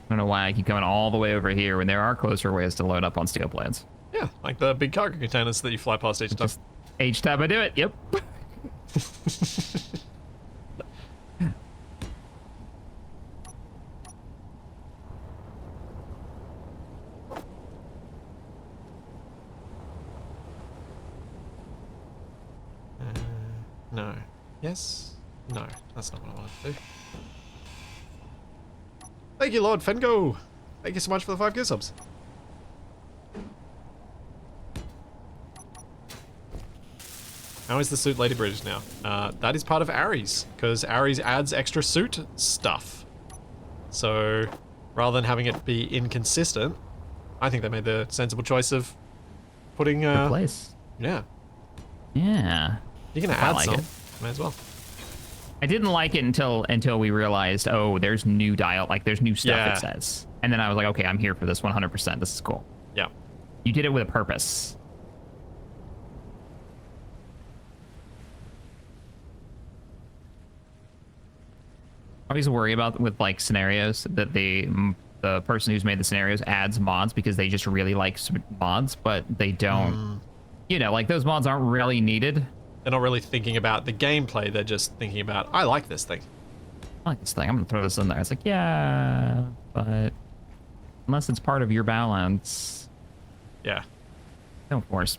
I don't know why I keep coming all the way over here when there are closer ways to load up on steel plates. Yeah, like the big cargo containers that you fly past each time. Each time I do it, yep. No. Yes? No, that's not what I wanted to do. Thank you, Lord Fengo. Thank you so much for the 5 gift subs. How is the suit Lady British now? That is part of Ares, because Ares adds extra suit stuff. So, rather than having it be inconsistent, I think they made the sensible choice of putting... Replace. Yeah. Yeah. You're gonna I add like some. it. May as well. I didn't like it until we realized, oh, there's new dial, like there's new stuff Yeah. it says. And then I was like, okay, I'm here for this 100%. This is cool. Yeah. You did it with a purpose. I always worry about with like scenarios that the person who's made the scenarios adds mods because they just really like mods, but they don't. You know, like those mods aren't really needed. They're not really thinking about the gameplay, they're just thinking about, I like this thing. I like this thing. I'm gonna throw this in there. It's like, yeah, but unless it's part of your balance, Yeah. don't force.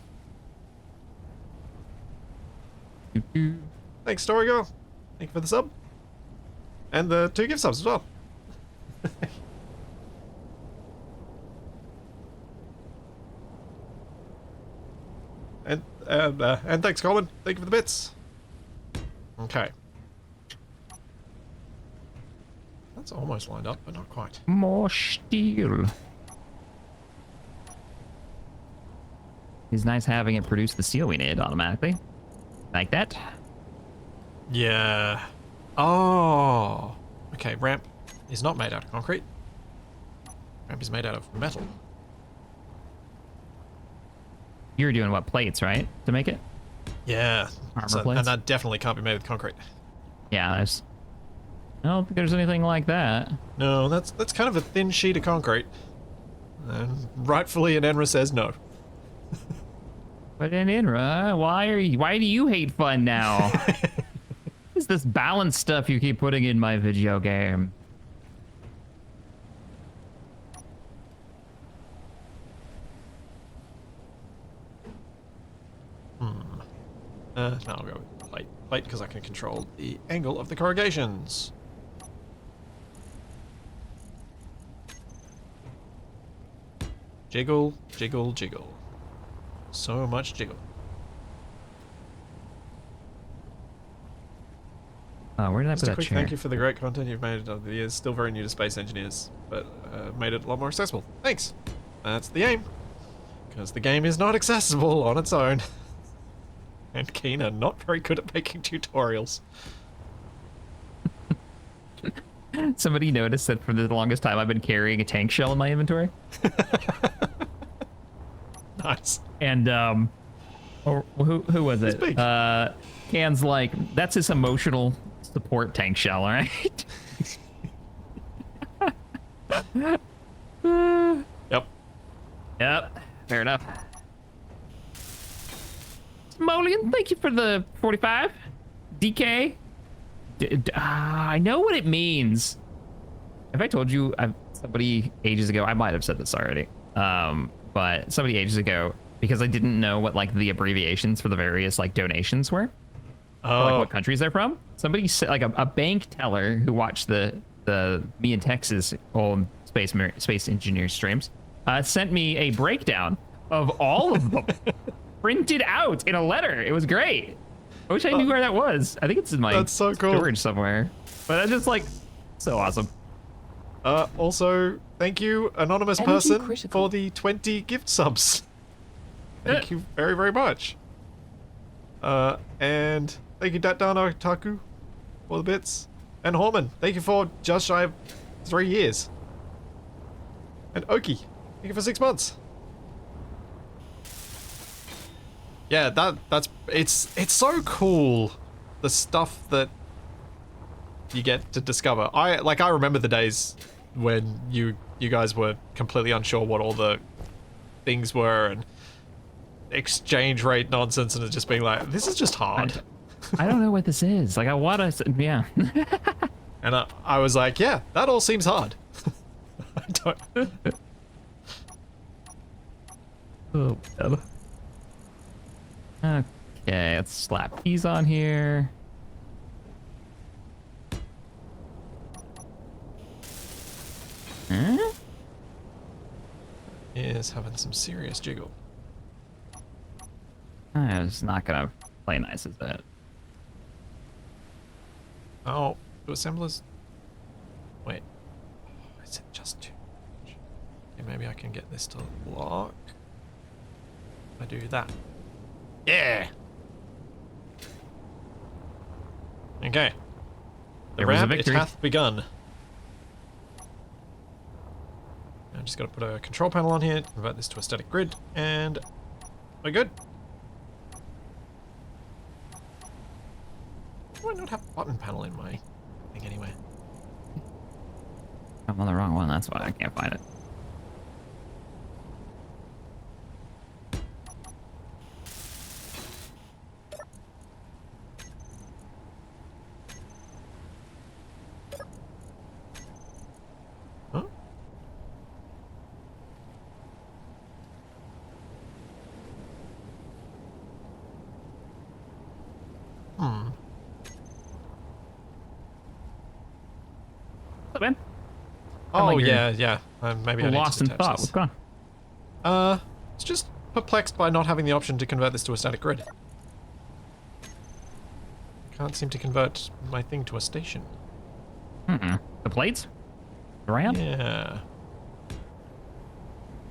Thanks, Story Girl. Thank you for the sub. And the 2 gift subs as well. And thanks, Colin. Thank you for the bits. Okay. That's almost lined up, but not quite. More steel. It's nice having it produce the steel we need automatically. Like that. Yeah. Oh. Okay, ramp is not made out of concrete. Ramp is made out of metal. You're doing what, plates, right? To make it? Yeah. Armor plates? And that definitely can't be made with concrete. Yeah, there's... I don't think there's anything like that. No, that's kind of a thin sheet of concrete. And rightfully, an Enra says no. But in Inra, why do you hate fun now? What is this balance stuff you keep putting in my video game? No, I'll go with plate. Plate because I can control the angle of the corrugations. Jiggle, jiggle, jiggle. So much jiggle. Where did I Just put a that quick chair? thank you for the great content you've made over the years. Still very new to space engineers, but made it a lot more accessible. Thanks. That's the aim. Because the game is not accessible on its own. And Keen are not very good at making tutorials. Somebody noticed that for the longest time I've been carrying a tank shell in my inventory. Nice. And or who was it? big. Can's like, that's his emotional support tank shell, all right? Yep. Yep, fair enough. Molian, thank you for the 45. DK. I know what it means. Have I told you? Somebody ages ago, I might have said this already, but somebody ages ago, because I didn't know what like the abbreviations for the various like donations were, or, like what countries they're from. Somebody said, like a bank teller who watched the me in Texas old space engineer streams, sent me a breakdown of all of them. Printed out in a letter. It was great. I wish I knew where that was. I think it's in my That's so cool. storage somewhere. But that's just like so awesome. Also, thank you, anonymous Energy person, critical. for the 20 gift subs. Thank you very, very much. And thank you, Datdano Taku, for the bits. And Horman, thank you for just shy of 3 years. And Oki, thank you for 6 months. Yeah, it's so cool, the stuff that you get to discover. I remember the days when you guys were completely unsure what all the things were and exchange rate nonsense, and it just being like, this is just hard. I don't know what this is. Like I want to, yeah. And I was like, yeah, that all seems hard. I don't. Oh, Okay, let's slap these on here. Huh? Is having some serious jiggle. It's not gonna play nice, is it? Oh, do assemblers... Wait. Is it just too much? Okay, maybe I can get this to lock. I do that. Yeah! Okay. The There was a ramp, it victory. hath begun. I just gotta put a control panel on here, convert this to a static grid, and we're good. Why not have a button panel in my thing anyway? I'm on the wrong one, that's why I can't find it. Huh? Hmm. What's up, man? Oh, like you're yeah. Maybe I need Lost to in detach thought. this. What's going on? It's just perplexed by not having the option to convert this to a static grid. Can't seem to convert my thing to a station. The plates? The ramp? Yeah.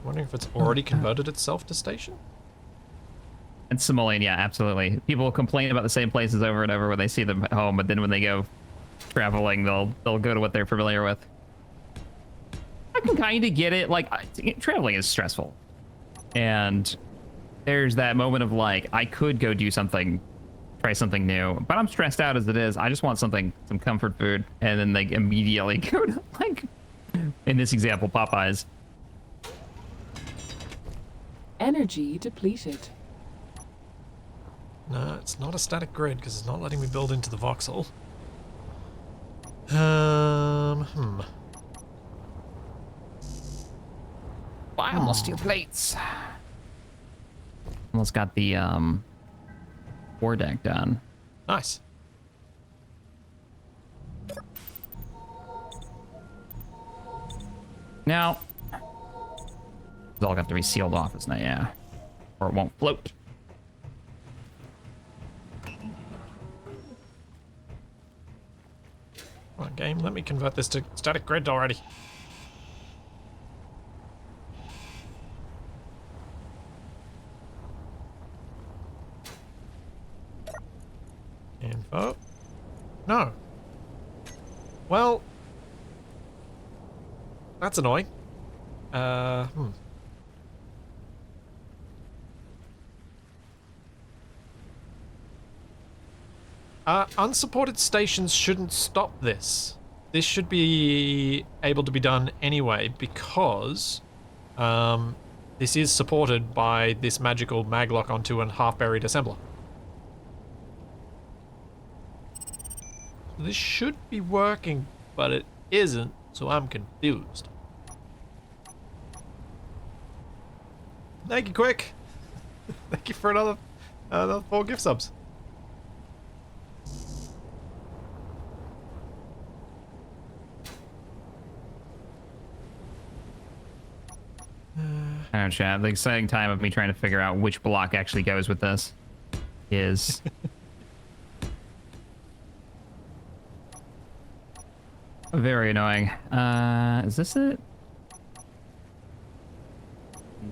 Wondering if it's already converted itself to station? And simoleon, yeah, absolutely. People complain about the same places over and over when they see them at home, but then when they go traveling, they'll go to what they're familiar with. I can kind of get it. Like, traveling is stressful. And there's that moment of like, I could go do something, try something new, but I'm stressed out as it is. I just want something, some comfort food. And then they immediately go to, like, in this example, Popeyes. Energy depleted. No, it's not a static grid because it's not letting me build into the voxel. Buy almost steel plates. Almost got the war deck done. Nice. Now, it's all got to be sealed off, isn't it? Yeah. Or it won't float. Come on, game, let me convert this to static grid already. Info. No. Well, that's annoying. Unsupported stations shouldn't stop this. This should be able to be done anyway because this is supported by this magical maglock onto a half-buried assembler. This should be working, but it isn't, so I'm confused. Thank you, Quick. Thank you for another 4 gift subs. I don't know, Chad. The exciting time of me trying to figure out which block actually goes with this is... very annoying. Is this it?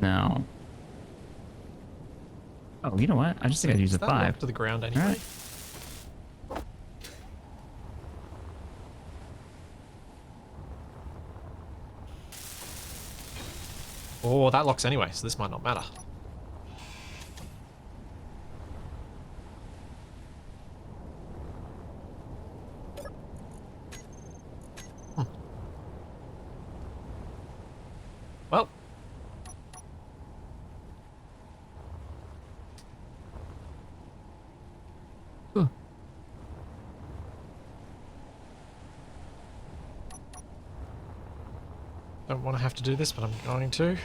No. Oh, you know what? I just think I'd use a 5. To the ground anyway. All right. Oh, that locks anyway, so this might not matter. Well. Don't want to have to do this, but I'm going to.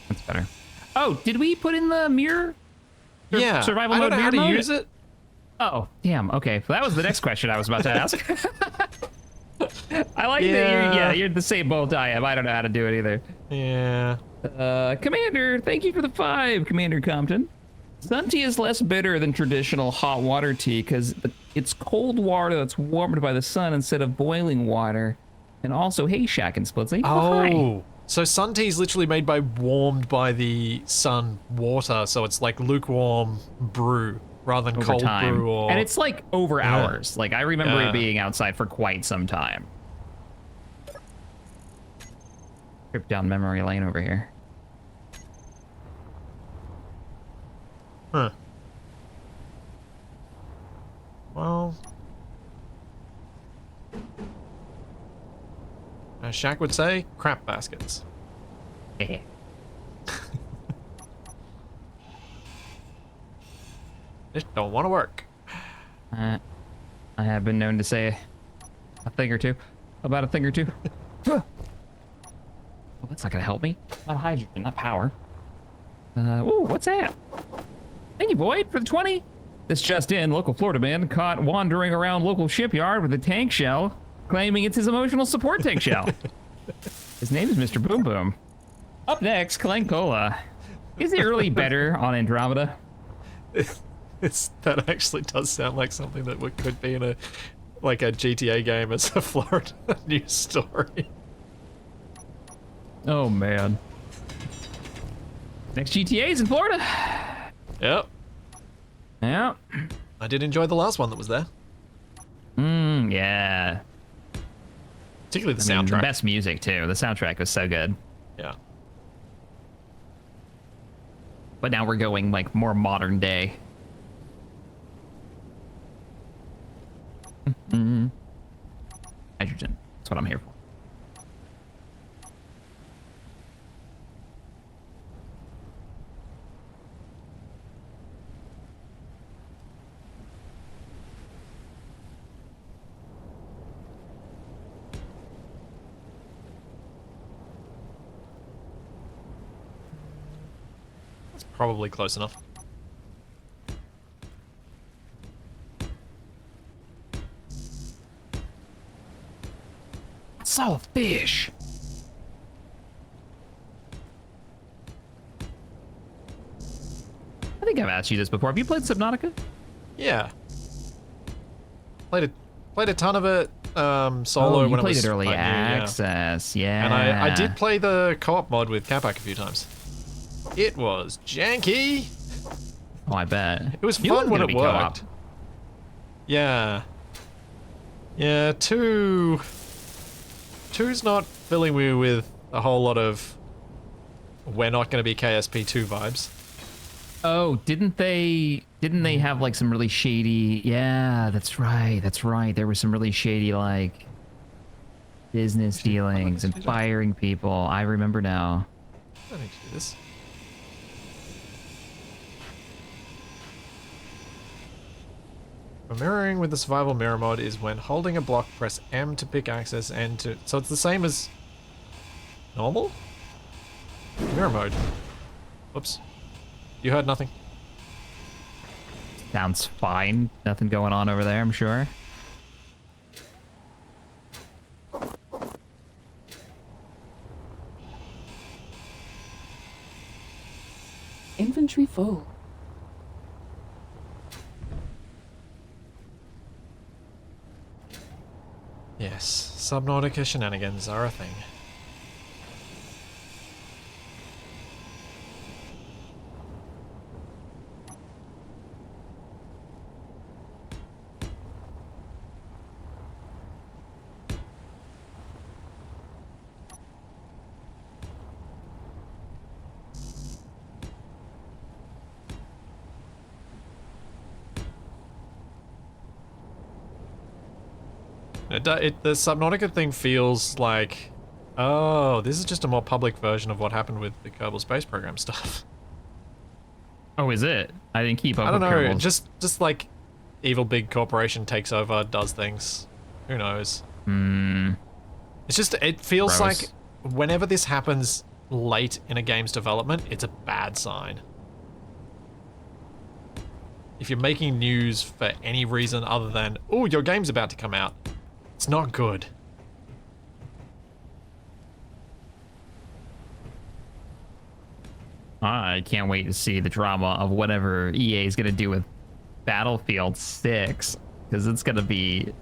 That's better. Oh, did we put in the mirror? Yeah, Survival I don't mode know how mirror to mode? use it. Oh, damn. Okay, so that was the next question I was about to ask. I like Yeah. that you're the same boat I am. I don't know how to do it either. Yeah. Commander, thank you for the 5, Commander Compton. Sun tea is less bitter than traditional hot water tea because it's cold water that's warmed by the sun instead of boiling water. And also, hey, Shaq and Splitsy. Hi. Oh, so sun tea is literally made by warmed by the sun water, so it's like lukewarm brew rather than Over cold time. brew or. And it's like over Yeah. hours. Like, I remember Yeah. it being outside for quite some time. Trip down memory lane over here. Huh. Well. As Shaq would say, crap baskets. Yeah. Just don't want to work. I have been known to say a thing or two about a thing or two. Well, that's not gonna help me. Not hydrogen, not power. Ooh, what's that? Thank you, Boyd, for the 20. This just in, local Florida man caught wandering around local shipyard with a tank shell, claiming it's his emotional support tank shell. His name is Mr. Boom Boom. Up next, Cola. Is it really better on Andromeda? That actually does sound like something that could be in a GTA game as a Florida news story. Oh, man. Next GTA is in Florida. Yep. Yeah. I did enjoy the last one that was there. Yeah. Particularly the I mean, soundtrack. the best music, too. The soundtrack was so good. Yeah. But now we're going, like, more modern day. Hydrogen. That's what I'm here for. That's probably close enough. I saw a fish. I think I've asked you this before. Have you played Subnautica? Yeah. Played a ton of it solo you when played it was it early like, new, yeah. access. Yeah. And I did play the co-op mod with Capac a few times. It was janky. Oh, I bet. It was You fun wanted when to it be worked. co-op. Yeah. Yeah, two's not filling me with a whole lot of we're not going to be KSP2 vibes. Oh, didn't they have like some really shady? Yeah, that's right. That's right. There were some really shady like business dealings and firing people. I remember now. I don't need to do this. Mirroring with the survival mirror mod is when holding a block, press M to pick access and to... So it's the same as normal? Mirror mode. Whoops. You heard nothing. Sounds fine. Nothing going on over there, I'm sure. Inventory full. Yes, Subnautica shenanigans are a thing. The Subnautica thing feels like, oh, this is just a more public version of what happened with the Kerbal Space Program stuff. Oh, is it? I didn't keep up I don't with know, Kerbals. just like evil big corporation takes over, does things. Who knows? It's just, it feels Gross. like whenever this happens late in a game's development, it's a bad sign. If you're making news for any reason other than, oh, your game's about to come out, it's not good. I can't wait to see the drama of whatever EA is going to do with Battlefield 6, because it's going to be...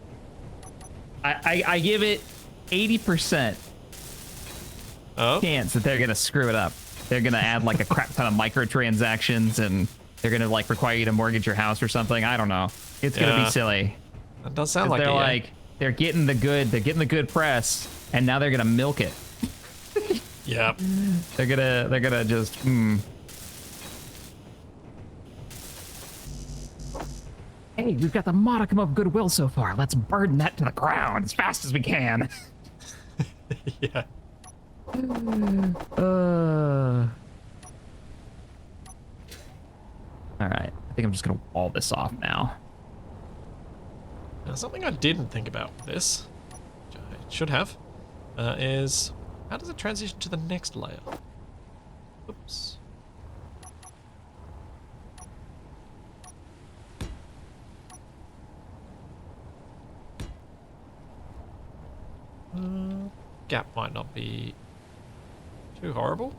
I give it 80% chance that they're going to screw it up. They're going to add like a crap ton of microtransactions, and they're going to like require you to mortgage your house or something. I don't know. It's going to be silly. That does sound like they're EA. like, they're getting the good press, and now they're going to milk it. Yep. They're gonna just Hey, we've got the modicum of goodwill so far. Let's burden that to the ground as fast as we can. Yeah. All right. I think I'm just gonna wall this off now. Now, something I didn't think about with this, which I should have, is how does it transition to the next layer? Oops. Gap might not be too horrible.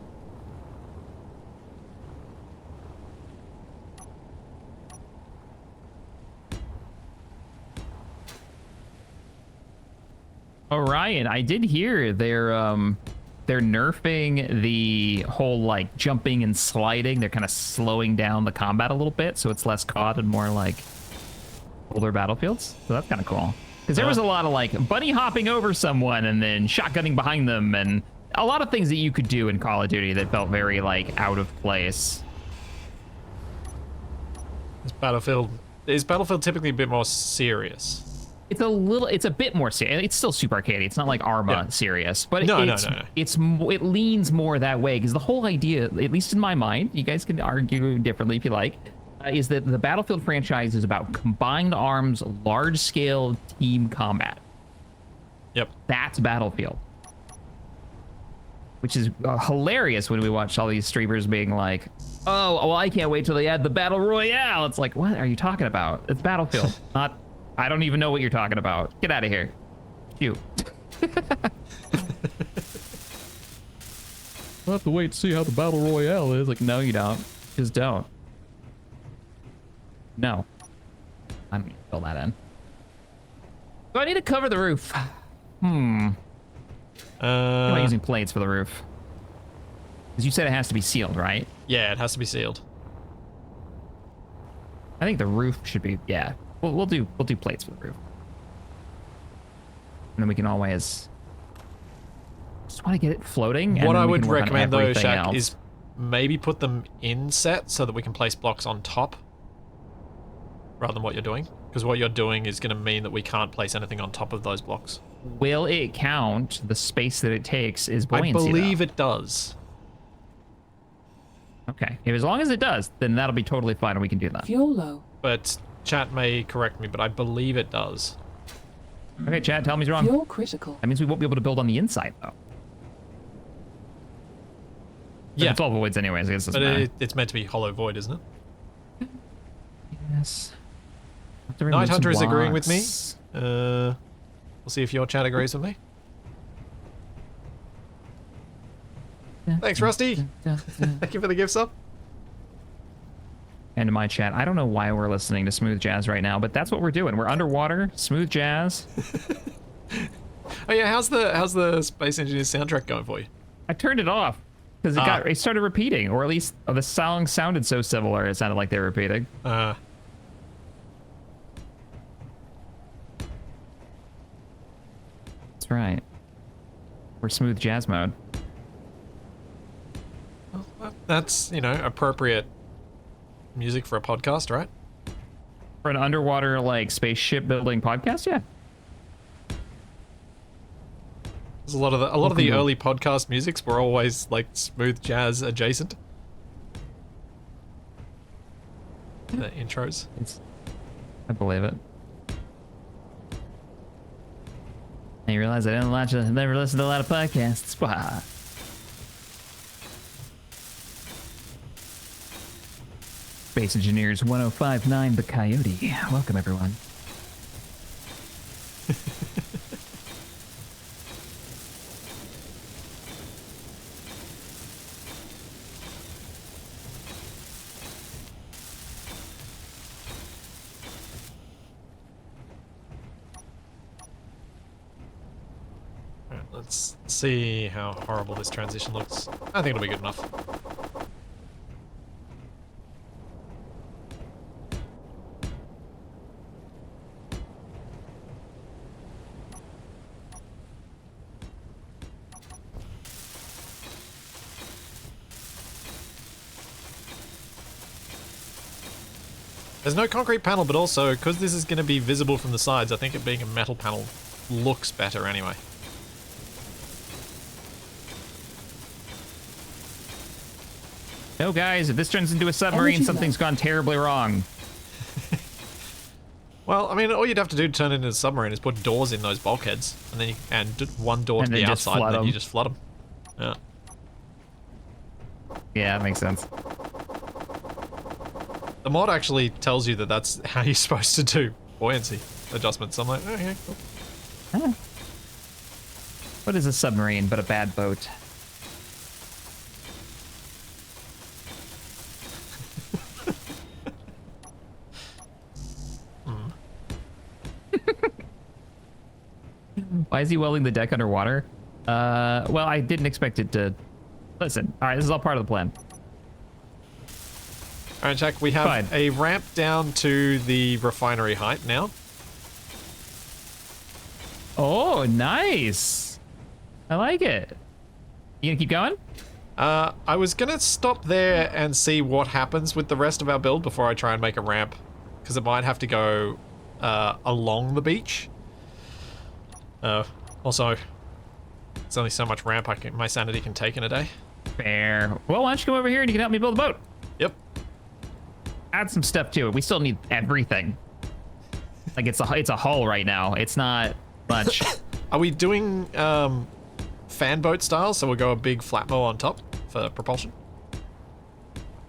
Orion, I did hear they're nerfing the whole like jumping and sliding. They're kind of slowing down the combat a little bit, so it's less COD and more like older Battlefields. So that's kind of cool. Because there was a lot of like bunny hopping over someone and then shotgunning behind them, and a lot of things that you could do in Call of Duty that felt very like out of place. Is Battlefield typically a bit more serious? It's a bit more serious. It's still super arcadey. It's not like Arma serious, but No. it leans more that way, because the whole idea, at least in my mind, you guys can argue differently if you like, is that the Battlefield franchise is about combined arms, large-scale team combat. Yep. That's Battlefield. Which is hilarious when we watch all these streamers being like, oh, well, I can't wait till they add the Battle Royale. It's like, what are you talking about? It's Battlefield, not... I don't even know what you're talking about. Get out of here. Shoot. We'll have to wait to see how the Battle Royale is. Like, no, you don't. Just don't. No. I'm gonna fill that in. So I need to cover the roof. I'm not using plates for the roof. Because you said it has to be sealed, right? Yeah, it has to be sealed. I think the roof should be, yeah. We'll do plates for the roof. And then we can always just want to get it floating. What I would recommend though, Shaq, is maybe put them in set so that we can place blocks on top rather than what you're doing. Because what you're doing is going to mean that we can't place anything on top of those blocks. Will it count the space that it takes is buoyancy? I believe it does. Okay. As long as it does, then that'll be totally fine and we can do that. Fuel low. But chat may correct me, but I believe it does. Okay, chat, tell me he's wrong. Fuel critical. That means we won't be able to build on the inside, though. Yeah. It's all voids anyways, I guess. But it's meant to be hollow void, isn't it? Yes. Night Hunter is agreeing with me. We'll see if your chat agrees with me. Thanks, Rusty. Thank you for the gift sub. And to my chat, I don't know why we're listening to smooth jazz right now, but that's what we're doing. We're underwater, smooth jazz. Oh yeah, how's the Space Engineers soundtrack going for you? I turned it off because it started repeating, or at least the song sounded so similar it sounded like they were repeating. That's right. We're smooth jazz mode. Well, that's, appropriate music for a podcast, right? For an underwater, like, spaceship building podcast, yeah. There's a lot of the early podcast musics were always like smooth jazz adjacent. The intros. I believe it. And you realize I never listen to a lot of podcasts. Wow. Space Engineers 1059, the Coyote. Welcome, everyone. Alright, let's see how horrible this transition looks. I think it'll be good enough. There's no concrete panel, but also, because this is going to be visible from the sides, I think it being a metal panel looks better anyway. No, guys, if this turns into a submarine, Energy something's gone terribly wrong. Well, I mean, all you'd have to do to turn it into a submarine is put doors in those bulkheads, and then one door And to then the just outside, flood and then you them. just flood them. Yeah. Yeah, that makes sense. The mod actually tells you that that's how you're supposed to do buoyancy adjustments. I'm like, oh yeah, cool. Huh. What is a submarine but a bad boat? Why is he welding the deck underwater? Well, I didn't expect it to... Listen, all right, this is all part of the plan. All right, Jack, we have Fine. a ramp down to the refinery height now. Oh, nice. I like it. You gonna keep going? I was gonna stop there and see what happens with the rest of our build before I try and make a ramp, because it might have to go along the beach. Also, it's only so much ramp my sanity can take in a day. Fair. Well, why don't you come over here and you can help me build a boat? Yep. Add some stuff to it. We still need everything. Like it's a hull right now. It's not much. Are we doing fan boat style, so we'll go a big flat bow on top for propulsion?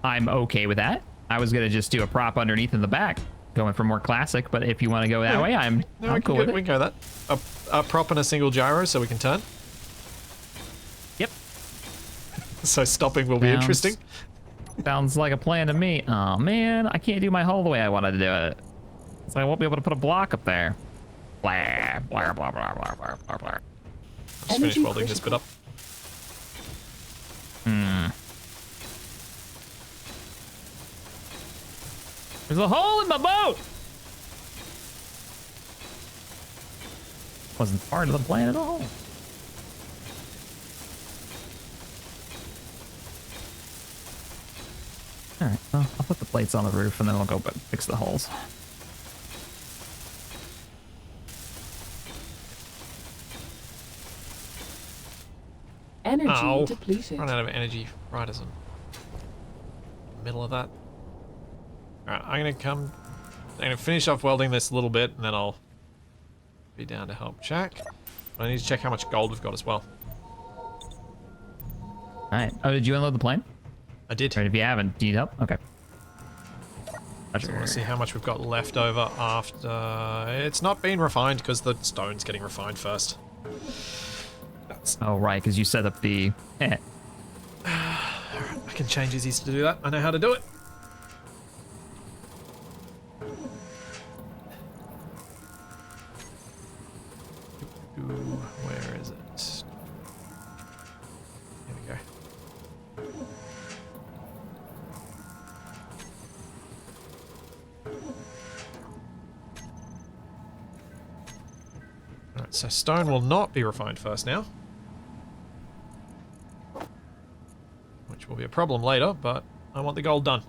I'm okay with that. I was gonna just do a prop underneath in the back, going for more classic. But if you want to go that way, I'm cool with we it. can go that. A prop and a single gyro so we can turn. Yep. So stopping will be interesting. Sounds like a plan to me. Oh man, I can't do my hull the way I wanted to do it. So I won't be able to put a block up there. Blah blah blah blah blah blah blah blah. Just finish welding this bit up. There's a hole in my boat. Wasn't part of the plan at all. All right, well, I'll put the plates on the roof and then we'll go fix the holes. Energy Ow. depleted. Run out of energy right as in the middle of that. Alright, I'm gonna finish off welding this a little bit and then I'll be down to help Jack. But I need to check how much gold we've got as well. All right. Oh, did you unload the plane? I did. Or if you haven't, do you need help? Okay. So I want to see how much we've got left over after... It's not been refined because the stone's getting refined first. Oh, right, because you set up the... I can change easy to do that. I know how to do it. Ooh, where is it? Here we go. Alright, so stone will not be refined first now. Which will be a problem later, but I want the gold done.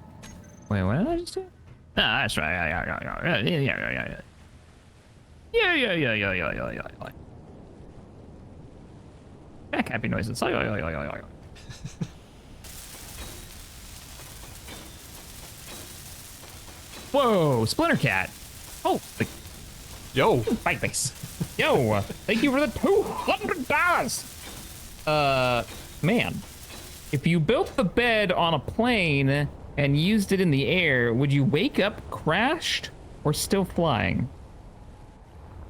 Wait, what did I just do? Ah, that's right. Yeah. Back happy noises. Whoa, Splinter Cat. Oh, Yo! bike base. Yo, thank you for the $200. Man, if you built the bed on a plane and used it in the air, would you wake up crashed or still flying?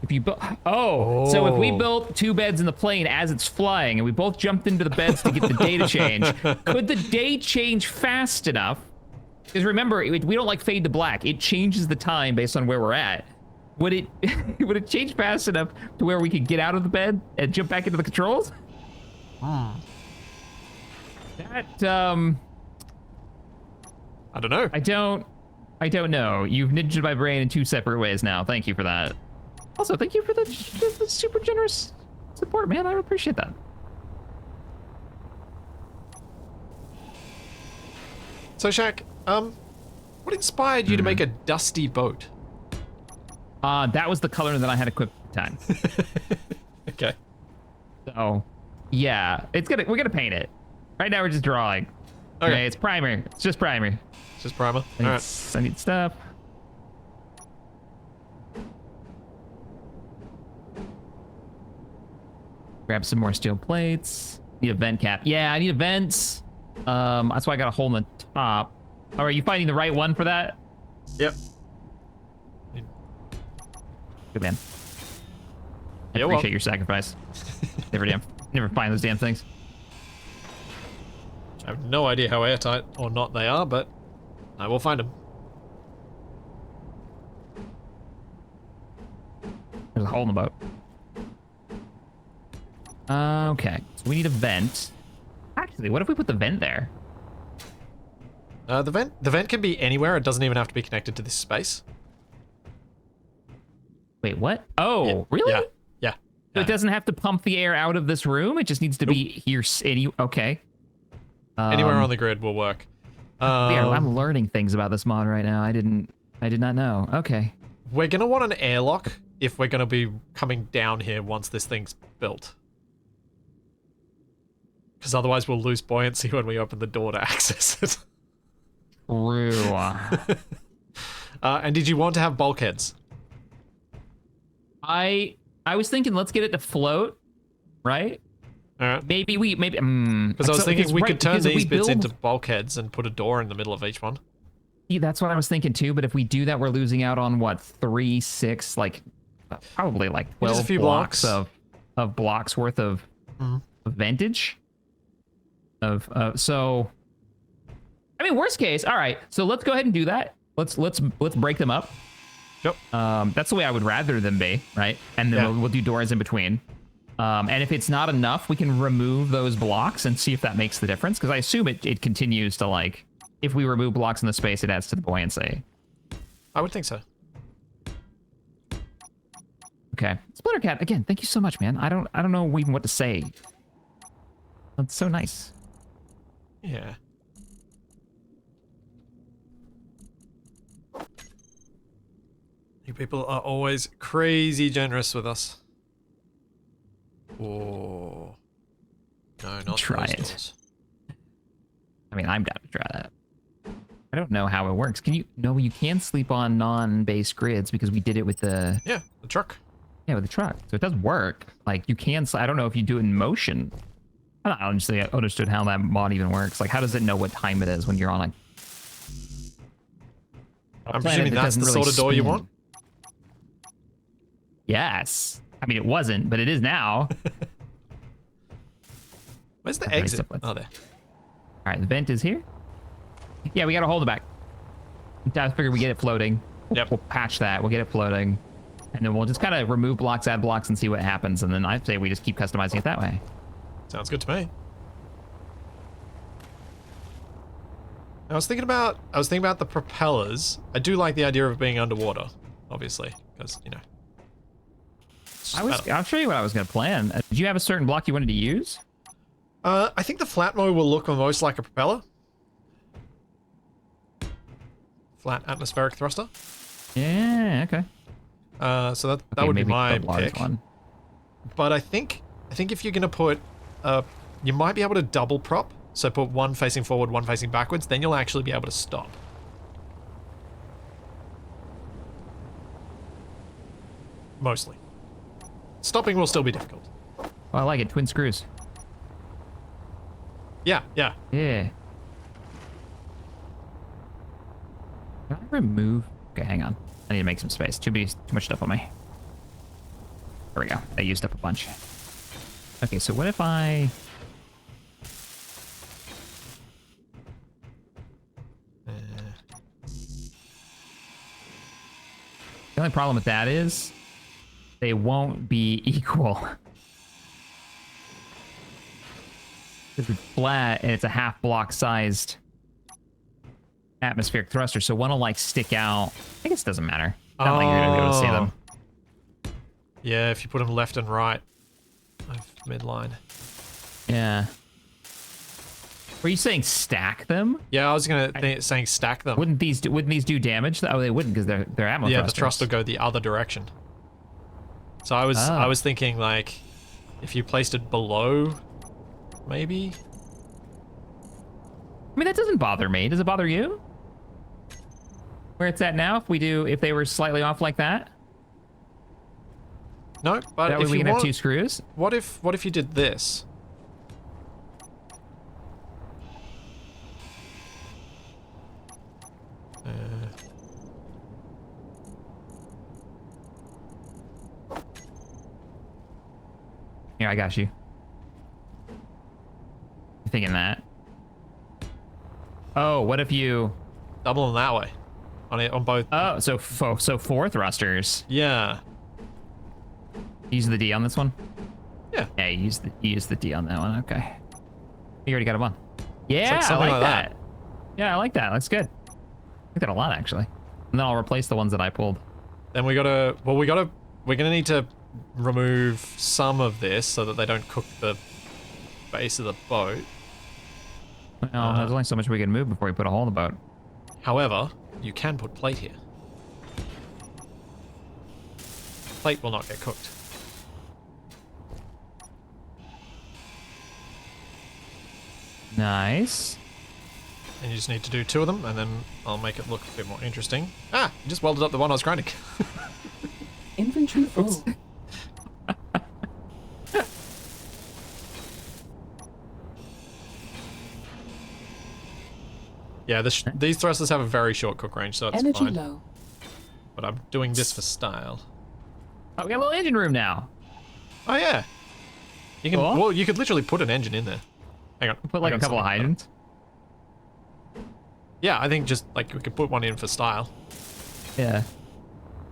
If you built, so if we built 2 beds in the plane as it's flying and we both jumped into the beds to get the day to change, could the day change fast enough? Because remember, we don't like fade to black. It changes the time based on where we're at. Would it would it change fast enough to where we could get out of the bed and jump back into the controls? That I don't know. I don't know. You've ninja'd my brain in 2 separate ways now. Thank you for that. Also, thank you for the super generous support, man. I appreciate that. So, Shaq, what inspired you to make a dusty boat? That was the color that I had equipped at the time. Okay. So, yeah, we're gonna paint it. Right now we're just drawing. Okay, it's primer. It's just primer. It's just primer. All right. I need stuff. Grab some more steel plates. Need a vent cap. Yeah, I need a vent. That's why I got a hole in the top. All right, you finding the right one for that? Yep. Good man. I Yeah, appreciate your sacrifice. Never find those damn things. I have no idea how airtight or not they are, but I will find them. There's a hole in the boat. Okay, so we need a vent. Actually, what if we put the vent there? The vent can be anywhere. It doesn't even have to be connected to this space. Wait, what? Oh, really? Yeah. So it doesn't have to pump the air out of this room. It just needs to be here. Okay. Anywhere on the grid will work. I'm learning things about this mod right now. I did not know. Okay. We're gonna want an airlock if we're gonna be coming down here once this thing's built. Because otherwise we'll lose buoyancy when we open the door to access it. True. And did you want to have bulkheads? I was thinking, let's get it to float, right? All right. Maybe. Because I was thinking we could turn these bits into bulkheads and put a door in the middle of each one. Yeah, that's what I was thinking too. But if we do that, we're losing out on what 3, 6, like probably like 12 just a few blocks of blocks worth of vintage. So, I mean, worst case. All right. So let's go ahead and do that. Let's break them up. Yep. That's the way I would rather them be, right? And then we'll do doors in between. And if it's not enough, we can remove those blocks and see if that makes the difference. Because I assume it continues to, like, if we remove blocks in the space, it adds to the buoyancy. I would think so. Okay. Splintercat, again, thank you so much, man. I don't know even what to say. That's so nice. Yeah. You people are always crazy generous with us. Oh. No, not Try those it. doors. I mean, I'm down to try that. I don't know how it works. Can you? No, you can sleep on non-base grids because we did it with the... Yeah, the truck. Yeah, with the truck. So it does work. Like, you can... I don't know if you do it in motion. I don't honestly understood how that mod even works. Like, how does it know what time it is when you're on a I'm planet presuming that that's the doesn't sort really of door you spin? want? Yes. I mean, it wasn't, but it is now. Where's the Okay, exit? so Oh, there. All right, the vent is here. Yeah, we got to hold it back. I figure we get it floating. Yep. We'll patch that. We'll get it floating. And then we'll just kind of remove blocks, add blocks, and see what happens. And then I'd say we just keep customizing it that way. Sounds good to me. I was thinking about the propellers. I do like the idea of being underwater, obviously, because, you know. I'll show you what I was going to plan. Did you have a certain block you wanted to use? I think the flatmo will look most like a propeller. Flat atmospheric thruster. Yeah, okay. So that would be maybe my the large pick. one. But I think if you're gonna put, you might be able to double prop. So put one facing forward, one facing backwards. Then you'll actually be able to stop. Mostly. Stopping will still be difficult. Oh, I like it. Twin screws. Yeah, yeah. Yeah. Can I remove? Okay, hang on. I need to make some space. Too much stuff on me. There we go. I used up a bunch. Okay, so what if I... The only problem with that is they won't be equal. Because it's flat and it's a half block sized atmospheric thruster, so one will like stick out. I guess it doesn't matter. Not like you're gonna be able to see them. Yeah, if you put them left and right of midline. Yeah. Were you saying stack them? Yeah, I was saying stack them. Wouldn't these do damage? Oh, they wouldn't because they're ammo Yeah, thrusters. the thrust will go the other direction. So I was thinking like if you placed it below, maybe. I mean, that doesn't bother me. Does it bother you? Where it's at now? If they were slightly off like that? No, but That way if we you can want, have 2 screws? what if you did this? Here, I got you. You thinking that? Oh, what if you... Double them that way. On both. Oh, so 4 thrusters. Yeah. Use the D on this one? Yeah. Yeah, you use the D on that one. Okay. You already got a one. Yeah, like I something like like that. Yeah, I like that. Looks good. I like that a lot, actually. And then I'll replace the ones that I pulled. Then we're gonna need to remove some of this so that they don't cook the base of the boat. Well, there's only so much we can move before we put a hole in the boat. However, you can put plate here. Plate will not get cooked. Nice. And you just need to do 2 of them, and then I'll make it look a bit more interesting. Ah, you just welded up the one I was grinding. Inventory full. Yeah, these thrusters have a very short cook range, so it's Energy fine. low. But I'm doing this for style. Oh, we got a little engine room now. Oh yeah. You can. Cool. Well, you could literally put an engine in there. Hang on. Put like hang a on, couple of something. hydrants. Yeah, I think just like we could put one in for style. Yeah.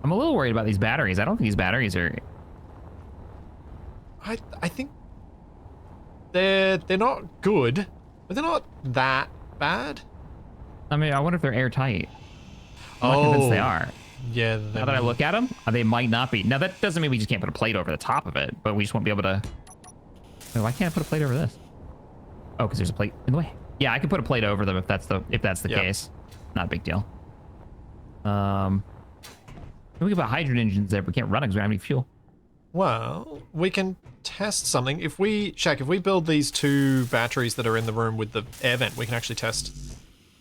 I'm a little worried about these batteries. I don't think these batteries are... I think they're not good, but they're not that bad. I mean, I wonder if they're airtight. I'm not convinced they are. Yeah. Now that I look at them, they might not be. Now, that doesn't mean we just can't put a plate over the top of it, but we just won't be able to... Wait, why can't I put a plate over this? Oh, because there's a plate in the way. Yeah, I can put a plate over them if that's the Yep. case. Not a big deal. We can put hydrogen engines there, but we can't run it because we don't have any fuel. Well, we can test something. If we build these 2 batteries that are in the room with the air vent, we can actually test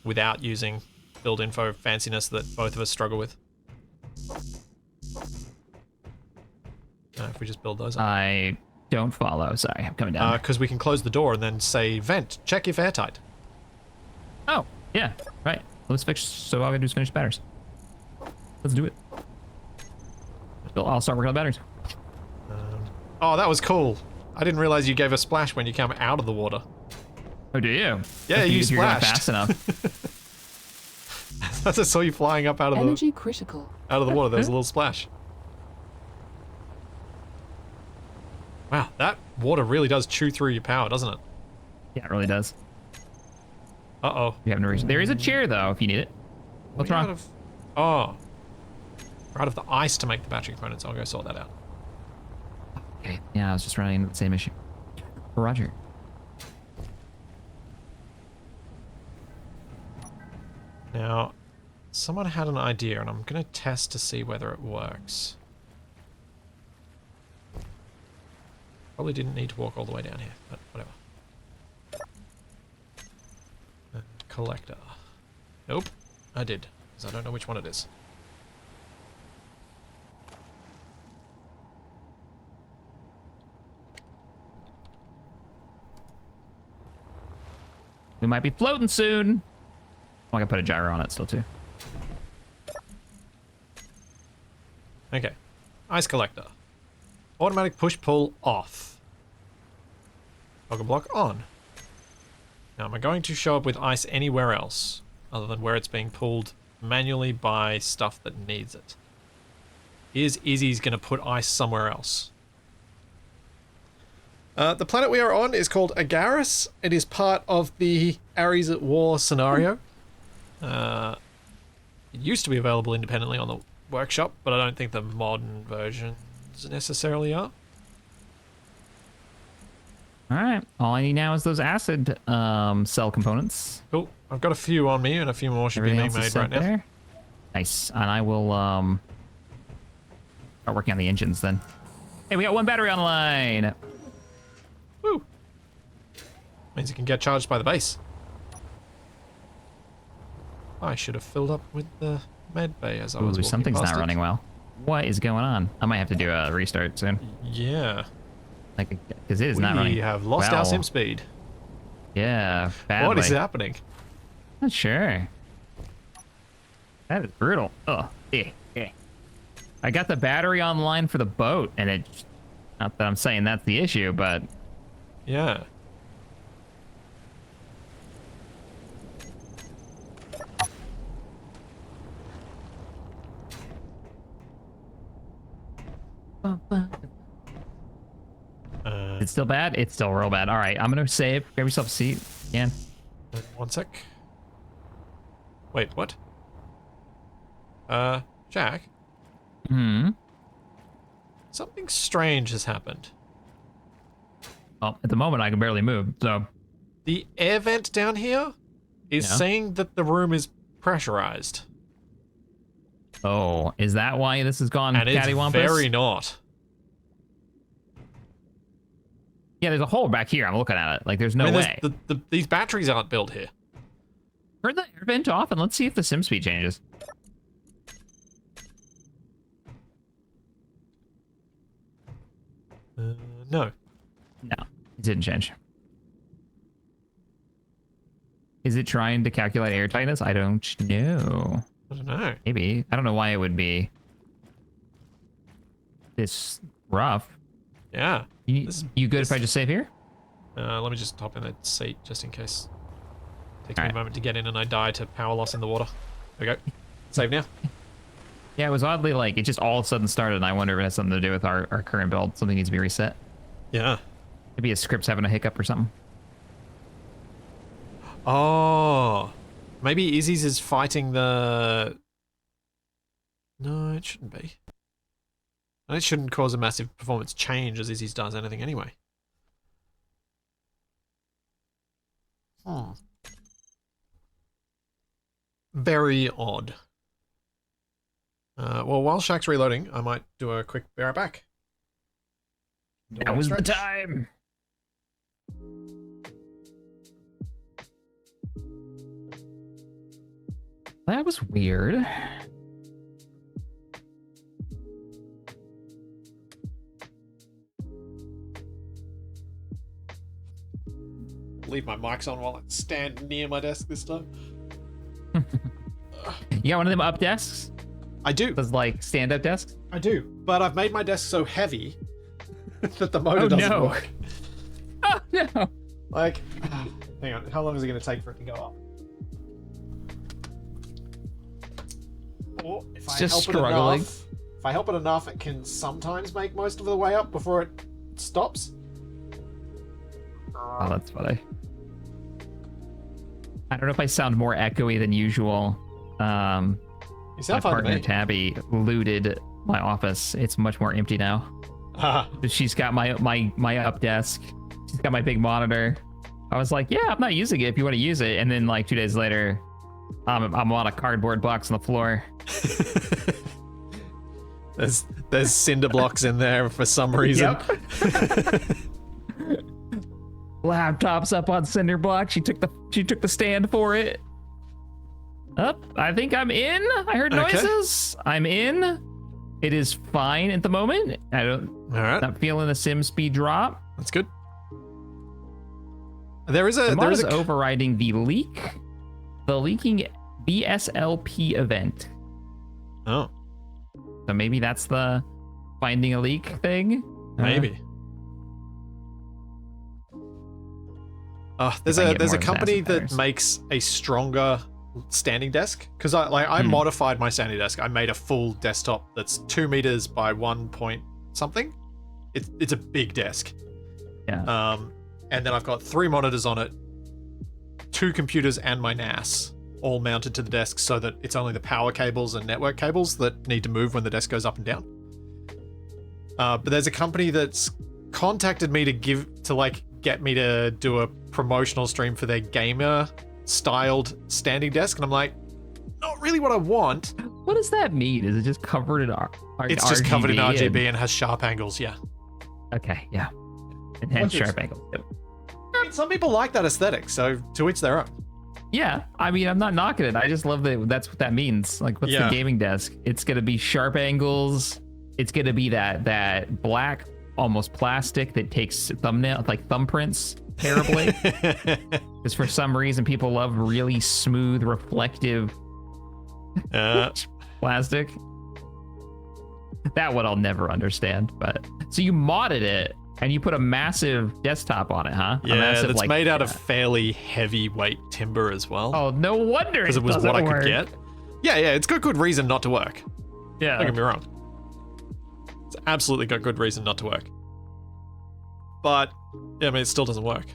without using build info fanciness that both of us struggle with. If we just build those up. I don't follow. Sorry, I'm coming down. Because we can close the door and then say vent, check if airtight. Oh, yeah, right. Let's fix. So all we gotta do is finish batteries. Let's do it. I'll start working on the batteries. Oh, that was cool. I didn't realize you gave a splash when you came out of the water. Oh, do you? Yeah, you If you're going splashed. fast enough. I just saw you flying up out of Energy critical. the water. There was a little splash. Wow, that water really does chew through your power, doesn't it? Yeah, it really does. Uh-oh. You haven't reached. There is a chair though, if you need it. What's wrong? We're out of the ice to make the battery components. I'll go sort that out. Okay. Yeah, I was just running into the same issue. Roger. Now, someone had an idea, and I'm going to test to see whether it works. Probably didn't need to walk all the way down here, but whatever. Collector. Nope, I did, because I don't know which one it is. We might be floating soon. Oh, I can put a gyro on it still too. Okay. Ice collector. Automatic push-pull off. Toggle block on. Now, am I going to show up with ice anywhere else other than where it's being pulled manually by stuff that needs it? Is Izzy's going to put ice somewhere else? The planet we are on is called Agaris. It is part of the Ares at War scenario. It used to be available independently on the workshop, but I don't think the modern versions necessarily are. Alright, all I need now is those acid cell components. Cool. I've got a few on me, and a few more should Everything be else being is made set right now. there. Nice, and I will start working on the engines then. Hey, we got one battery online! Woo! Means it can get charged by the base. I should have filled up with the med bay as I was Ooh, walking something's past not it. running well. What is going on? I might have to do a restart soon. Yeah. Like, because it is not running. We have lost well. our sim speed. Yeah, badly. What is happening? Not sure. That is brutal. Oh, yeah. I got the battery online for the boat, and it. Not that I'm saying that's the issue, but Yeah. it's still bad. It's still real bad. All right, I'm gonna save. Grab yourself a seat. Again. 1 sec. Wait, what? Jack? Hmm. Something strange has happened. Well, at the moment, I can barely move. So. The air vent down here is Yeah. saying that the room is pressurized. Oh, is that why this has gone And it's cattywampus? very not. Yeah, there's a hole back here. I'm looking at it. Like, there's no I mean, way. these batteries aren't built here. Turn the air vent off and let's see if the sim speed changes. No. No, it didn't change. Is it trying to calculate air tightness? I don't know. I don't know. Maybe. I don't know why it would be this rough. Yeah. You good if I just save here? Let me just hop in that seat just in case. Takes me Alright. a moment to get in and I die to power loss in the water. There we go. Save now. Yeah, it was oddly like it just all of a sudden started, and I wonder if it has something to do with our current build. Something needs to be reset. Yeah. Maybe his script's having a hiccup or something. Oh. Maybe Izzy's is fighting the... No, it shouldn't be. And it shouldn't cause a massive performance change as Izzy's does anything anyway. Very odd. Well, while Shaq's reloading, I might do a quick be right back. That was the time. That was weird. Leave my mics on while I stand near my desk this time. You got one of them up desks? I do. Those like stand-up desks? I do. But I've made my desk so heavy that the motor doesn't no. work. Oh no. Like, hang on. How long is it going to take for it to go up? Or if I just help struggling. It enough, if I help it enough, it can sometimes make most of the way up before it stops. Oh, that's funny. I don't know if I sound more echoey than usual. You My sound fine to partner me. Tabby looted my office. It's much more empty now. Ah, She's got my up desk. She's got my big monitor. I was like, yeah, I'm not using it if you want to use it. And then like 2 days later, I'm on a cardboard box on the floor. there's cinder blocks in there for some reason. Laptop's up on cinder block. She took the stand for it. Up. I think I'm in. I heard Okay. noises. I'm in. It is fine at the moment. I don't. All right, Not feeling the sim speed drop. that's good. There is The a mod there is is a overriding the leaking BSLP event. oh. So maybe that's the finding a leak thing. Maybe. There's If I a get there's more a of those company acid that batteries. makes a stronger standing desk because I modified my standing desk. I made a full desktop that's 2 meters by 1 point something. It's a big desk. Yeah. And then I've got 3 monitors on it, 2 computers, and my NAS all mounted to the desk so that it's only the power cables and network cables that need to move when the desk goes up and down. But there's a company that's contacted me to get me to do a promotional stream for their gamer styled standing desk, and I'm like, not really what I want. What does that mean? Is it just covered in It's just covered in RGB and has sharp angles, yeah. Okay, yeah. Enhanced Wonders. sharp angle. Yep. I mean, some people like that aesthetic, so to each their own. Yeah, I mean, I'm not knocking it. I just love that that's what that means. Like, what's Yeah. the gaming desk? It's gonna be sharp angles. It's gonna be that black, almost plastic that takes thumbprints terribly. Because for some reason, people love really smooth, reflective plastic. That one I'll never understand. But so you modded it and you put a massive desktop on it, huh? A Yeah, massive, that's made out of fairly heavyweight timber as well. Oh, no wonder because it was doesn't what I work. could get. Yeah, it's got good reason not to work. Yeah. Don't get me wrong. It's absolutely got good reason not to work. But yeah, I mean, it still doesn't work.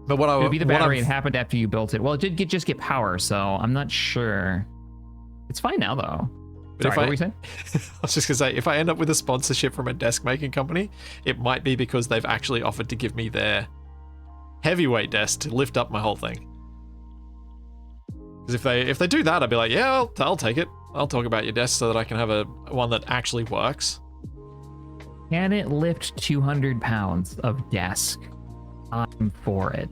But what I It would be the what battery. I've- It happened after you built it. Well, it did just get power, so I'm not sure. It's fine now, though. But Sorry, if what were you saying? I was just gonna say, if I end up with a sponsorship from a desk making company, it might be because they've actually offered to give me their heavyweight desk to lift up my whole thing. Because if they do that, I'd be like, yeah, I'll take it. I'll talk about your desk so that I can have one that actually works. Can it lift 200 pounds of desk? I'm for it.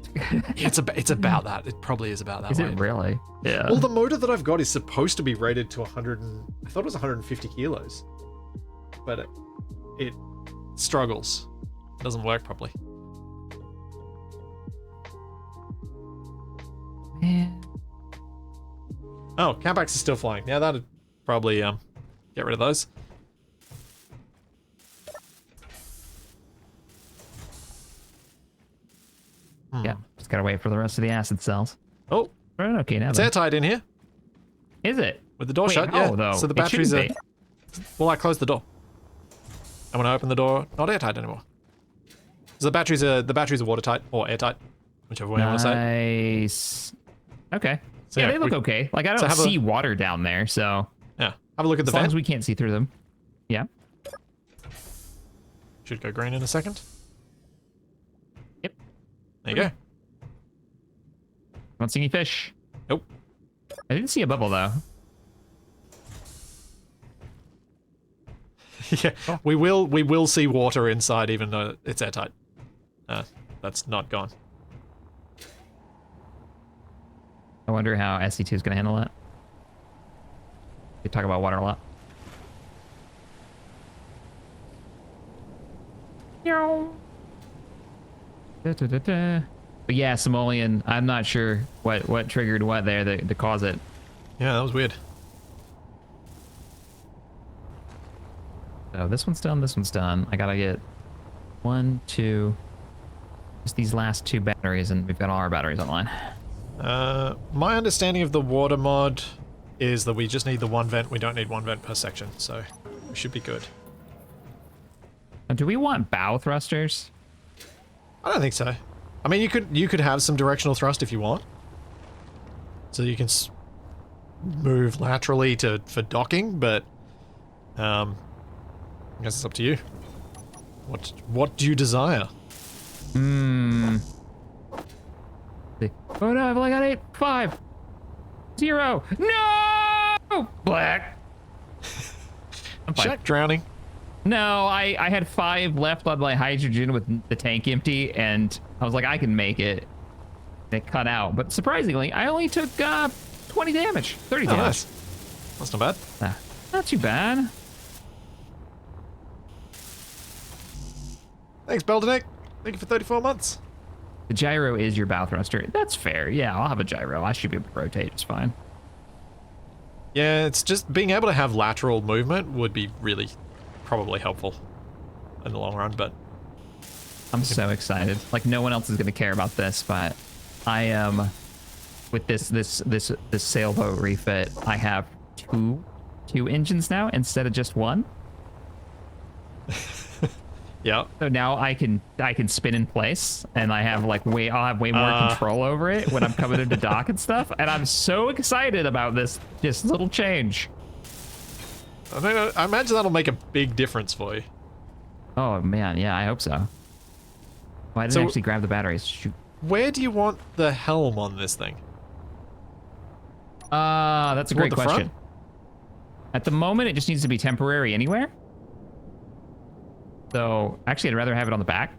Yeah, it's about that. It probably is about that. Is weight. it really? Yeah. Well, the motor that I've got is supposed to be rated to 100. I thought it was 150 kilos, but it struggles. It doesn't work properly. Man. Oh, Campax is still flying. Yeah, that'd probably get rid of those. Yeah, just gotta wait for the rest of the acid cells. Oh, Right, okay, now it's then. airtight in here Is it? with the door Wait, shut. how, Yeah, though? so the It batteries are. shouldn't Well, I closed the door. And when I open the door, not airtight anymore. So the batteries are watertight or airtight, whichever way you want to say. Nice. Okay. So, yeah, yeah, they look we- okay. Like, I so don't have a- see water down there, so Yeah, have a look at the as long vent. as we can't see through them. Yeah. Should go green in a second. Yep. There you go. Don't see any fish. Nope. I didn't see a bubble, though. Yeah, we will see water inside even though it's airtight. That's not gone. I wonder how SC2 is going to handle that. We talk about water a lot. Da-da-da-da. But yeah, Simoleon, I'm not sure what triggered what there to cause it. Yeah, that was weird. So this one's done, this one's done. I gotta get 1, 2, just these last 2 batteries, and we've got all our batteries online. My understanding of the water mod is that we just need the one vent. We don't need one vent per section, so we should be good. Now, do we want bow thrusters? I don't think so. I mean, you could have some directional thrust if you want, so you can move laterally for docking, but I guess it's up to you. What do you desire? Oh no, I've only got 8, 5, 0. No! Black. I'm fine. Check drowning. No, I had 5 left on my hydrogen with the tank empty, and I was like, I can make it. It cut out, but surprisingly, I only took 20 damage, 30 Oh, damage. nice. That's not bad. Not too bad. Thanks, Beldenek. Thank you for 34 months. The gyro is your bow thruster. That's fair. Yeah, I'll have a gyro. I should be able to rotate just fine. Yeah, it's just being able to have lateral movement would be really probably helpful in the long run, but I'm so excited. Like no one else is gonna care about this, but I am with this sailboat refit. I have two engines now instead of just one. yeah. So now I can spin in place, and I have like I'll have way more control over it when I'm coming into dock and stuff. And I'm so excited about this just little change. I imagine that'll make a big difference for you. Oh man, yeah, I hope so. Well, I didn't actually grab the batteries. Shoot. Where do you want the helm on this thing? That's a great the question. front? At the moment, it just needs to be temporary anywhere. So, actually, I'd rather have it on the back.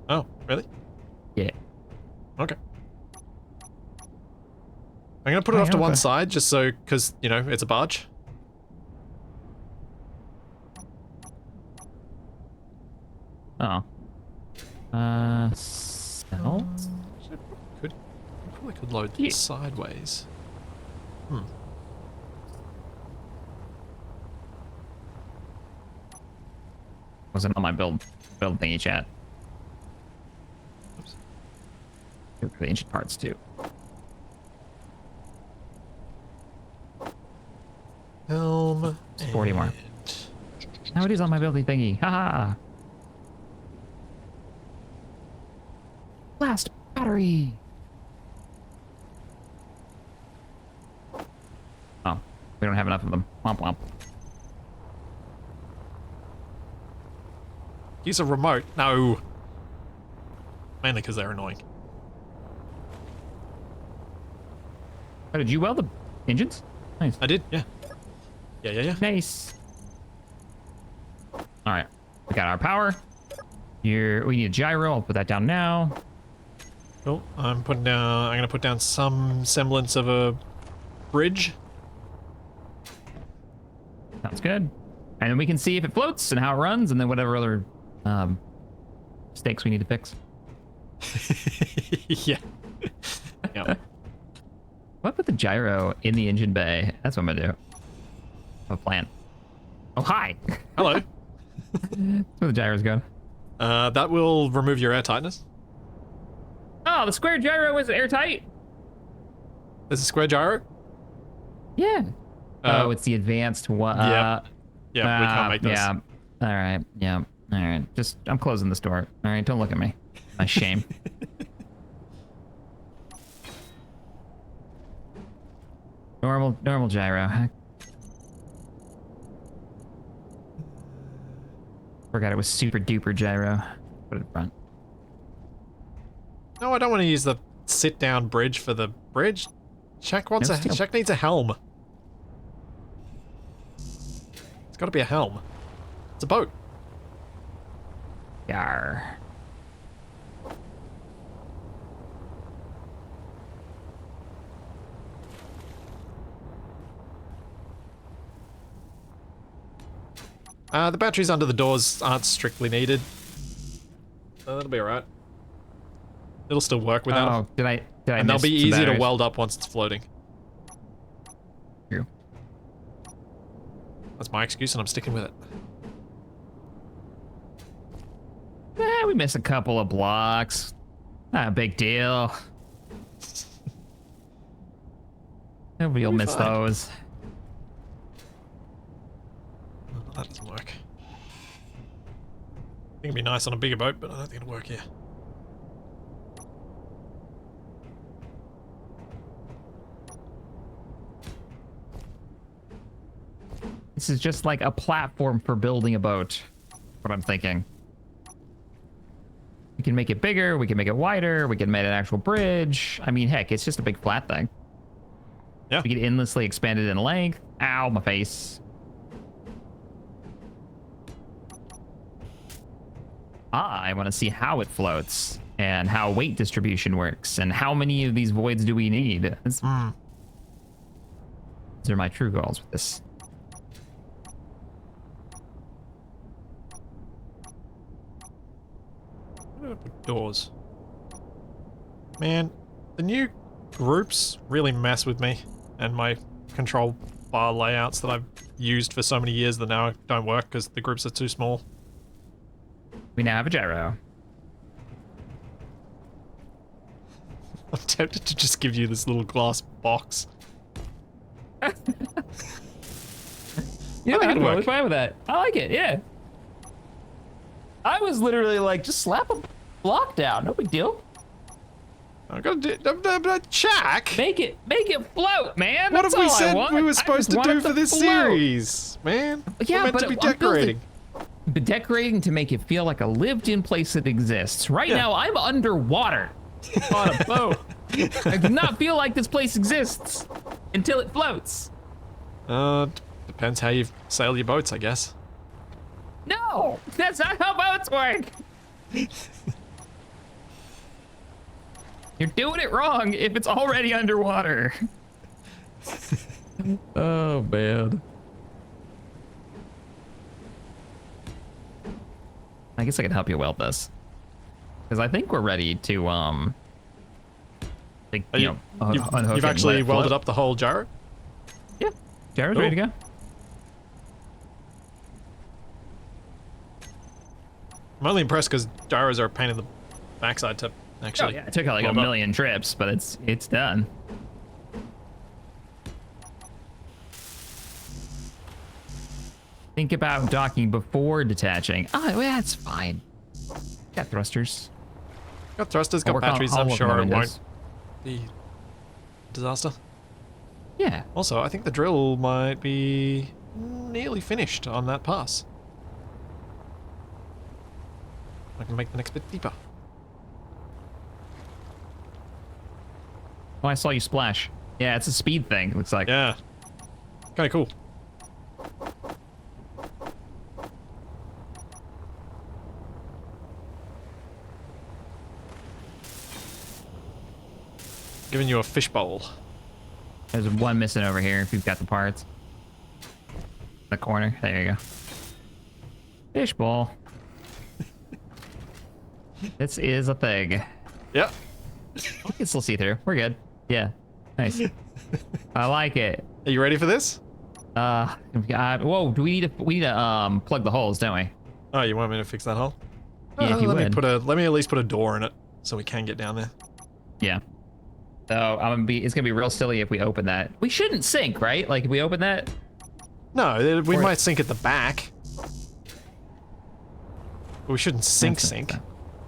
Oh, really? Yeah. Okay. I'm gonna put it off to one side just so, because, you know, it's a barge. Oh. Sell? Probably could load sideways. Wasn't on my build thingy chat. Oops. Look for the ancient parts too. Helm. 40 more. Now it is on my building thingy. Haha. Blast battery. Oh, we don't have enough of them. Womp womp. Use a remote. No. Mainly because they're annoying. Oh, did you weld the engines? Nice. I did, yeah. Yeah. Nice. All right, we got our power. Here, we need a gyro. I'll put that down now. Cool. I'm gonna put down some semblance of a bridge. Sounds good. And then we can see if it floats and how it runs, and then whatever other mistakes we need to fix. Yeah. Yep. What put the gyro in the engine bay? That's what I'm gonna do. I have a plan. Oh, hi. Hello. That's where the gyro's going. That will remove your air tightness. Oh, the square gyro is airtight. There's a square gyro. Yeah. Oh, it's the advanced one. Yeah, we can't make this. Yeah. All right. Yeah. All right. I'm closing this door. All right. Don't look at me. My shame. Normal gyro. Forgot it was super duper gyro. Put it in front. No, I don't want to use the sit-down bridge for the bridge. Shaq needs a helm. It's got to be a helm. It's a boat. Yar. The batteries under the doors aren't strictly needed. So that'll be alright. It'll still work without them. Oh, did I And they'll miss be some easy to batteries? weld up once it's floating. True. That's my excuse and I'm sticking with it. We missed a couple of blocks. Not a big deal. Nobody will miss fine. those. Oh, that doesn't work. I think it'd be nice on a bigger boat, but I don't think it'll work here. This is just like a platform for building a boat. What I'm thinking. We can make it bigger, we can make it wider, we can make an actual bridge. I mean, heck, it's just a big flat thing. Yeah. We can endlessly expand it in length. Ow, my face. I want to see how it floats and how weight distribution works and how many of these voids do we need. These are my true goals with this. Doors. Man, the new groups really mess with me and my control bar layouts that I've used for so many years that now don't work because the groups are too small. We now have a gyro. I'm tempted to just give you this little glass box. You know, I think I'm it'd totally work. fine with that. I like it, yeah. I was literally like, just slap a block down. No big deal. I gotta check. Make it float, man. What That's have we all I said want. we were I supposed just to want do it for this float. series, man? Yeah, we're meant but to be I'm building- decorating. But decorating to make it feel like a lived-in place that exists. Right Yeah. now, I'm underwater on a boat. I do not feel like this place exists until it floats. Depends how you sail your boats, I guess. No, that's not how boats work. You're doing it wrong if it's already underwater. Oh, man. I guess I can help you weld this. Because I think we're ready to, like, You've unhook it and actually let it welded float. up the whole gyro? Yeah, gyro's Cool. ready to go. I'm only impressed because gyros are a pain in the backside to Oh actually. yeah, it took like a weld up. million trips, but it's done. Think about docking before detaching. Oh, well, that's fine. Got thrusters. Got thrusters, I'll got work on- batteries. I'll I'm work on sure the it won't windows. be disaster. Yeah. Also, I think the drill might be nearly finished on that pass. I can make the next bit deeper. Oh, I saw you splash. Yeah, it's a speed thing. Looks like. Yeah. Kind of cool. Giving you a fishbowl. There's one missing over here. If you've got the parts. The corner. There you go. Fishbowl. This is a thing. Yep. We can still see through. We're good. Yeah. Nice. I like it. Are you ready for this? Whoa, do we need to plug the holes, don't we? Oh, you want me to fix that hole? Yeah, if you would. Let me at least put a door in it so we can get down there. Yeah. So it's gonna be real silly if we open that. We shouldn't sink, right? Like if we open that. No, we Or- might sink at the back. But we shouldn't sink.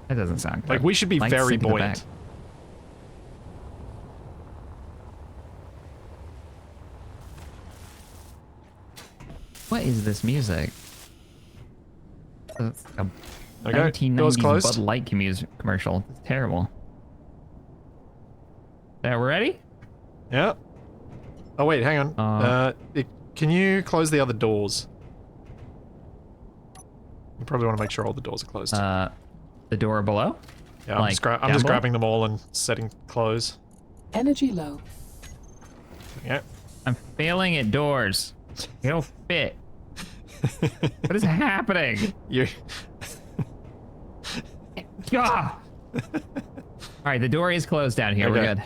That doesn't sound good. Like we should be very sink at the buoyant. back. What is this music? It's like a Okay, doors 1990s closed. Bud Light commercial. It's terrible. Yeah, we're ready? Yeah. Oh wait, hang on. Can you close the other doors? You probably want to make sure all the doors are closed. The door below? yeah, I'm like, just, down below? grabbing them all and setting close. Energy low. Yeah. I'm failing at doors. They don't fit. What is happening? You. Ah! All right, the door is closed down here. We're Okay.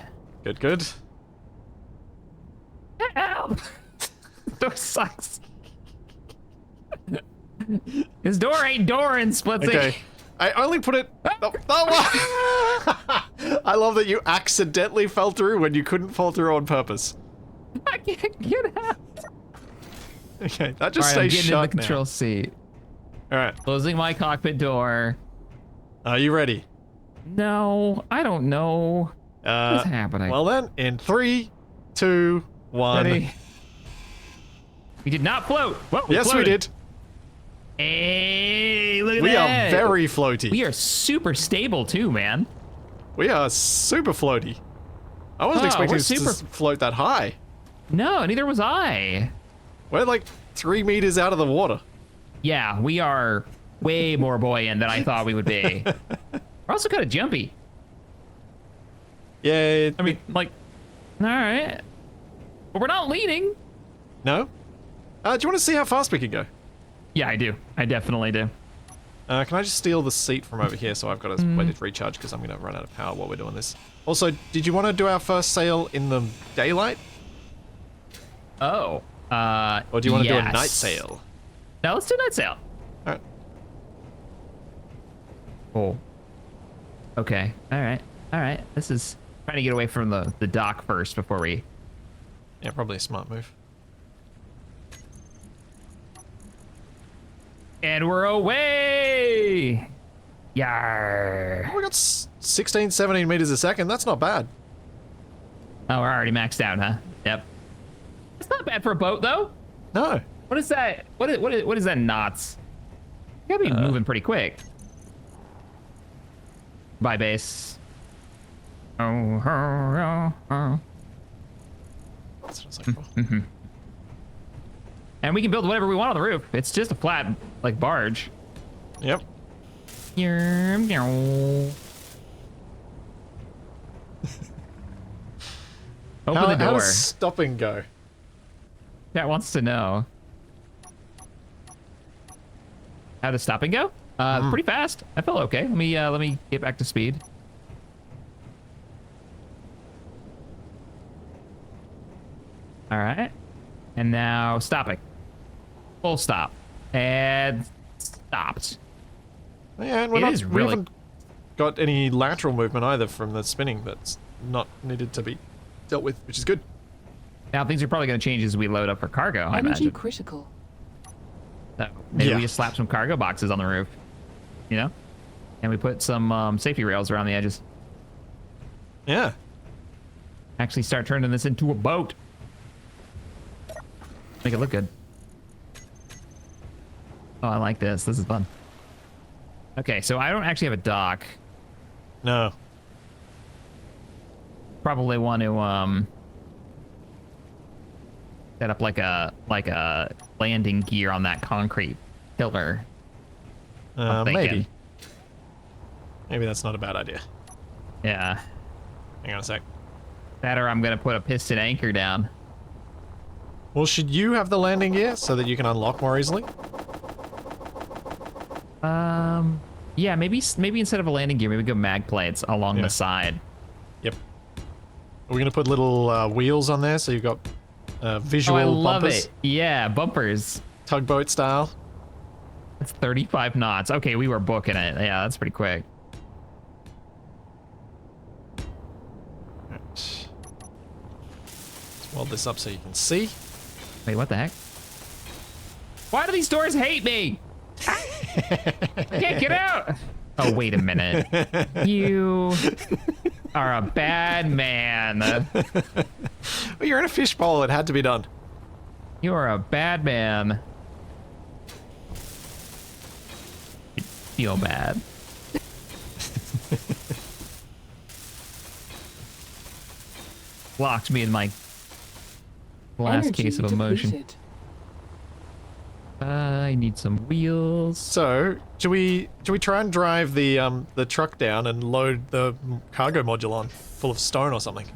good. Good. Help! Door sucks. This door ain't dooring, Splitsy. Okay. I only put it. I love that you accidentally fell through when you couldn't fall through on purpose. I can't get out. Okay, that All just right, I'm stays getting in the shut control seat. now. All right. Closing my cockpit door. Are you ready? No, I don't know. What's happening? Well then, in 3, 2, 1. Ready? We did not float. Whoa, Yes, we floated. did. Hey, look at We that. are very floaty. We are super stable too, man. We are super floaty. I wasn't Oh, expecting we're us to super- float that high. No, neither was I. We're like 3 meters out of the water. Yeah, we are way more buoyant than I thought we would be. We're also kind of jumpy. Yeah. I mean, like, all right. But we're not leaning. No? Do you want to see how fast we can go? Yeah, I do. I definitely do. Can I just steal the seat from over here so I've got to wait it to recharge because I'm going to run out of power while we're doing this. Also, did you want to do our first sail in the daylight? Oh. Or do you want to do a yes. night sail? No, let's do night sail. All right. Oh. Okay. All right. All right. This is trying to get away from the dock first before we. Yeah, probably a smart move. And we're away. Yar. Oh, we got 16, 17 meters a second. That's not bad. Oh, we're already maxed out, huh? Yep. It's not bad for a boat, though. No. What is that? What is that knots? You gotta be moving pretty quick. Bye, base. Oh. That's what I was like for. And we can build whatever we want on the roof. It's just a flat, like, barge. Yep. Open the How door. does stopping go? Chat wants to know. How does stopping go? Pretty fast. I felt okay. Let me get back to speed. All right. And now stopping. Full stop. And stopped. Yeah, and It we is really- haven't got any lateral movement either from the spinning that's not needed to be dealt with, which is good. Now things are probably going to change as we load up for cargo, I Energy imagine. critical. So maybe Yeah. we just slap some cargo boxes on the roof, you know? And we put some safety rails around the edges. Yeah. Actually start turning this into a boat. Make it look good. Oh, I like this. This is fun. Okay, so I don't actually have a dock. No. Probably want to set up like a landing gear on that concrete pillar. I'm thinking. Maybe. Maybe that's not a bad idea. Yeah. Hang on a sec. That or I'm gonna put a piston anchor down. Well, should you have the landing gear so that you can unlock more easily? Yeah, maybe instead of a landing gear, maybe go mag plates along the side. Yep. We're gonna put little wheels on there so you've got visual Oh, I love bumpers, it. Yeah, bumpers. tugboat style. That's 35 knots. Okay, we were booking it. Yeah, that's pretty quick. Let's weld this up so you can see. Wait, what the heck? Why do these doors hate me? I can't get out. Oh, wait a minute. You are a bad man. Well, you're in a fishbowl. It had to be done. You are a bad man. I feel bad. Locked me in my last Energy case of emotion. depleted. I need some wheels. So, do we try and drive the truck down and load the cargo module on full of stone or something?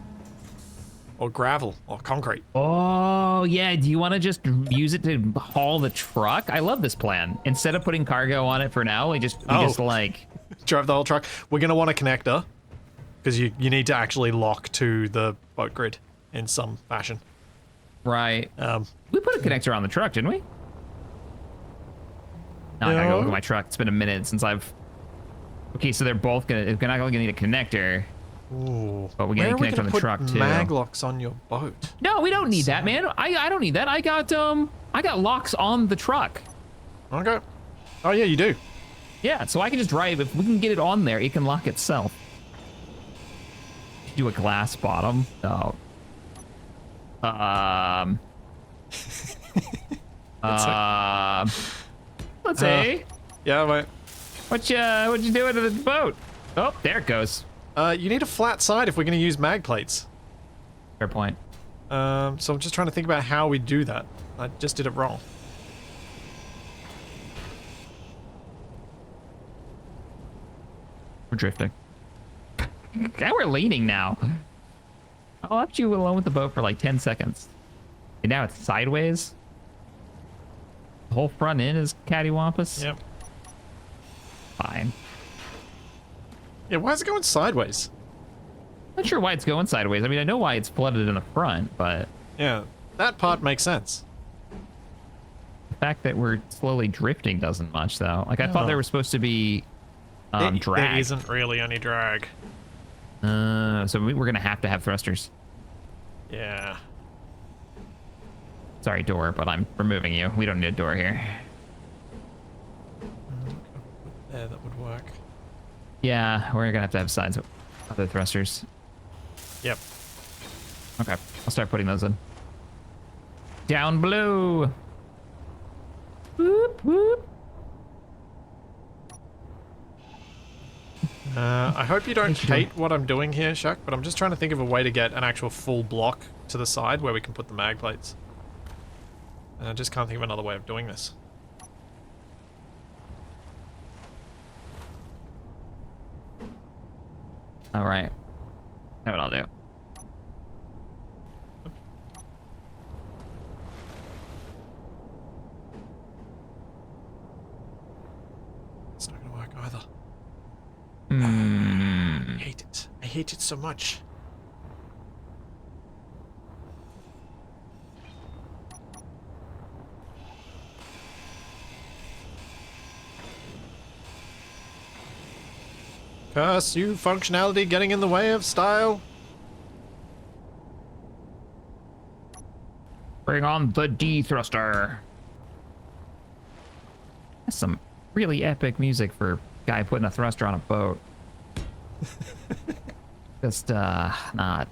Or gravel or concrete? Oh, yeah. Do you want to just use it to haul the truck? I love this plan. Instead of putting cargo on it for now, we just like... Drive the whole truck. We're going to want a connector because you need to actually lock to the boat grid in some fashion. Right. Um, We put a connector on the truck, didn't we? No, I gotta go look at my truck. It's been a minute since I've... Okay, so they're not gonna need a connector. Ooh. But we're gonna connect on the truck, too. Mag locks on your boat. No, we don't need that, man. I don't need that. I got locks on the truck. Okay. Oh yeah, you do. Yeah, so I can just drive. If we can get it on there, it can lock itself. Do a glass bottom. Oh. Let's see. Yeah, mate. What you doing to the boat? Oh, there it goes. You need a flat side if we're going to use mag plates. Fair point. So I'm just trying to think about how we do that. I just did it wrong. We're drifting. Now we're leaning now. I left you alone with the boat for like 10 seconds. And now it's sideways. The whole front end is cattywampus. Yep. Fine. Yeah, why is it going sideways? Not sure why it's going sideways. I mean, I know why it's flooded in the front, but Yeah, that part makes sense. fact that we're slowly drifting doesn't much, though. Like, I thought there was supposed to be drag. There isn't really any drag. So we're going to have thrusters. Yeah. Sorry, door, but I'm removing you. We don't need a door here. There, that would work. Yeah, we're going to have sides of other thrusters. Yep. Okay, I'll start putting those in. Down blue. Whoop, whoop. I hope you don't hate what I'm doing here, Shaq, but I'm just trying to think of a way to get an actual full block to the side where we can put the mag plates. And I just can't think of another way of doing this. All right. That's what I'll do. It's not gonna work either. Hmm. I hate it. I hate it so much. Curse you, functionality getting in the way of style. Bring on the D thruster. That's some really epic music for a guy putting a thruster on a boat. Just not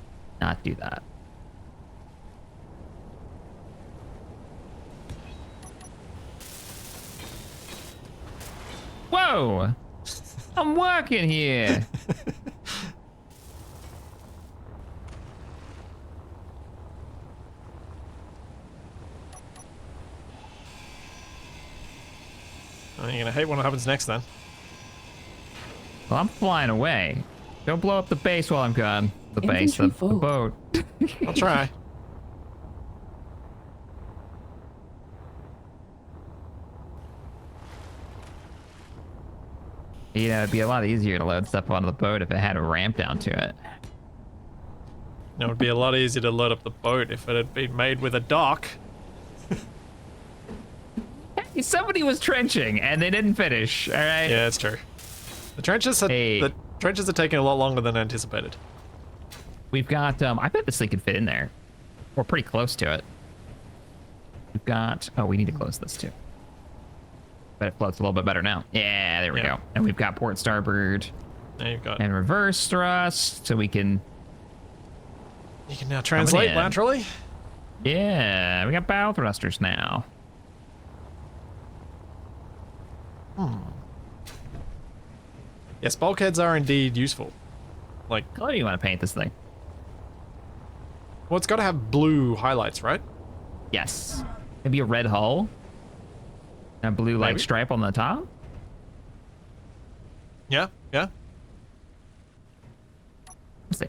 do that. Whoa! I'm working here. Oh, you're gonna hate what happens next then. Well, I'm flying away. Don't blow up the base while I'm gone. The base, Infantry the full. boat. I'll try. You know, it'd be a lot easier to load stuff onto the boat if it had a ramp down to it. It would be a lot easier to load up the boat if it had been made with a dock. Hey, somebody was trenching and they didn't finish. All right. Yeah, it's true. The trenches are taking a lot longer than anticipated. We've got. I bet this thing could fit in there. We're pretty close to it. We've got. Oh, we need to close this too. But it floats a little bit better now. Yeah, there we go. And we've got port starboard. There you've got. And reverse thrust, so we can. You can now translate laterally. Yeah, we got bow thrusters now. Yes, bulkheads are indeed useful. Like, How do you want to paint this thing? well, it's got to have blue highlights, right? Yes. Maybe a red hull. And a blue like Maybe. stripe on the top. Yeah, yeah. Let's see.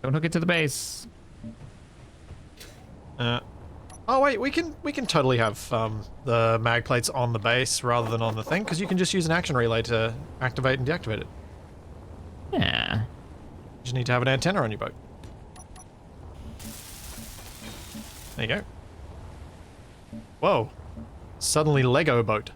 Don't hook it to the base. Oh wait, we can totally have the mag plates on the base rather than on the thing, because you can just use an action relay to activate and deactivate it. Yeah. You just need to have an antenna on your boat. There you go. Whoa. Suddenly Lego boat.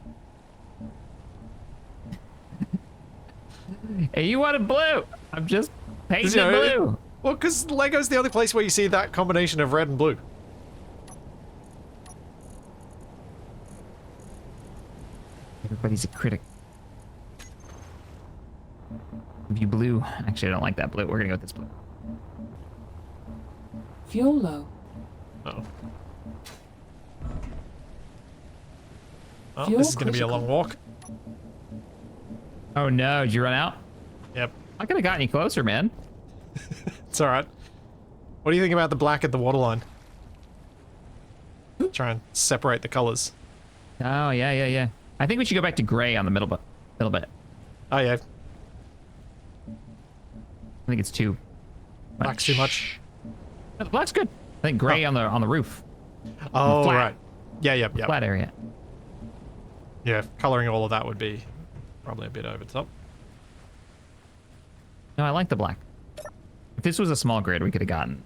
Hey, you wanted blue. I'm just painting You know, it blue. Well, because Lego's the only place where you see that combination of red and blue. Everybody's a critic. View blue. Actually, I don't like that blue. We're gonna go with this blue. Fuel low. Uh-oh. Oh, Fuel this is going to be a long critical. walk. Oh no, did you run out? Yep. I could have gotten you closer, man. It's alright. What do you think about the black at the waterline? Try and separate the colors. Oh yeah. I think we should go back to gray on the middle bit. Oh yeah, I think it's too much. black's too much. No, the black's good. I think gray on the roof. Oh, flat. right. Yeah, yep. Flat area. Yeah, coloring all of that would be probably a bit over the top. No, I like the black. If this was a small grid, we could have gotten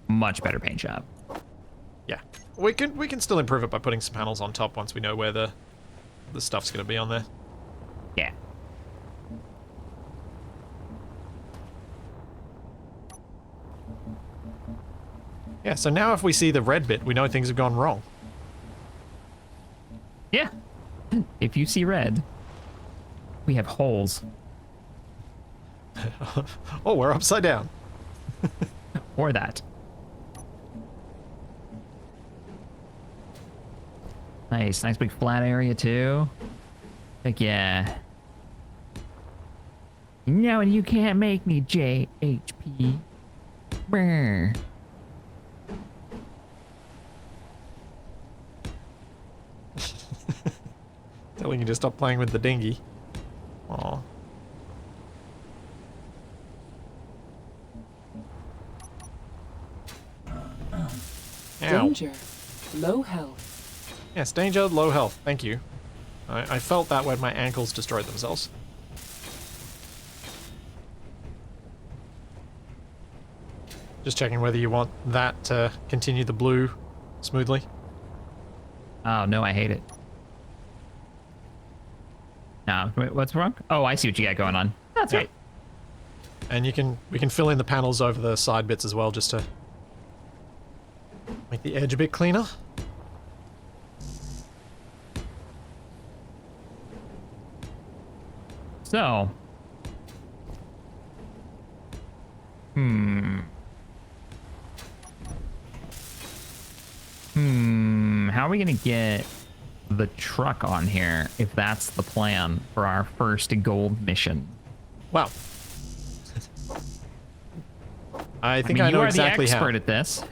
much better paint job. Yeah. we can still improve it by putting some panels on top once we know where the stuff's going to be on there. Yeah. Yeah, so now if we see the red bit, we know things have gone wrong. Yeah. If you see red, we have holes. Oh, we're upside down. Or that. Nice big flat area too. Heck yeah. No, and you can't make me JHP. Brr. Telling you to stop playing with the dinghy. Aw. Ow. Danger. Low health. Yes, danger, low health. Thank you. I felt that when my ankles destroyed themselves. Just checking whether you want that to continue the blue smoothly. Oh no, I hate it. No, wait, what's wrong? Oh, I see what you got going on. That's right. And we can fill in the panels over the side bits as well, just to make the edge a bit cleaner. So, how are we gonna get the truck on here if that's the plan for our first gold mission? Wow. I think mean, I know you are exactly the expert how. at this.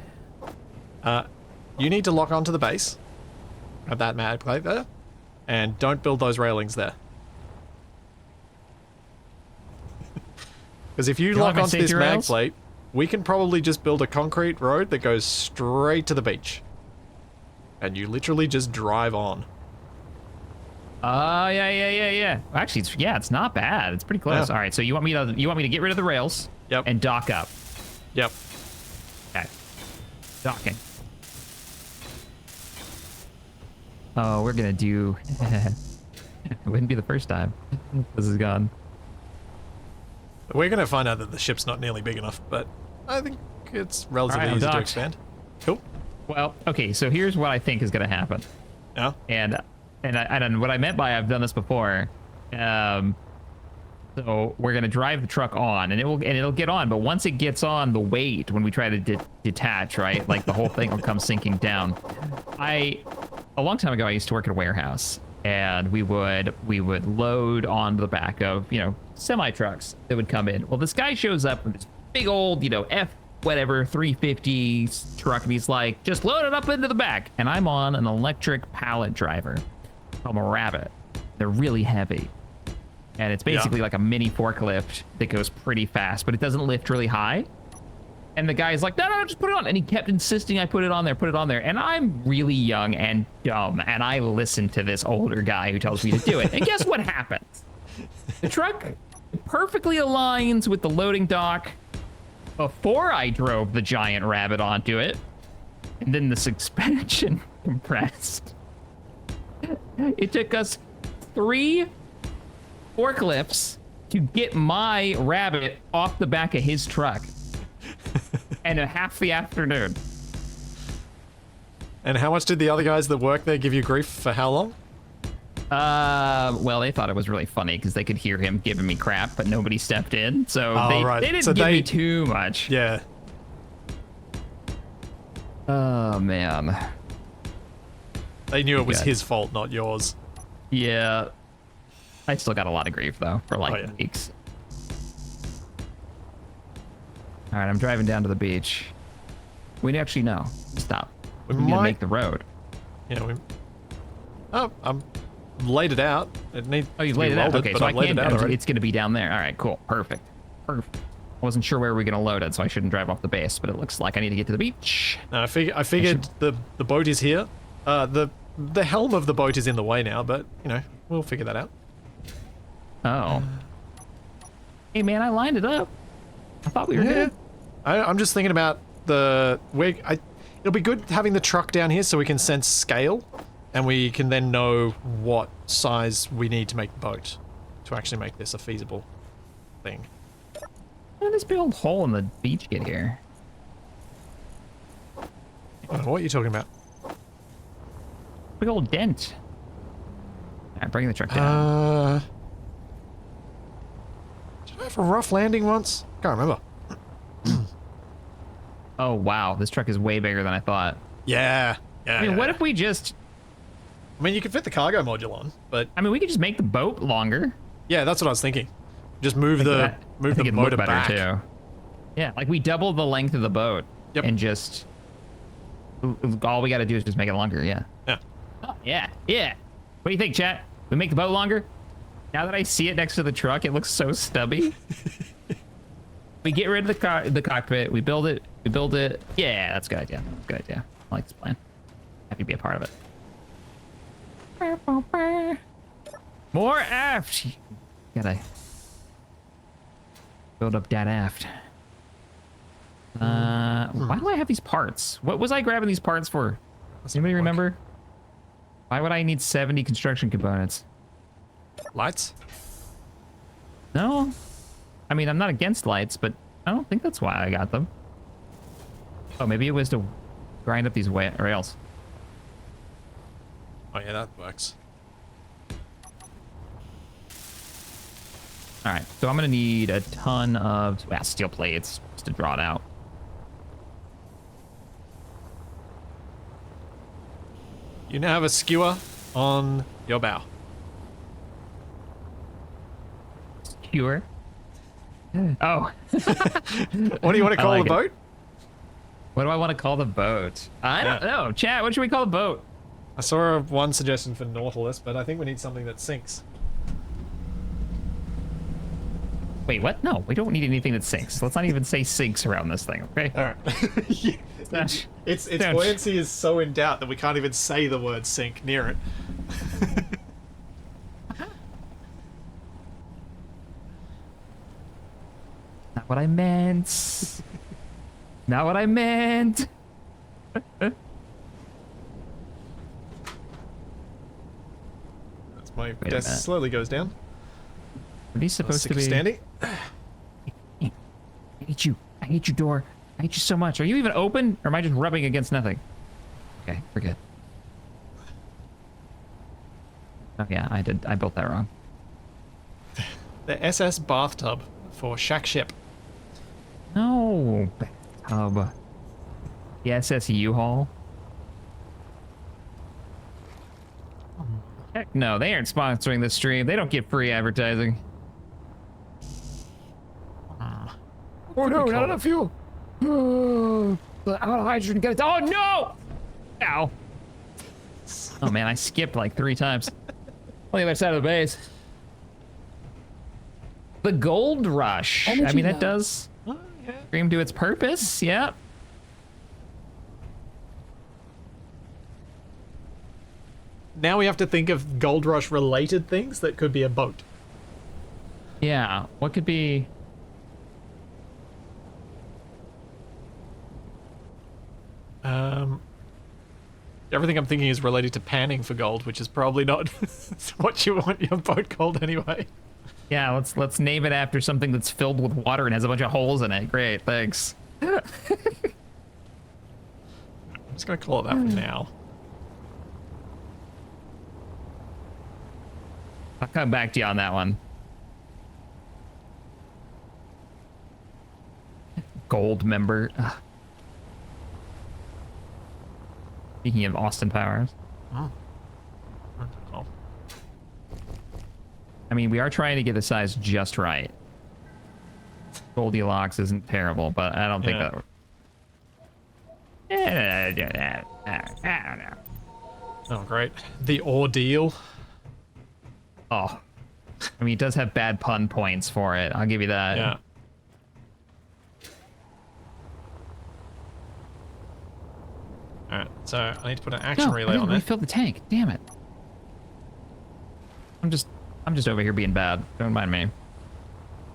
You need to lock onto the base of that mag plate there, and don't build those railings there. Because if you want lock my onto this safety mag rails? plate, we can probably just build a concrete road that goes straight to the beach. And you literally just drive on. Oh yeah. Actually, it's not bad. It's pretty close. Yeah. All right, so you want me to get rid of the rails? Yep. And dock up. Yep. Okay. Docking. Oh, we're gonna do. It wouldn't be the first time this is gone. We're going to find out that the ship's not nearly big enough, but I think it's relatively All right, I'm easy to docked. expand. Cool. Well, okay, so here's what I think is gonna happen. Yeah. And what I meant by I've done this before. So we're gonna drive the truck on, and it'll get on. But once it gets on, the weight when we try to detach, right, like the whole thing will come sinking down. A long time ago, I used to work at a warehouse, and we would load onto the back of semi trucks that would come in. Well, this guy shows up with this big old F whatever 350 truck, and he's like, just load it up into the back. And I'm on an electric pallet driver called a Rabbit. They're really heavy. And it's basically like a mini forklift that goes pretty fast, but it doesn't lift really high. And the guy's like, no, just put it on. And he kept insisting I put it on there. And I'm really young and dumb, and I listen to this older guy who tells me to do it. And guess what happens? The truck perfectly aligns with the loading dock before I drove the giant Rabbit onto it. And then the suspension compressed. It took us 3 forklifts to get my Rabbit off the back of his truck. And half the afternoon. And how much did the other guys that work there give you grief for how long? Well, they thought it was really funny because they could hear him giving me crap, but nobody stepped in. So right. they didn't So give they- me too much. Yeah. Oh, man. They knew it was Good. his fault, not yours. Yeah. I still got a lot of grief, though, for like yeah. weeks. All right, I'm driving down to the beach. We actually know. Stop. We We need to might- make the road. I'm laid it out. It needs Oh, you to be laid it out? welded, Okay, but so I I've laid can. it out already. It's going to be down there. All right, cool. Perfect. I wasn't sure where we were going to load it, so I shouldn't drive off the base, but it looks like I need to get to the beach. No, I figured the boat is here. The helm of the boat is in the way now, but we'll figure that out. Oh. Hey, man, I lined it up. I thought we were good. I'm just thinking about it'll be good having the truck down here so we can sense scale, and we can then know what size we need to make the boat to actually make this a feasible thing. How did this big old hole in the beach get here? I don't know what you're talking about. Big old dent. Alright, bring the truck down. Did I have a rough landing once? Can't remember. Oh wow, this truck is way bigger than I thought. Yeah. I mean, what if we just... I mean, you could fit the cargo module on, but... I mean, we could just make the boat longer. Yeah, that's what I was thinking. Just move the it'd motor look better back. too. Yeah, like we double the length of the boat. Yep. And just... all we gotta do is just make it longer, yeah. Yeah. Oh, yeah, yeah. What do you think, chat? We make the boat longer? Now that I see it next to the truck, it looks so stubby. We get rid of the cockpit, we build it. Yeah, that's a good idea. Good idea. I like this plan. Happy to be a part of it. More aft. Gotta build up that aft. Why do I have these parts? What was I grabbing these parts for? Does anybody remember? Why would I need 70 construction components? Lights? No. I mean, I'm not against lights, but I don't think that's why I got them. Oh, maybe it was to grind up these rails. Oh yeah, that works. All right, so I'm gonna need a ton of steel plates just to draw it out. You now have a skewer on your bow. Skewer. Oh. What do you want to call like the boat? What do I want to call the boat? I don't know. Chat, what should we call the boat? I saw one suggestion for Nautilus, but I think we need something that sinks. Wait, what? No, we don't need anything that sinks. Let's not even say sinks around this thing, okay? All right. Its buoyancy is so in doubt that we can't even say the word sink near it. Not what I meant. Not what I meant. That's my Wait a desk minute. slowly goes down. Are these supposed to be? Standing? I hate you. I hate you, door. I hate you so much. Are you even open, or am I just rubbing against nothing? Okay, we're good. Oh yeah, I did. I built that wrong. The SS bathtub for Shack Ship. No, bathtub. The SS U-Haul. Heck no, they aren't sponsoring this stream. They don't get free advertising. Oh no, not enough fuel. Out of hydrogen, get it. Oh no! Ow. Oh man, I skipped like 3 times. On the other side of the base. The gold rush. I mean, that does scream to its purpose. Yep. Now we have to think of Gold Rush related things that could be a boat. Yeah. What could be? Everything I'm thinking is related to panning for gold, which is probably not what you want your boat called anyway. Yeah. Let's name it after something that's filled with water and has a bunch of holes in it. Great. Thanks. I'm just gonna call it that for now. I'll come back to you on that one. Gold member. Ugh. Speaking of Austin Powers. Oh. I mean, we are trying to get the size just right. Goldilocks isn't terrible, but I don't think that... I don't know. Oh, great. The ordeal. Oh. I mean, it does have bad pun points for it. I'll give you that. Yeah. Alright, so I need to put an action relay I didn't on there. refill the tank. Damn it. I'm just over here being bad. Don't mind me.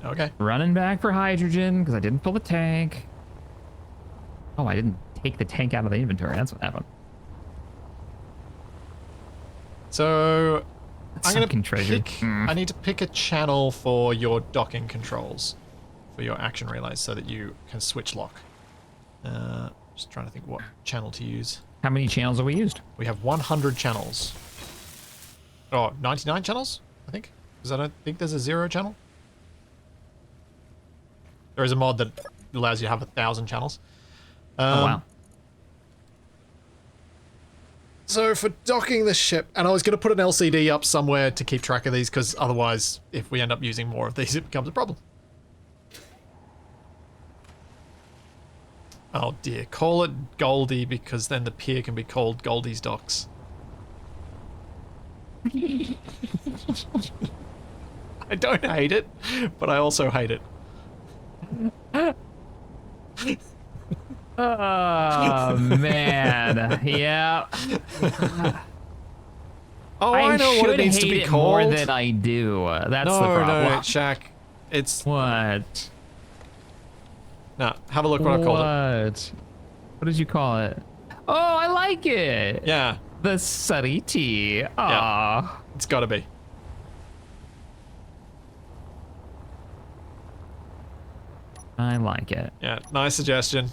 Okay. Running back for hydrogen because I didn't fill the tank. Oh, I didn't take the tank out of the inventory. That's what happened. So I'm gonna Sunken treasure. pick. I need to pick a channel for your docking controls, for your action relays, so that you can switch lock. Just trying to think what channel to use. How many channels have we used? We have 100 channels. Oh, 99 channels, I think. Because I don't think there's a 0 channel. There is a mod that allows you to have 1,000 channels. Oh, wow. So for docking the ship, and I was going to put an LCD up somewhere to keep track of these, because otherwise, if we end up using more of these, it becomes a problem. Oh dear, call it Goldie, because then the pier can be called Goldie's Docks. I don't hate it, but I also hate it. Oh, man. Yeah. Oh, I know what it needs to be hate it called. more than I do. That's the problem. No, Shaq. It's... What? No, have a look what I called it. What did you call it? Oh, I like it. Yeah. The Sariti. Aww. Yeah. It's gotta be. I like it. Yeah, nice suggestion.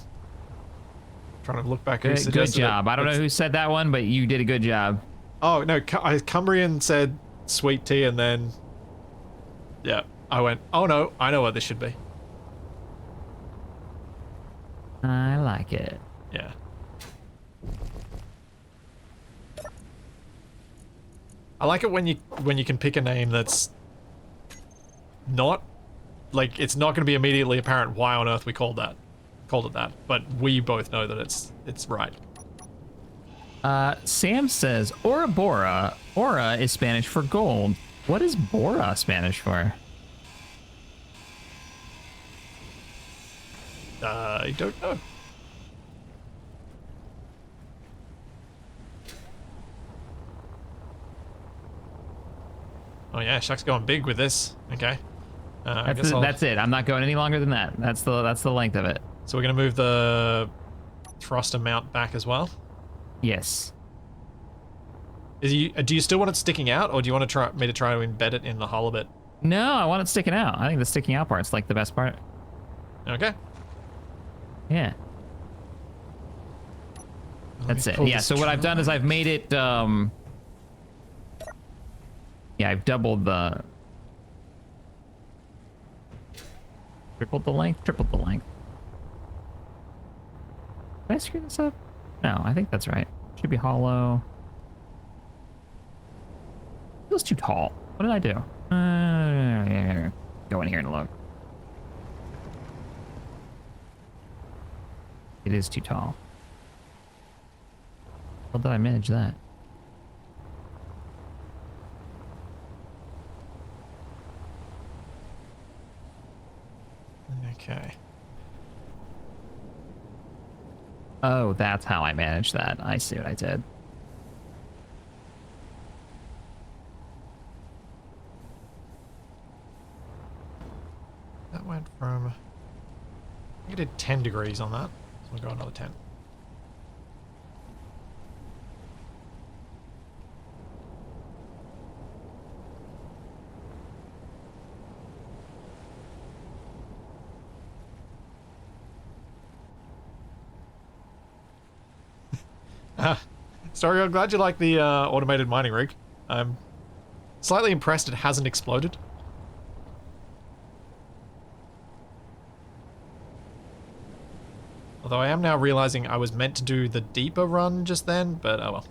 Trying to look back who Good suggested job. it. I don't know who said that one, but you did a good job. Oh, no, Cumbrian said sweet tea, and then... Yeah, I went, oh no, I know what this should be. I like it. Yeah. I like it when you can pick a name that's not like it's not going to be immediately apparent why on earth we called it that, but we both know that it's right. Sam says Ouroboros. Aura is Spanish for gold. What is Bora Spanish for? I don't know. Oh yeah, Shaq's going big with this. Okay. That's it. I'm not going any longer than that. That's the length of it. So we're gonna move the thruster mount back as well. Yes. Do you still want it sticking out, or do you want to try to embed it in the hull a bit? No, I want it sticking out. I think the sticking out part's like the best part. Okay. Yeah. That's it. Yeah, so what I've done is I've made it, yeah, I've doubled the... Tripled the length? Tripled the length. Did I screw this up? No, I think that's right. Should be hollow. Feels too tall. What did I do? Go in here and look. It is too tall. How did I manage that? Okay. Oh, that's how I managed that. I see what I did. That went from... I think I did 10 degrees on that. So we'll go another 10. Sorry, I'm glad you like the automated mining rig. I'm slightly impressed it hasn't exploded. Although I am now realizing I was meant to do the deeper run just then, but oh well.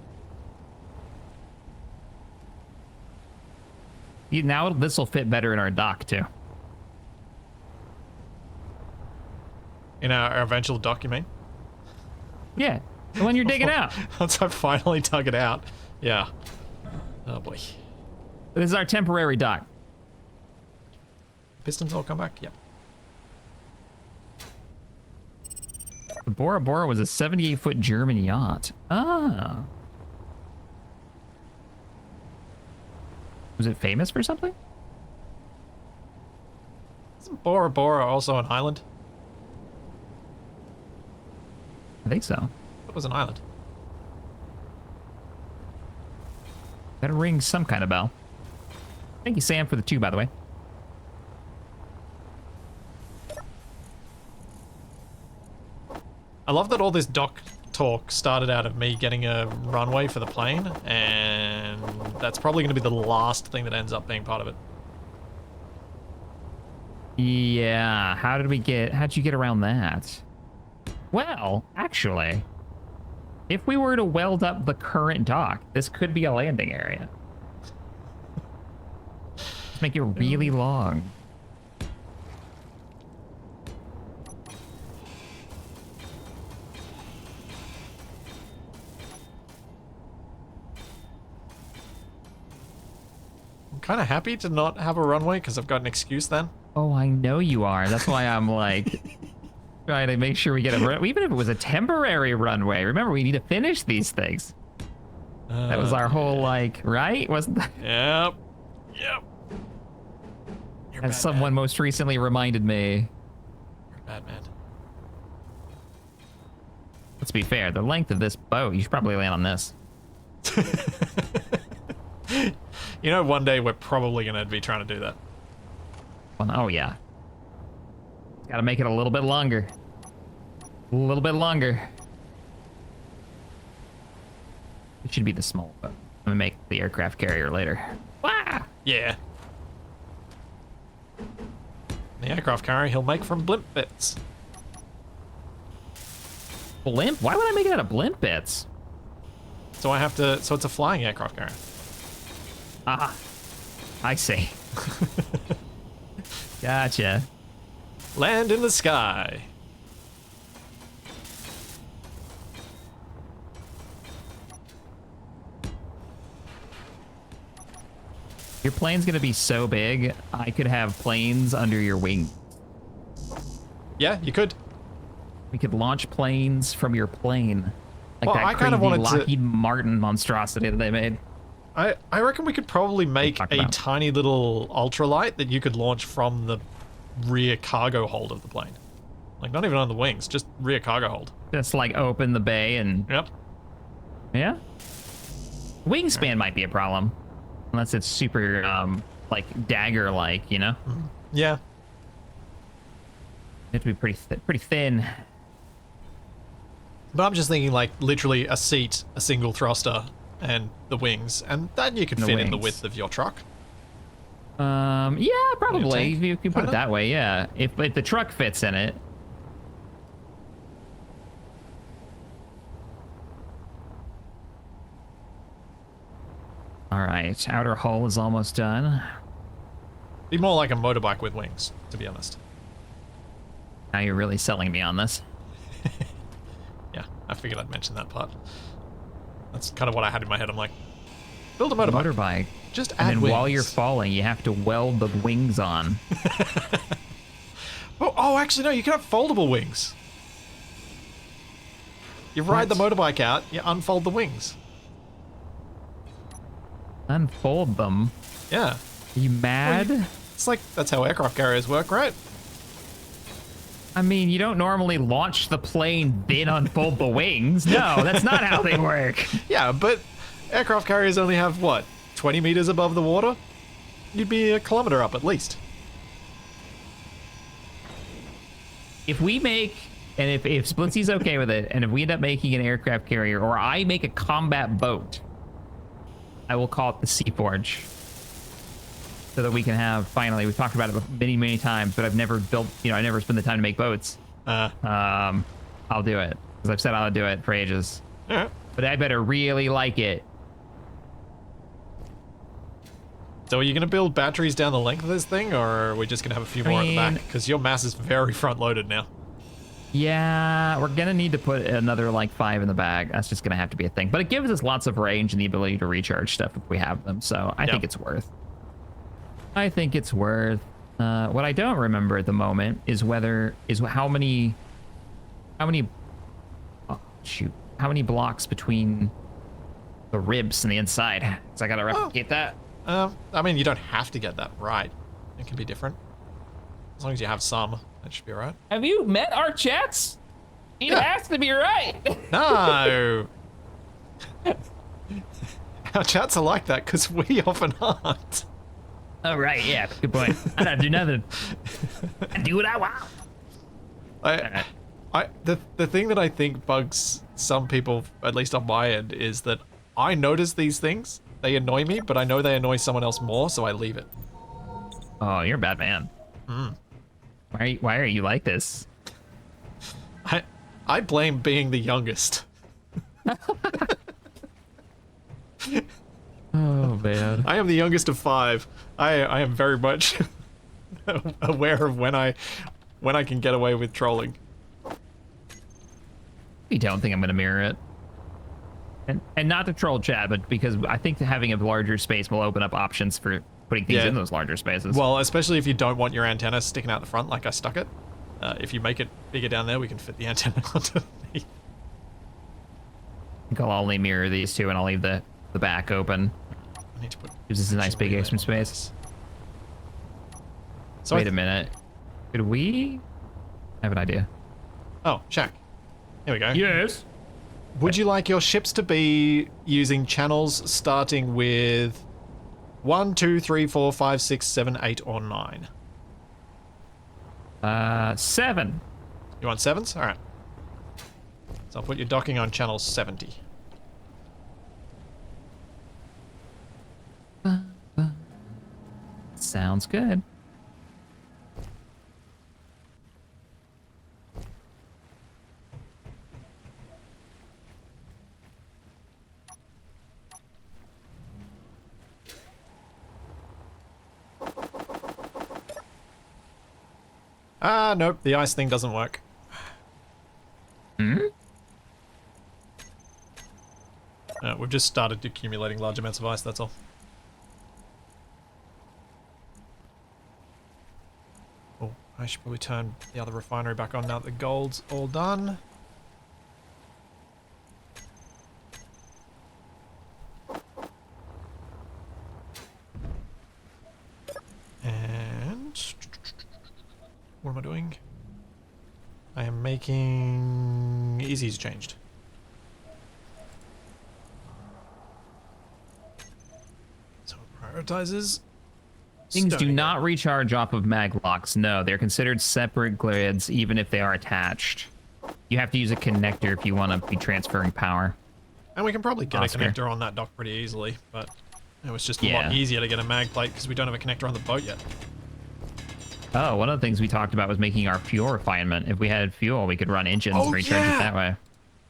Now this will fit better in our dock too. In our eventual dock, you mean? Yeah, the one you're digging out. Once I finally dug it out. Yeah. Oh boy. This is our temporary dock. Pistons all come back? Yep. The Bora Bora was a 78-foot German yacht. Ah. Was it famous for something? Isn't Bora Bora also an island? I think so. It was an island. Gotta ring some kind of bell. Thank you, Sam, for the 2, by the way. I love that all this dock talk started out of me getting a runway for the plane, and that's probably going to be the last thing that ends up being part of it. Yeah, how'd you get around that? Well, actually, if we were to weld up the current dock, this could be a landing area. Let's make it really long. I'm kind of happy to not have a runway because I've got an excuse then. Oh, I know you are. That's why I'm like trying to make sure we get a even if it was a temporary runway. Remember, we need to finish these things. That was our whole like, right? Wasn't that? Yep. Yep. You're As bad, someone man. most recently reminded me. You're a bad man. Let's be fair. The length of this boat, you should probably land on this. You know, one day we're probably going to be trying to do that. Well, oh yeah. Got to make it a little bit longer. A little bit longer. It should be the small boat. I'm gonna make the aircraft carrier later. Wah! Yeah. The aircraft carrier he'll make from blimp bits. Blimp? Why would I make it out of blimp bits? So I have to. So it's a flying aircraft carrier. Ah, I see. Gotcha. Land in the sky. Your plane's gonna be so big, I could have planes under your wing. Yeah, you could. We could launch planes from your plane. Like Well, that I kind of crazy wanted to- Lockheed Martin monstrosity that they made. I reckon we could probably make talk a about. tiny little ultralight that you could launch from the rear cargo hold of the plane. Like, not even on the wings, just rear cargo hold. Just like open the bay and Yep. yeah. Wingspan might be a problem, unless it's super like dagger like, you know. Yeah. You have to be pretty thin. But I'm just thinking, like, literally a seat, a single thruster, and the wings, and that you could The fit in the wings. width of your truck. Yeah, probably. tank? If you can put it Kinda? that way, yeah. If the truck fits in it. All right, outer hull is almost done. Be more like a motorbike with wings, to be honest. Now you're really selling me on this. Yeah, I figured I'd mention that part. That's kind of what I had in my head. I'm like, build a motorbike. Motorbike. Just add And then wings. while you're falling, you have to weld the wings on. Oh, actually, no, you can have foldable wings. You ride the motorbike out, you unfold the wings. Unfold them. Yeah. Are you mad? It's like, that's how aircraft carriers work, right? I mean, you don't normally launch the plane, then unfold the wings. No, that's not how they work. Yeah, but aircraft carriers only have, what, 20 meters above the water? You'd be a kilometer up at least. If we make, and if Splitsy's okay with it, and if we end up making an aircraft carrier, or I make a combat boat, I will call it the Sea Forge. So that we can have, finally, we've talked about it many, many times, but I've never built, I never spent the time to make boats. I'll do it. Because I've said I'll do it for ages. Alright. But I better really like it. So are you going to build batteries down the length of this thing, or are we just going to have a few more at the back? Because your mass is very front-loaded now. Yeah, we're gonna need to put another like 5 in the bag. That's just gonna have to be a thing. But it gives us lots of range and the ability to recharge stuff if we have them. So I think it's worth. I think it's worth. What I don't remember at the moment is how many blocks between the ribs and the inside. So I gotta replicate that. I mean, you don't have to get that right. It can be different. As long as you have some, that should be alright. Have you met our chats? It has to be right. No. Our chats are like that because we often aren't. Oh, right, yeah, good point. I don't do nothing. I do what I want. The thing that I think bugs some people, at least on my end, is that I notice these things. They annoy me, but I know they annoy someone else more, so I leave it. Oh, you're a bad man. Why are you like this? I blame being the youngest. Oh, man. I am the youngest of 5. I am very much aware of when I can get away with trolling. You don't think I'm going to mirror it? And not to troll chat, but because I think having a larger space will open up options for putting things in those larger spaces. Well, especially if you don't want your antenna sticking out the front like I stuck it. If you make it bigger down there, we can fit the antenna underneath. I think I'll only mirror these two, and I'll leave the back open. I need to put. This is a nice big open space. So wait a minute. Could we? I have an idea. Oh, Shaq. Here we go. Yes. Would you like your ships to be using channels starting with 1, 2, 3, 4, 5, 6, 7, 8, or 9? 7. You want 7s? All right. So I'll put your docking on channel 70. Sounds good. Ah, nope, the ice thing doesn't work. We've just started accumulating large amounts of ice, that's all. Oh, I should probably turn the other refinery back on now that the gold's all done. And what am I doing? I am making Easy's changed. So it prioritizes. Things do stoning not recharge off of mag locks. No, they're considered separate grids, even if they are attached. You have to use a connector if you want to be transferring power. And we can probably get Oscar. a connector on that dock pretty easily, but it was just a lot easier to get a mag plate because we don't have a connector on the boat yet. Oh, one of the things we talked about was making our fuel refinement. If we had fuel, we could run engines and recharge it that way.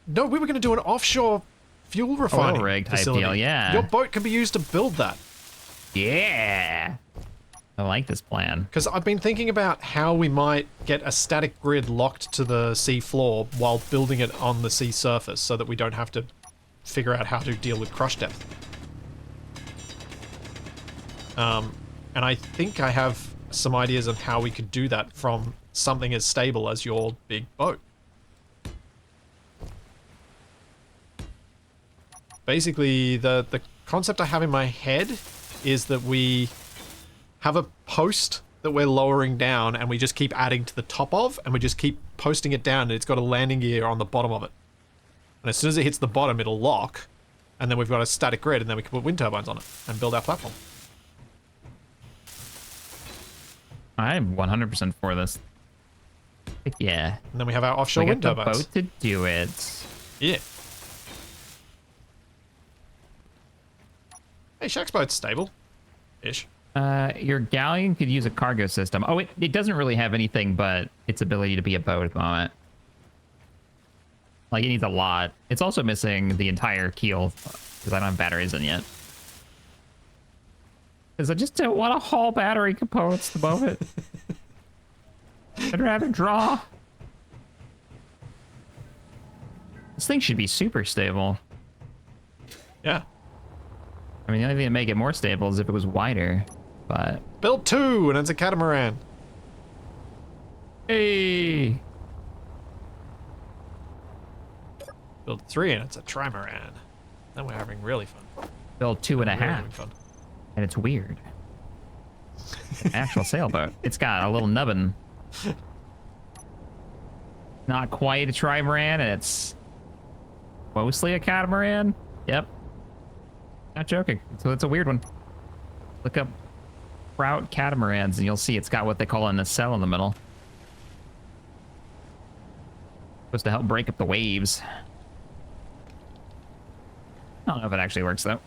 No, we were going to do an offshore fuel refining Oil rig type facility. deal, yeah. Your boat can be used to build that. Yeah. I like this plan. Because I've been thinking about how we might get a static grid locked to the sea floor while building it on the sea surface so that we don't have to figure out how to deal with crush depth. And I think I have some ideas of how we could do that from something as stable as your big boat. Basically, the concept I have in my head is that we have a post that we're lowering down and we just keep adding to the top of, and we just keep posting it down, and it's got a landing gear on the bottom of it. And as soon as it hits the bottom, it'll lock, and then we've got a static grid, and then we can put wind turbines on it and build our platform. I'm 100% for this. Heck yeah. And then we have our offshore We wind got the turbines. boat to do it. Yeah. Hey, Shaq's boat's stable-ish. Your galleon could use a cargo system. Oh, it doesn't really have anything but its ability to be a boat at the moment. Like, it needs a lot. It's also missing the entire keel, because I don't have batteries in yet. Because I just don't want to haul battery components to move it. I'd rather draw. This thing should be super stable. Yeah. I mean, the only thing that make it more stable is if it was wider, but... Build 2, and it's a catamaran. Hey! Build 3, and it's a trimaran. Then we're having really fun. Build 2.5. Really having fun. And it's weird. Actual sailboat. It's got a little nubbin. not quite a trimaran, and it's mostly a catamaran. Yep. Not joking. So it's a weird one. Look up Trout catamarans, and you'll see it's got what they call a nacelle in the middle. Supposed to help break up the waves. I don't know if it actually works, though.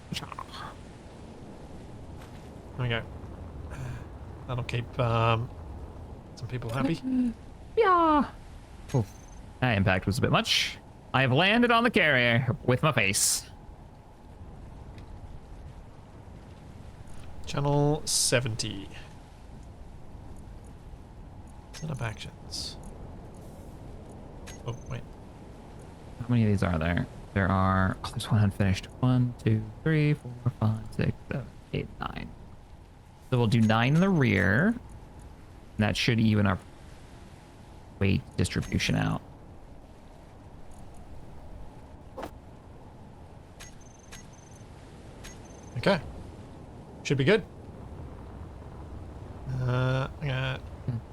There we go. That'll keep some people happy. Yeah. Oh, that impact was a bit much. I have landed on the carrier with my face. Channel 70. Set up actions. Oh, wait. How many of these are there? There are, oh, there's one unfinished. 1, 2, 3, 4, 5, 6, 7, 8, 9. So we'll do 9 in the rear. And that should even our weight distribution out. Okay. Should be good. Yeah.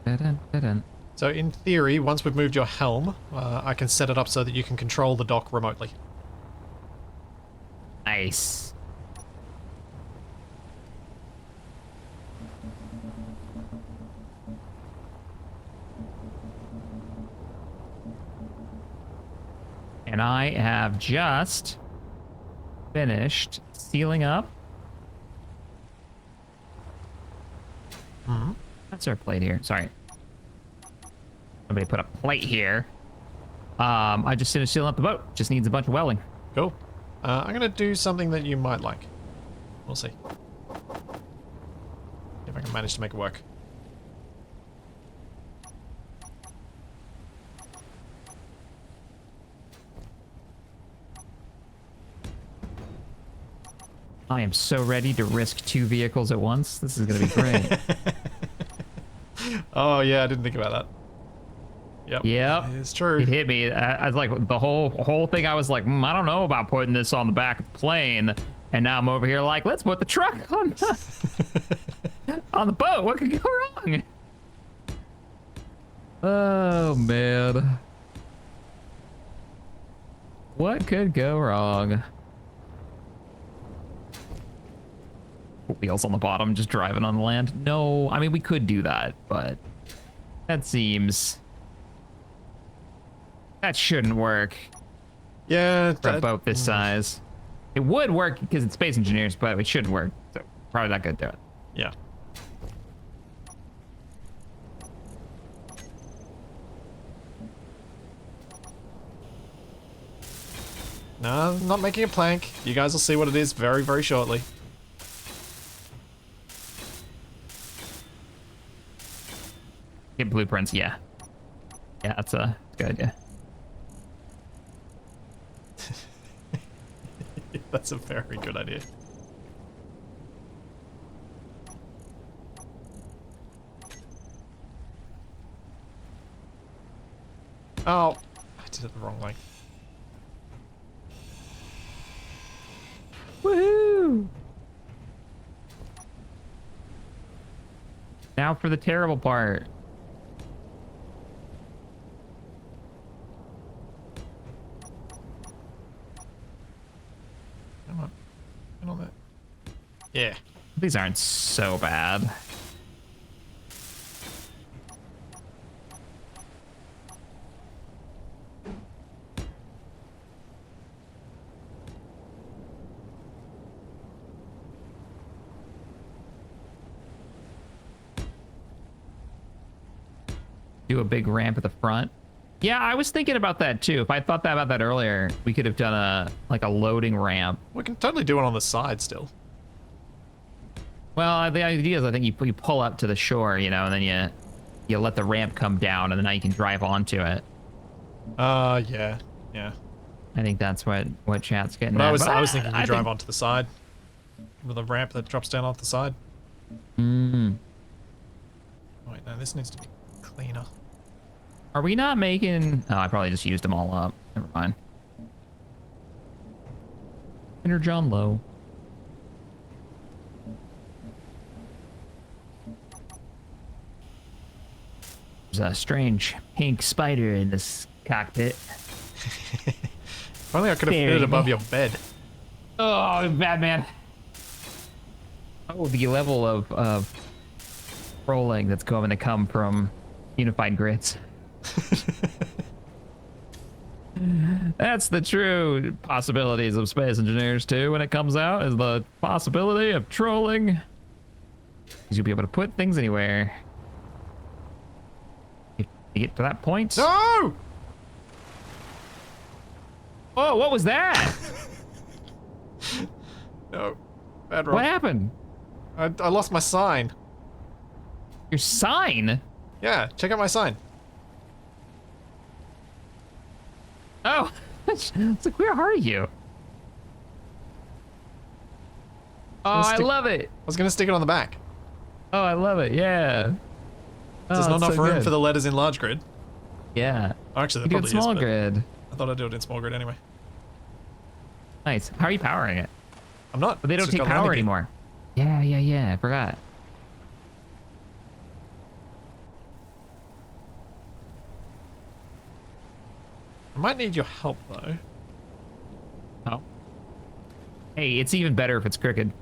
Dun-dun-dun-dun. So in theory, once we've moved your helm, I can set it up so that you can control the dock remotely. Nice. And I have just finished sealing up. Mm-hmm. That's our plate here. Sorry. Somebody put a plate here. I just finished sealing up the boat. Just needs a bunch of welding. Cool. I'm gonna do something that you might like. We'll see. If I can manage to make it work. I am so ready to risk 2 vehicles at once. This is going to be great. Oh yeah, I didn't think about that. Yep. Yep. It's true. It hit me. I was like, the whole thing, I was like, I don't know about putting this on the back of the plane. And now I'm over here like, let's put the truck on on the boat. What could go wrong? Oh, man. What could go wrong? Wheels on the bottom, just driving on the land. No, I mean, we could do that, but that seems... That shouldn't work Yeah. for a boat this size. It would work because it's Space Engineers, but it shouldn't work. So probably not gonna do it. Yeah. No, I'm not making a plank. You guys will see what it is very, very shortly. Get blueprints, yeah. Yeah, that's a good idea. That's a very good idea. Oh, I did it the wrong way. Woohoo! Now for the terrible part. Come on. Get on that. Yeah. These aren't so bad. Do a big ramp at the front. Yeah, I was thinking about that too. If I thought about that earlier, we could have done a loading ramp. We can totally do it on the side still. Well, the idea is I think you pull up to the shore, you know, and then you let the ramp come down, and then now you can drive onto it. Yeah. Yeah. I think that's what chat's getting But at. I was thinking you I drive think- onto the side. With a ramp that drops down off the side. Mm. Oh, wait, no, this needs to be cleaner. Are we not making... Oh, I probably just used them all up. Never mind. Inner John Low. There's a strange pink spider in the sky. cockpit. If only I could have fit There it you above go. your bed. Oh, Batman. Oh, the level of trolling that's going to come from unified grids. That's the true possibilities of Space Engineers 2 when it comes out, is the possibility of trolling. You'll be able to put things anywhere. If you get to that point. No! Oh, what was that? No. Bad roll. What happened? I lost my sign. Your sign? Yeah, check out my sign. Oh, it's like, where are you? Oh, I love it. I was gonna stick it on the back. Oh, I love it. Yeah. There's Oh, not it's enough so room good. for the letters in large grid. Yeah. Oh, actually, You there do it probably small is. But grid. I thought I'd do it in small grid anyway. Nice. How are you powering it? I'm not. But they It's don't just take got power landing gear. anymore. Yeah. I forgot. I might need your help though. Oh. Hey, it's even better if it's crooked.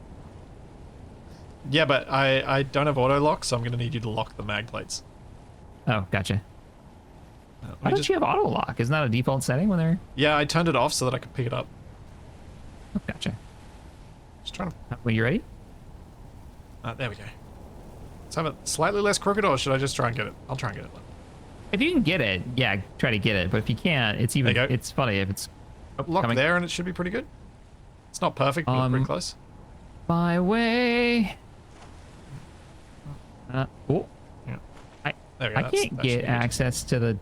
Yeah, but I don't have auto lock, so I'm gonna need you to lock the mag plates. Oh, gotcha. Let Why me don't just- you have auto lock? Isn't that a default setting when they're... Yeah, I turned it off so that I could pick it up. Oh, gotcha. Just trying to. Well, you ready? There we go. Let's have it slightly less crooked, or should I just try and get it? I'll try and get it. If you can get it, yeah, try to get it. But if you can't, it's even... There you go. It's funny if it's... Lock coming. there, and it should be pretty good. It's not perfect, but pretty close. My way. Oh. Yeah. I There we go. I that can't should get be good. access to the...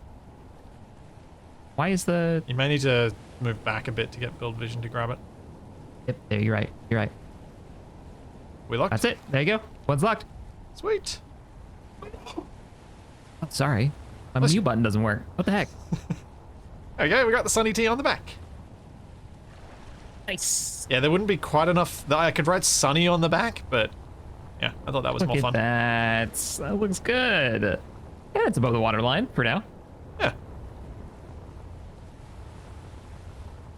Why is the... You may need to move back a bit to get build vision to grab it. Yep, there, you're right. You're right. We locked. That's it. There you go. One's locked. Sweet. Oh, sorry. My Listen. mute button doesn't work. What the heck? There we go. We got the Sunny T on the back. Nice. Yeah, there wouldn't be quite enough. I could write Sunny on the back, but yeah, I thought that was Look more at fun. that. That looks good. Yeah, it's above the waterline for now. Yeah.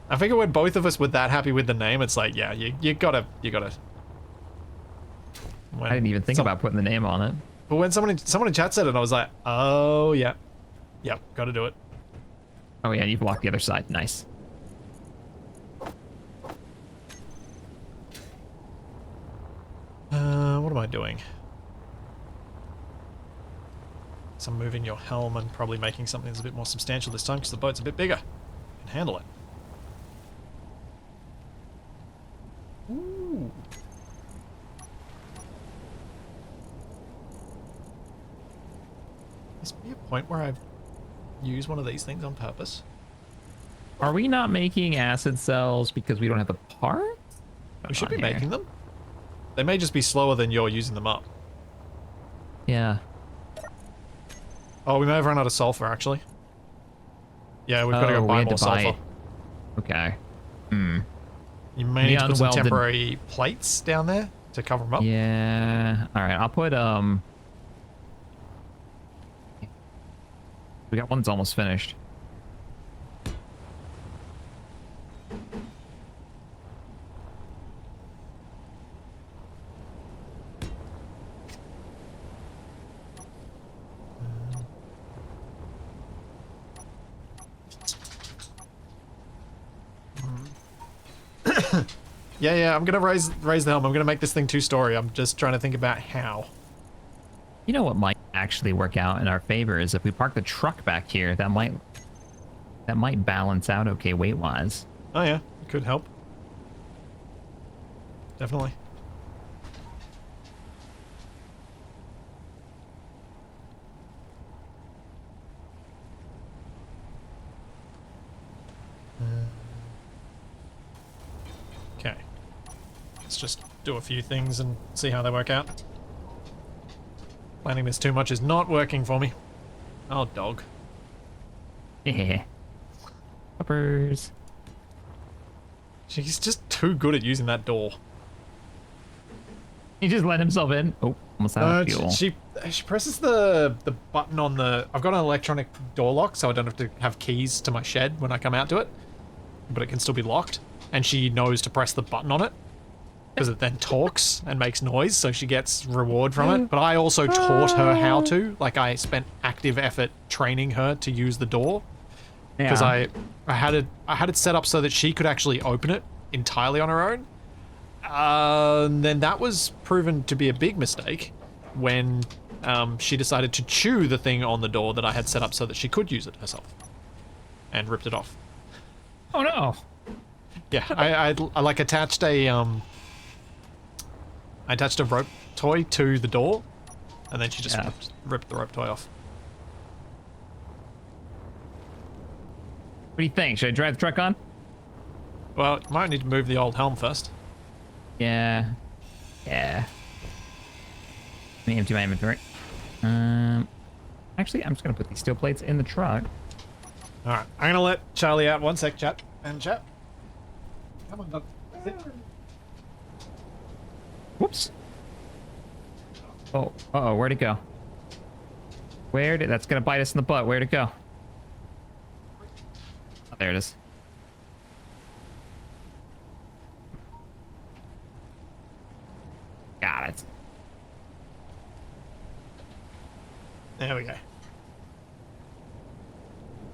I figure when both of us were that happy with the name, it's like, yeah, you gotta. When I didn't even think about putting the name on it. But when someone in chat said it, I was like, oh yeah, yep, gotta do it. Oh yeah, you've locked the other side. Nice. What am I doing? So I'm moving your helm and probably making something that's a bit more substantial this time because the boat's a bit bigger. Can handle it. Ooh. Must be a point where I've used one of these things on purpose. Are we not making acid cells because we don't have the part? We should be making them. They may just be slower than you're using them up. Yeah. Oh, we may have run out of sulfur, actually. Yeah, we've got to go we buy had more to buy sulfur. Okay. Hmm. You may need to put some unwelded- temporary plates down there to cover them up. Yeah. All right. I'll put We got one that's almost finished. Yeah, I'm gonna raise the helm. I'm gonna make this thing two-story. I'm just trying to think about how. You know what might actually work out in our favor is if we park the truck back here. That might balance out okay weight-wise. Oh yeah, it could help. Definitely. Okay. Let's just do a few things and see how they work out. Planning this too much is not working for me. Oh, dog. Yeah. Uppers. He's just too good at using that door. He just let himself in. Oh. Almost out of fuel. She presses the button on the... I've got an electronic door lock, so I don't have to have keys to my shed when I come out to it. But it can still be locked. And she knows to press the button on it. Because it then talks and makes noise, so she gets reward from it. But I also taught her how to. Like, I spent active effort training her to use the door. Because I had it set up so that she could actually open it entirely on her own. And then that was proven to be a big mistake when she decided to chew the thing on the door that I had set up so that she could use it herself. And ripped it off. Oh no. Yeah, I like attached a rope toy to the door, and then she just ripped the rope toy off. What do you think? Should I drive the truck on? Well, you might need to move the old helm first. Yeah. Let me empty my inventory. Actually, I'm just gonna put these steel plates in the truck. All right, I'm gonna let Charlie out. 1 sec, chat. And chat. Come on, dog. Sit. Whoops. Oh, where'd it go? That's gonna bite us in the butt. Where'd it go? Oh, there it is. Got it. There we go.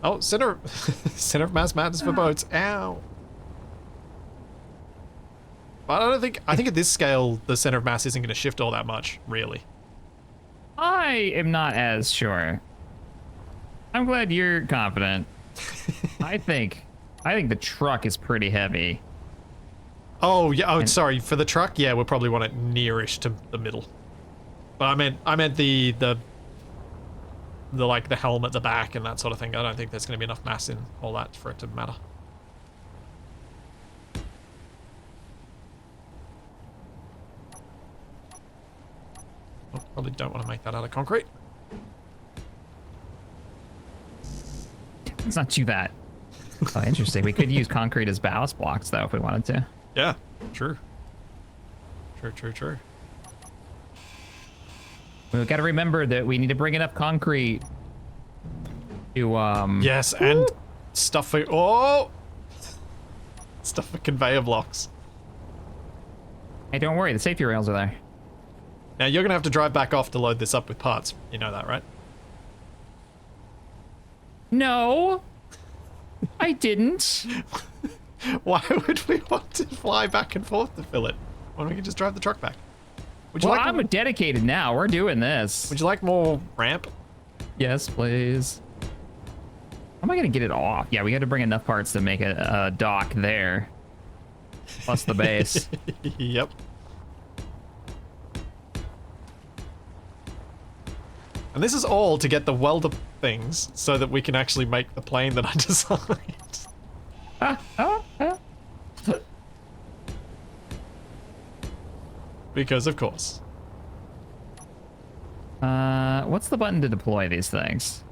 Oh, center of mass madness for boats. Ow. But I think at this scale, the center of mass isn't going to shift all that much, really. I am not as sure. I'm glad you're confident. I think the truck is pretty heavy. Oh yeah. Oh, sorry. For the truck, yeah, we'll probably want it nearish to the middle. But I meant the like the helm at the back and that sort of thing. I don't think there's going to be enough mass in all that for it to matter. Oh, probably don't want to make that out of concrete. Let's not do that. Oh, interesting. We could use concrete as ballast blocks, though, if we wanted to. Yeah, true. True. We've got to remember that we need to bring enough concrete to, Yes, and stuff for... Oh! Stuff for conveyor blocks. Hey, don't worry. The safety rails are there. Now, you're going to have to drive back off to load this up with parts. You know that, right? No. I didn't. Why would we want to fly back and forth to fill it when we can just drive the truck back? Would you Well, like I'm dedicated now. We're doing this. Would you like more ramp? Yes, please. How am I going to get it off? Yeah, we got to bring enough parts to make a dock there. Plus the base. Yep. And this is all to get the welder things so that we can actually make the plane that I designed. Because of course. What's the button to deploy these things?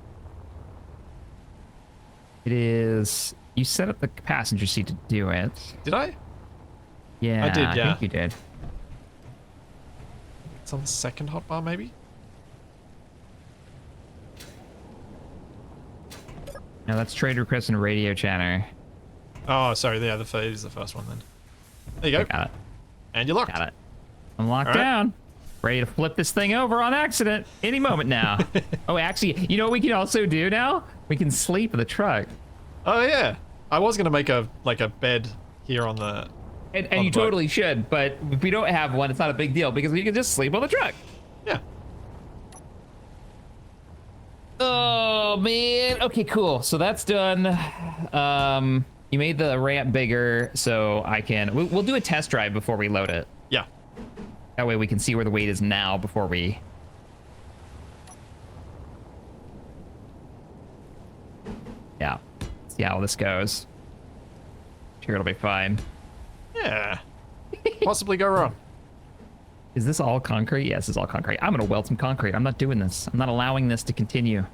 It is... You set up the passenger seat to do it. Did I? Yeah, I did, yeah. I think you did. It's on the second hotbar, maybe? No, that's trade request and radio chatter. Oh, sorry, yeah, it is the first one then. There you go. Got it. And you're locked. Got it. I'm locked All right. down. Ready to flip this thing over on accident any moment now. Oh, actually, you know what we can also do now? We can sleep in the truck. Oh, yeah. I was going to make a bed here on the... And you totally should, but if we don't have one, it's not a big deal because we can just sleep on the truck. Yeah. Oh, man. Okay, cool. So that's done. You made the ramp bigger, so I can... We'll do a test drive before we load it. Yeah. That way we can see where the weight is now before we... Yeah. See how this goes. Sure, it'll be fine. Yeah. Possibly go wrong. Is this all concrete? Yes, it's all concrete. I'm gonna weld some concrete. I'm not doing this. I'm not allowing this to continue.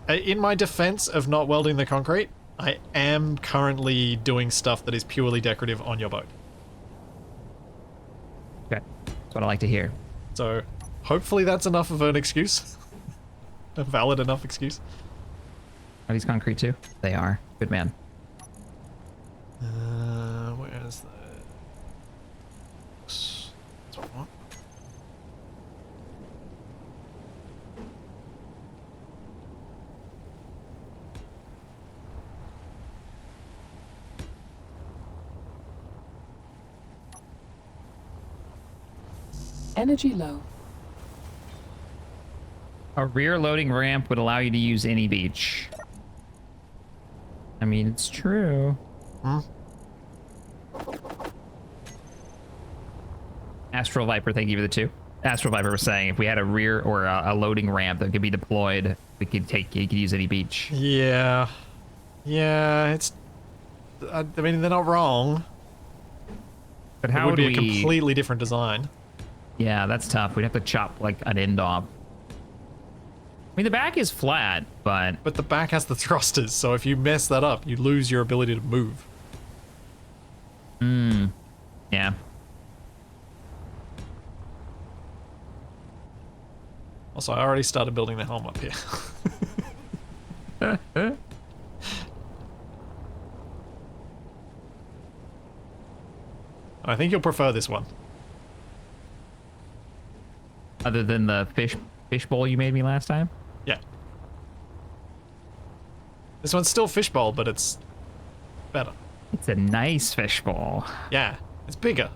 In my defense of not welding the concrete, I am currently doing stuff that is purely decorative on your boat. That's what I like to hear. So hopefully that's enough of an excuse. A valid enough excuse. Are these concrete too? They are. Good man. Where's the... What? Energy low. A rear loading ramp would allow you to use any beach. I mean, it's true. Huh? Astral Viper, thank you for the 2. Astral Viper was saying if we had a rear or a loading ramp that could be deployed, you could use any beach. Yeah. Yeah, it's... I mean, they're not wrong. But It how would would be a we... completely different design. Yeah, that's tough. We'd have to chop like an end off. I mean, the back is flat, but... But the back has the thrusters, so if you mess that up, you lose your ability to move. Yeah. Also, I already started building the helm up here. I think you'll prefer this one. Other than the fish bowl you made me last time? Yeah. This one's still fishbowl, but it's better. It's a nice fish bowl. Yeah, it's bigger.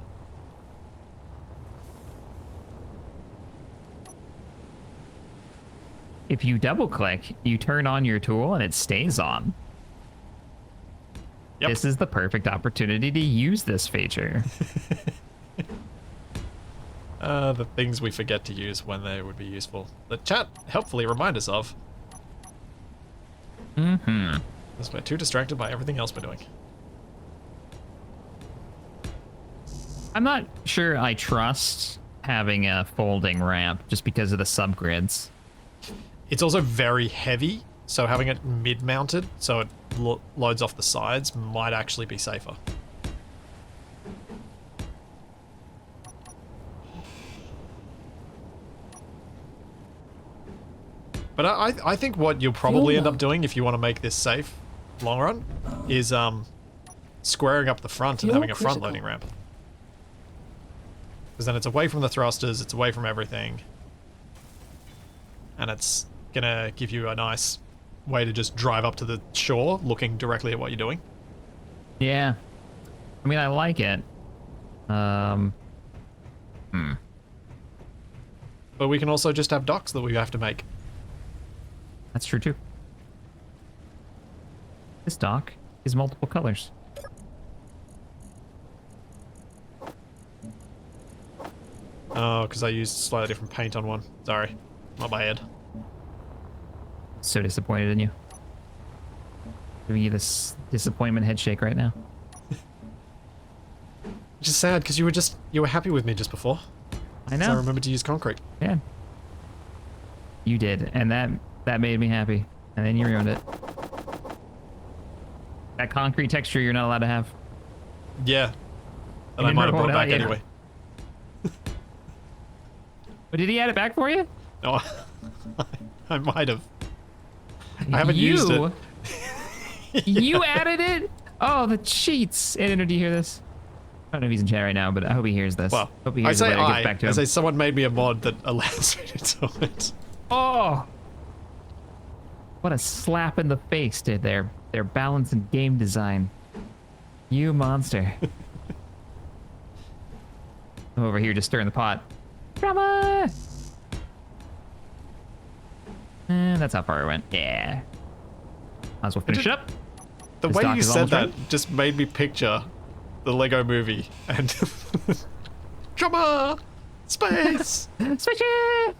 If you double click, you turn on your tool and it stays on. Yep. This is the perfect opportunity to use this feature. The things we forget to use when they would be useful. The chat helpfully remind us of. Mm-hmm. Because we're too distracted by everything else we're doing. I'm not sure I trust having a folding ramp just because of the subgrids. It's also very heavy, so having it mid-mounted so it loads off the sides might actually be safer. But I think what you'll probably end up doing if you want to make this safe, long run, is squaring up the front and having a front loading ramp. Because then it's away from the thrusters, it's away from everything. And it's gonna give you a nice way to just drive up to the shore, looking directly at what you're doing. Yeah. I mean, I like it. But we can also just have docks that we have to make. That's true too. This dock is multiple colors. Oh, because I used slightly different paint on one. Sorry. Not my head. So disappointed in you. Giving you this disappointment head shake right now. Which is sad, because you were happy with me just before. I know. So I remembered to use concrete. Yeah. You did, and that made me happy. And then you ruined it. That concrete texture you're not allowed to have. Yeah. And You I might have didn't brought it back roll it out, anyway. But did he add it back for you? No, I might have. I haven't used it. You added it? Oh, the cheats. Andrew, do you hear this? I don't know if he's in chat right now, but I hope he hears this. Well, hope he I hears say it when it gets back to I him. say someone made me a mod that allows me to do it. Oh! What a slap in the face to their balance and game design. You monster. I'm over here just stirring the pot. Drama! And that's how far it went. Yeah. Might as well finish it up. The This way dock you is said almost that ready. just made me picture the Lego movie and drama, space. Switch it!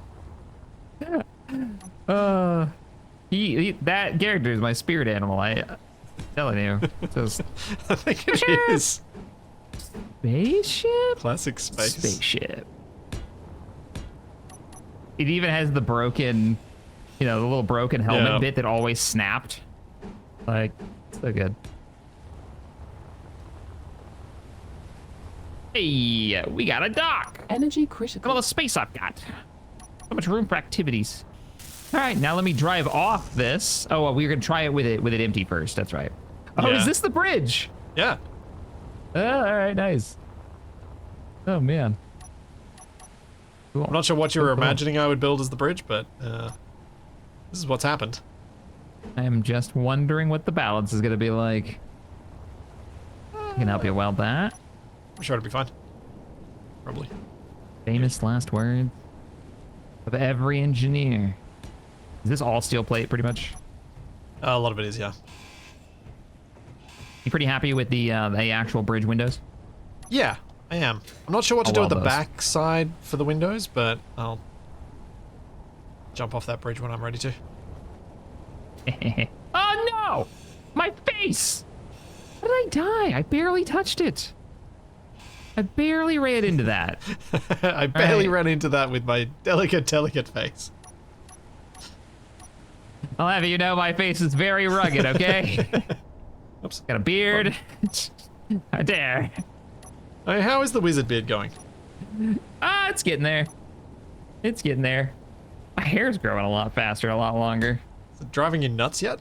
That character is my spirit animal. I'm telling you. Just I think it is. spaceship? Classic space. Spaceship. It even has the broken, the little broken helmet bit that always snapped. Like, so good. Hey, we got a dock. Energy Look at all critical. the space I've got. So much room for activities. All right, now let me drive off this. Oh, well, we're gonna try it with it empty first. That's right. Oh, Yeah. is this the bridge? Yeah. Oh, all right, nice. Oh man. Cool. I'm not sure what you were Cool. imagining I would build as the bridge, but this is what's happened. I'm just wondering what the balance is gonna be like. I can help you weld that. I'm sure it'll be fine. Probably. Famous last words of every engineer. Is this all steel plate, pretty much? A lot of it is, yeah. You pretty happy with the actual bridge windows? Yeah, I am. I'm not sure what to I'll do with the weld those. back side for the windows, but I'll jump off that bridge when I'm ready to. Oh no! My face! How did I die? I barely touched it. I barely ran into that. I barely right. ran into that with my delicate face. I'll have you know my face is very rugged, okay? Oops. Got a beard. How dare. Hey, how is the wizard beard going? Ah, it's getting there. It's getting there. My hair's growing a lot faster, a lot longer. Is it driving you nuts yet?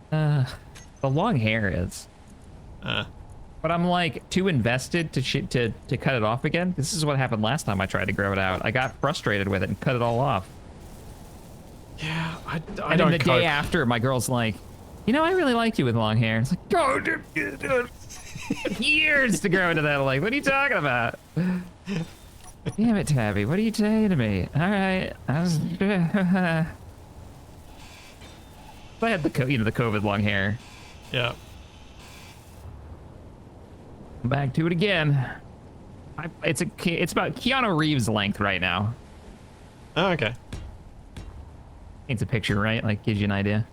The long hair is. Uh, But I'm like too invested to cut it off again. This is what happened last time I tried to grow it out. I got frustrated with it and cut it all off. yeah, I And don't then the cope. day after, my girl's like, you know, I really like you with long hair. It's like, go, dude, years to grow into that. I'm like, what are you talking about? Damn it, Tabby. What are you saying to me? All right. I had the the COVID long hair. Yeah. Back to it again. It's about Keanu Reeves' length right now. Oh, okay. Paints a picture, right? Like gives you an idea.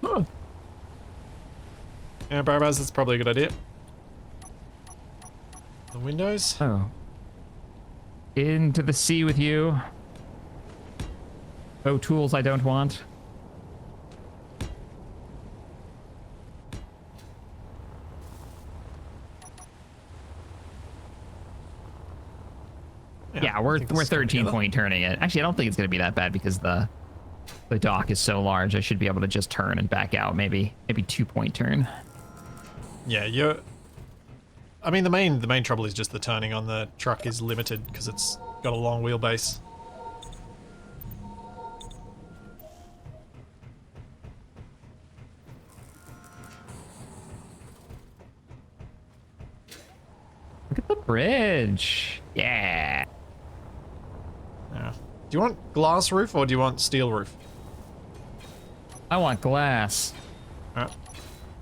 Huh. Yeah, Barbaz, that's probably a good idea. The windows? Oh. Into the sea with you. Oh, tools I don't want. Yeah, I we're think this is coming 13 together. point turning it. Actually, I don't think it's gonna be that bad because the dock is so large. I should be able to just turn and back out. Maybe 2 point turn. Yeah, you're... I mean, the main trouble is just the turning on the truck is limited because it's got a long wheelbase. Look at the bridge. Yeah. Yeah. Do you want glass roof or do you want steel roof? I want glass.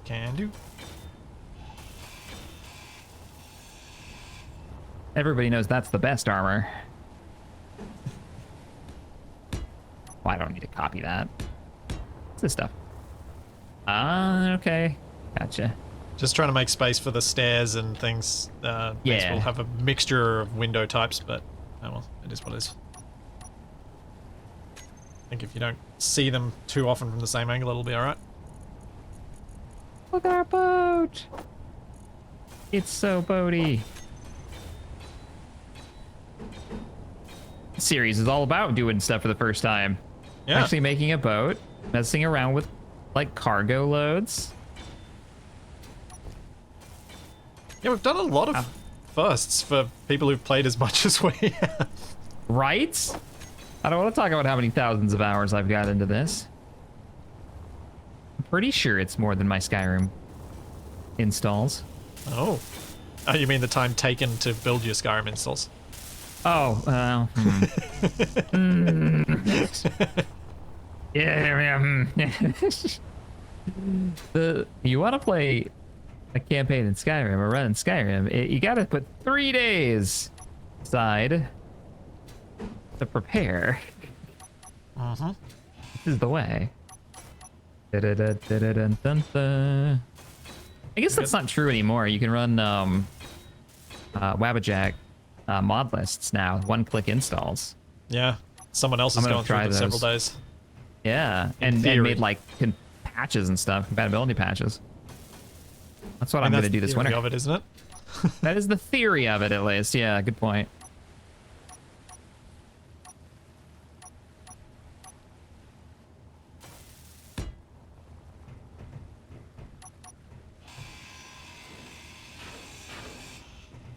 Can do. Everybody knows that's the best armor. Oh, I don't need to copy that. What's this stuff? Ah, okay. Gotcha. Just trying to make space for the stairs and things. Means Yeah. we'll have a mixture of window types, but oh well, it is what it is. I think if you don't see them too often from the same angle, it'll be alright. Look at our boat. It's so boaty. This series is all about doing stuff for the first time. Yeah. Actually making a boat, messing around with like cargo loads. Yeah, we've done a lot of firsts for people who've played as much as we have. Right? I don't want to talk about how many thousands of hours I've got into this. I'm pretty sure it's more than my Skyrim installs. Oh. Oh, you mean the time taken to build your Skyrim installs? Oh, well. Yeah. You want to play a campaign in Skyrim or run in Skyrim, you got to put 3 days aside to prepare. Uh-huh. This is the way. Da-da-da-da-da-dun-dun-dun. I guess that's not true anymore. You can run Wabbajack mod lists now, one-click installs. Yeah. Someone else has I'm gonna gone through try it several those. days. Yeah, In and theory. made like patches and stuff, compatibility patches. That's what And I'm that's going to do the this theory winter. of it, isn't it? That is the theory of it, at least. Yeah, good point.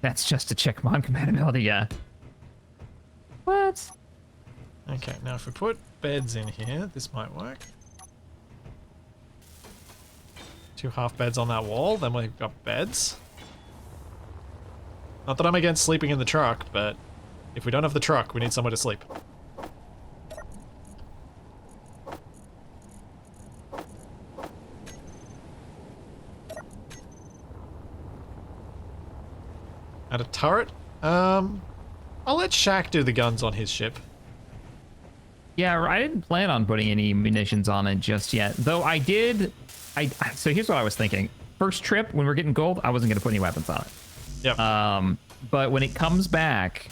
That's just to check mod compatibility, yeah. What? Okay, now if we put beds in here, this might work. 2 half beds on that wall, then we've got beds. Not that I'm against sleeping in the truck, but if we don't have the truck, we need somewhere to sleep. Add a turret? I'll let Shaq do the guns on his ship. Yeah, I didn't plan on putting any munitions on it just yet. Though I did... So here's what I was thinking. First trip, when we're getting gold, I wasn't going to put any weapons on it. Yep. But when it comes back,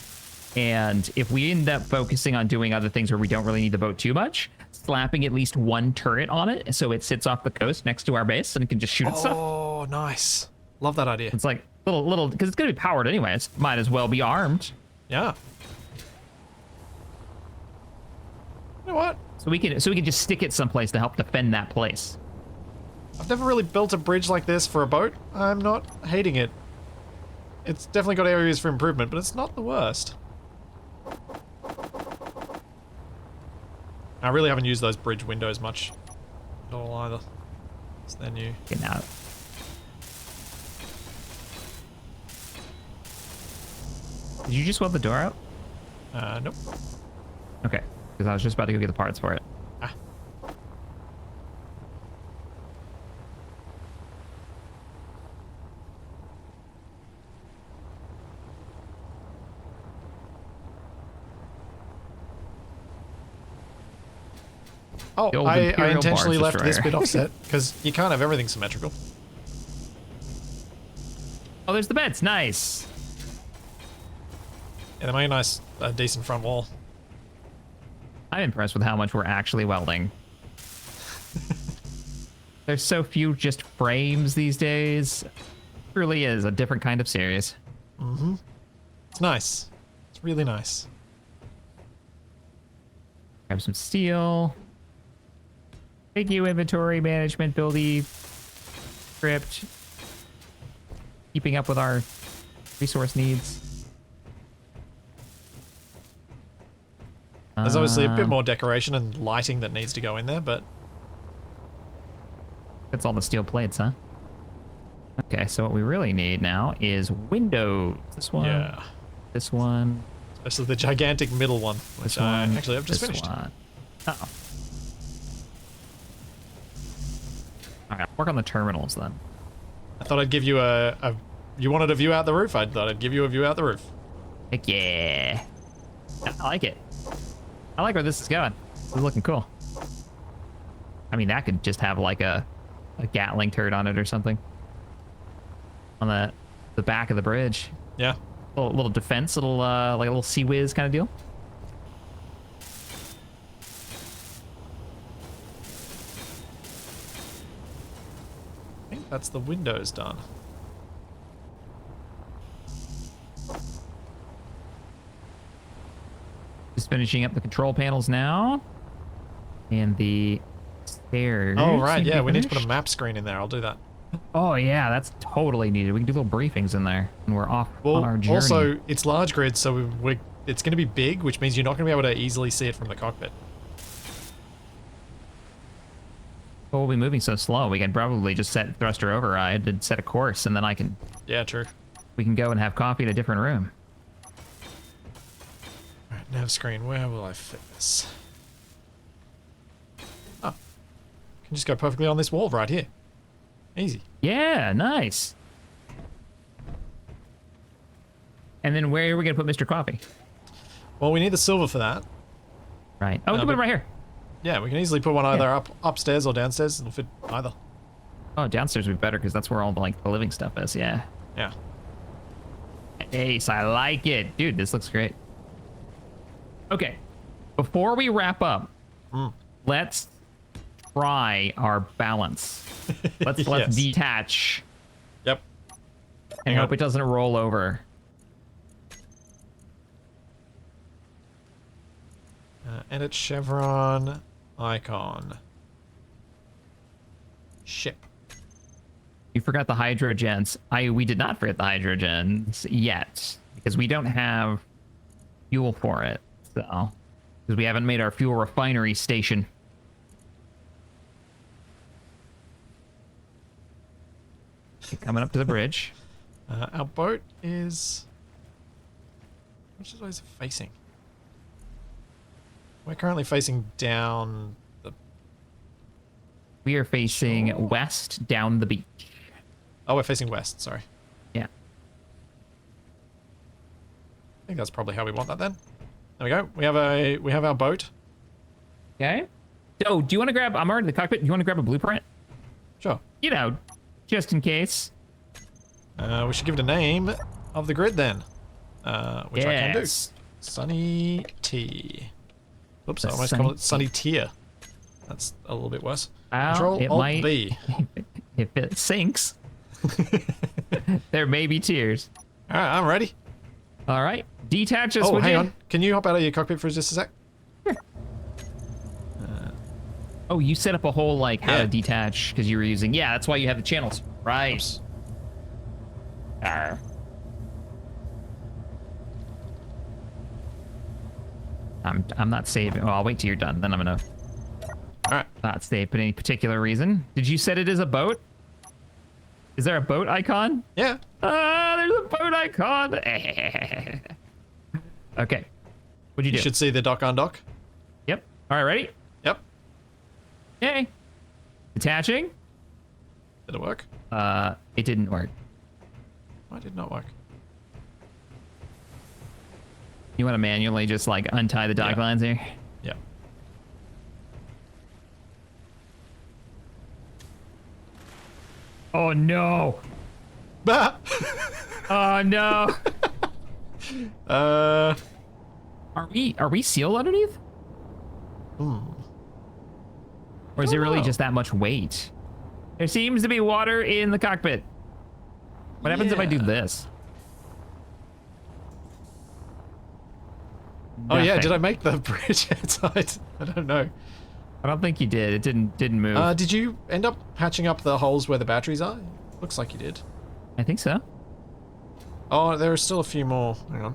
and if we end up focusing on doing other things where we don't really need the boat too much, slapping at least 1 turret on it so it sits off the coast next to our base and it can just shoot itself. Oh, nice. Love that idea. It's like little, because it's going to be powered anyway. It might as well be armed. Yeah. You know what? So we can just stick it someplace to help defend that place. I've never really built a bridge like this for a boat. I'm not hating it. It's definitely got areas for improvement, but it's not the worst. I really haven't used those bridge windows much at all either. So they're new. Getting out. Did you just weld the door out? Nope. Okay, because I was just about to go get the parts for it. Ah. Oh, The old I Imperial intentionally Barge left this Destroyer. bit offset, because you can't have everything symmetrical. Oh, there's the beds. Nice. Yeah, they make a nice, decent front wall. I'm impressed with how much we're actually welding. There's so few just frames these days. It really is a different kind of series. Mm-hmm. It's nice. It's really nice. Grab some steel. Thank you, inventory management, buildy, script. Keeping up with our resource needs. There's obviously a bit more decoration and lighting that needs to go in there, but... That's all the steel plates, huh? Okay, so what we really need now is windows. This one. Yeah. This one. Especially the gigantic middle one, which This one. actually I've just this finished. one. Uh-oh. Alright, work on the terminals then. I thought I'd give you a... You wanted a view out the roof? I thought I'd give you a view out the roof. Heck yeah. I like it. I like where this is going. This is looking cool. I mean, that could just have like a Gatling turret on it or something. On the back of the bridge. Yeah. Little defense, like a little Sea Whiz kind of deal. I think that's the windows done. Just finishing up the control panels now. And the stairs. Oh, right, seem to yeah, be we need to put a finished. map screen in there. I'll do that. Oh, yeah, that's totally needed. We can do little briefings in there. And we're off on our journey. Also, it's large grid, so it's going to be big, which means you're not going to be able to easily see it from the cockpit. Well, we'll be moving so slow. We can probably just set thruster override and set a course, and then Yeah, true. we can go and have coffee in a different room. Alright, nav screen. Where will I fit this? Oh. Can just go perfectly on this wall right here. Easy. Yeah, nice. And then where are we gonna put Mr. Coffee? Well, we need the silver for that. Right. Oh, we can put it right here. Yeah, we can easily put one either upstairs or downstairs. It'll fit either. Oh, downstairs would be better because that's where all the living stuff is. Yeah. Yeah. Ace, I like it, dude. This looks great. Okay, before we wrap up, let's try our balance. Let's Yes. detach And Hang hope on. it doesn't roll over. Edit chevron icon. Ship. You forgot the hydrogens. We did not forget the hydrogens yet because we don't have fuel for it. So, because we haven't made our fuel refinery station. Okay, coming up to the bridge. Our boat is... Which way is it facing? We're currently facing down the... We are facing west down the beach. Oh, we're facing west, sorry. Yeah. I think that's probably how we want that then. There we go. We have our boat. Okay. Oh, do you want to grab... I'm already in the cockpit. Do you want to grab a blueprint? Sure. You know, just in case. We should give it a name of the grid then. Which I can do. Yes. Sunny T. Oops, I The almost Sunny called it Sunny Tier. That's a little bit worse. Well, Control it Alt might- B. If it sinks, there may be tears. Alright, I'm ready. All right. Detach us, Oh, would hang you? on. Can you hop out of your cockpit for just a sec? Oh, you set up a whole, like, how Yeah. to detach because you were using... Yeah, that's why you have the channels. Right. Oops. Arr. I'm not saving. Well, I'll wait till you're done. Then I'm gonna Alright. not save for any particular reason. Did you set it as a boat? Is there a boat icon? Yeah. Ah, there's a boat icon. Okay. What'd you do? You should see the dock on dock. Yep. All right, ready? Yep. Okay. Detaching. Did it work? It didn't work. Why did it not work? You want to manually just like untie the dock Yeah. lines here? Yeah. Oh no! Bah! Oh no! uh. Are we sealed underneath? Hmm. Or is it Don't really know. just that much weight? There seems to be water in the cockpit. What happens if I do Yeah. this? Oh yeah, Nothing. did I make the bridge outside? I don't know. I don't think you did. It didn't move. Did you end up patching up the holes where the batteries are? Looks like you did. I think so. Oh, there are still a few more. Hang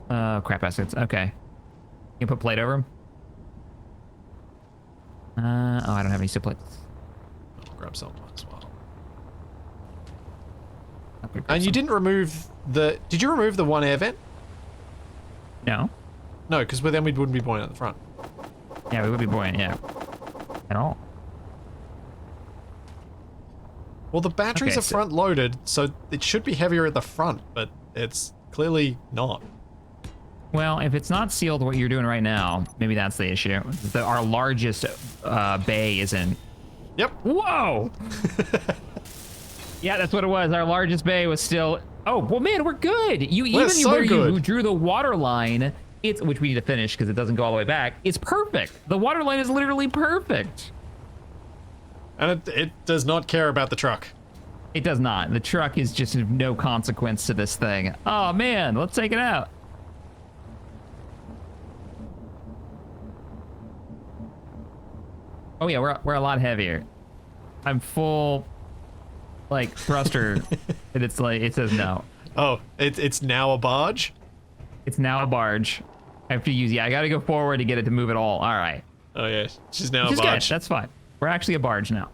on. Crap assets. Okay. You can put plate over them. Oh, I don't have any steel plates. I'll grab some as well. I'll grab And you some. didn't remove the... Did you remove the one air vent? No. No, because then we wouldn't be buoyant at the front. Yeah, we would be buoyant. Yeah. At all. Well, the batteries Okay, are so- front loaded, so it should be heavier at the front, but it's clearly not. Well, if it's not sealed what you're doing right now, maybe that's the issue. Our largest bay isn't. Yep. Whoa! Yeah, that's what it was. Our largest bay was still... Oh, well, man, we're good. Even so where good. you drew the water line, which we need to finish because it doesn't go all the way back, it's perfect. The water line is literally perfect. And it does not care about the truck. It does not. The truck is just of no consequence to this thing. Oh, man, let's take it out. Oh, yeah, we're a lot heavier. I'm full, like, thruster, and it's like, it says no. Oh, it's now a barge? It's now a barge. I have to use, yeah, I gotta go forward to get it to move at all. All right. Oh yeah, she's now Which a is good. barge. That's fine. We're actually a barge now.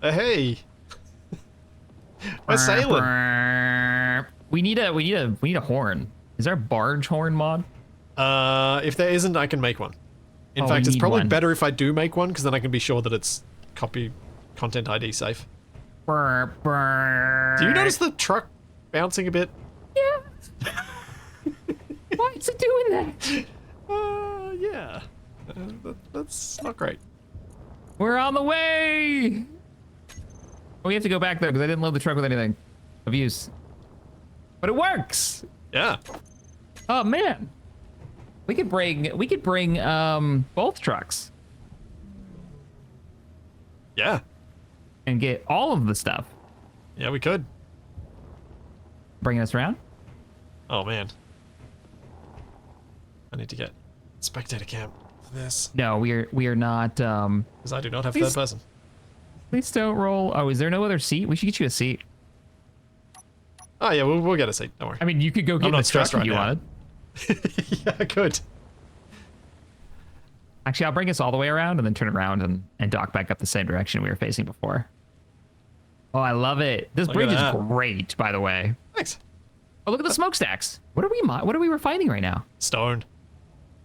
Hey. We're sailing. We need a horn. Is there a barge horn mod? If there isn't, I can make one. In Oh, fact, we it's need probably one. better if I do make one, because then I can be sure that it's content ID safe. Do you notice the truck bouncing a bit? Yeah. Why is it doing that? Yeah. That's not great. We're on the way. Oh, we have to go back there because I didn't load the truck with anything of use. But it works. Yeah. Oh man. We could bring both trucks. Yeah. and get all of the stuff. Yeah, we could. Bringing us around? Oh, man. I need to get spectator cam for this. No, we are not. Because I do not have Please- third person. Please don't roll. Oh, is there no other seat? We should get you a seat. Oh, yeah, we'll get a seat. Don't worry. I mean, you could go get I'm in the not truck stressed if right you now. wanted. Yeah, I could. Actually, I'll bring us all the way around and then turn around and dock back up the same direction we were facing before. Oh, I love it. This Look bridge at is that. great, by the way. Thanks. Oh, look at the smokestacks. What are we refining right now? Stone.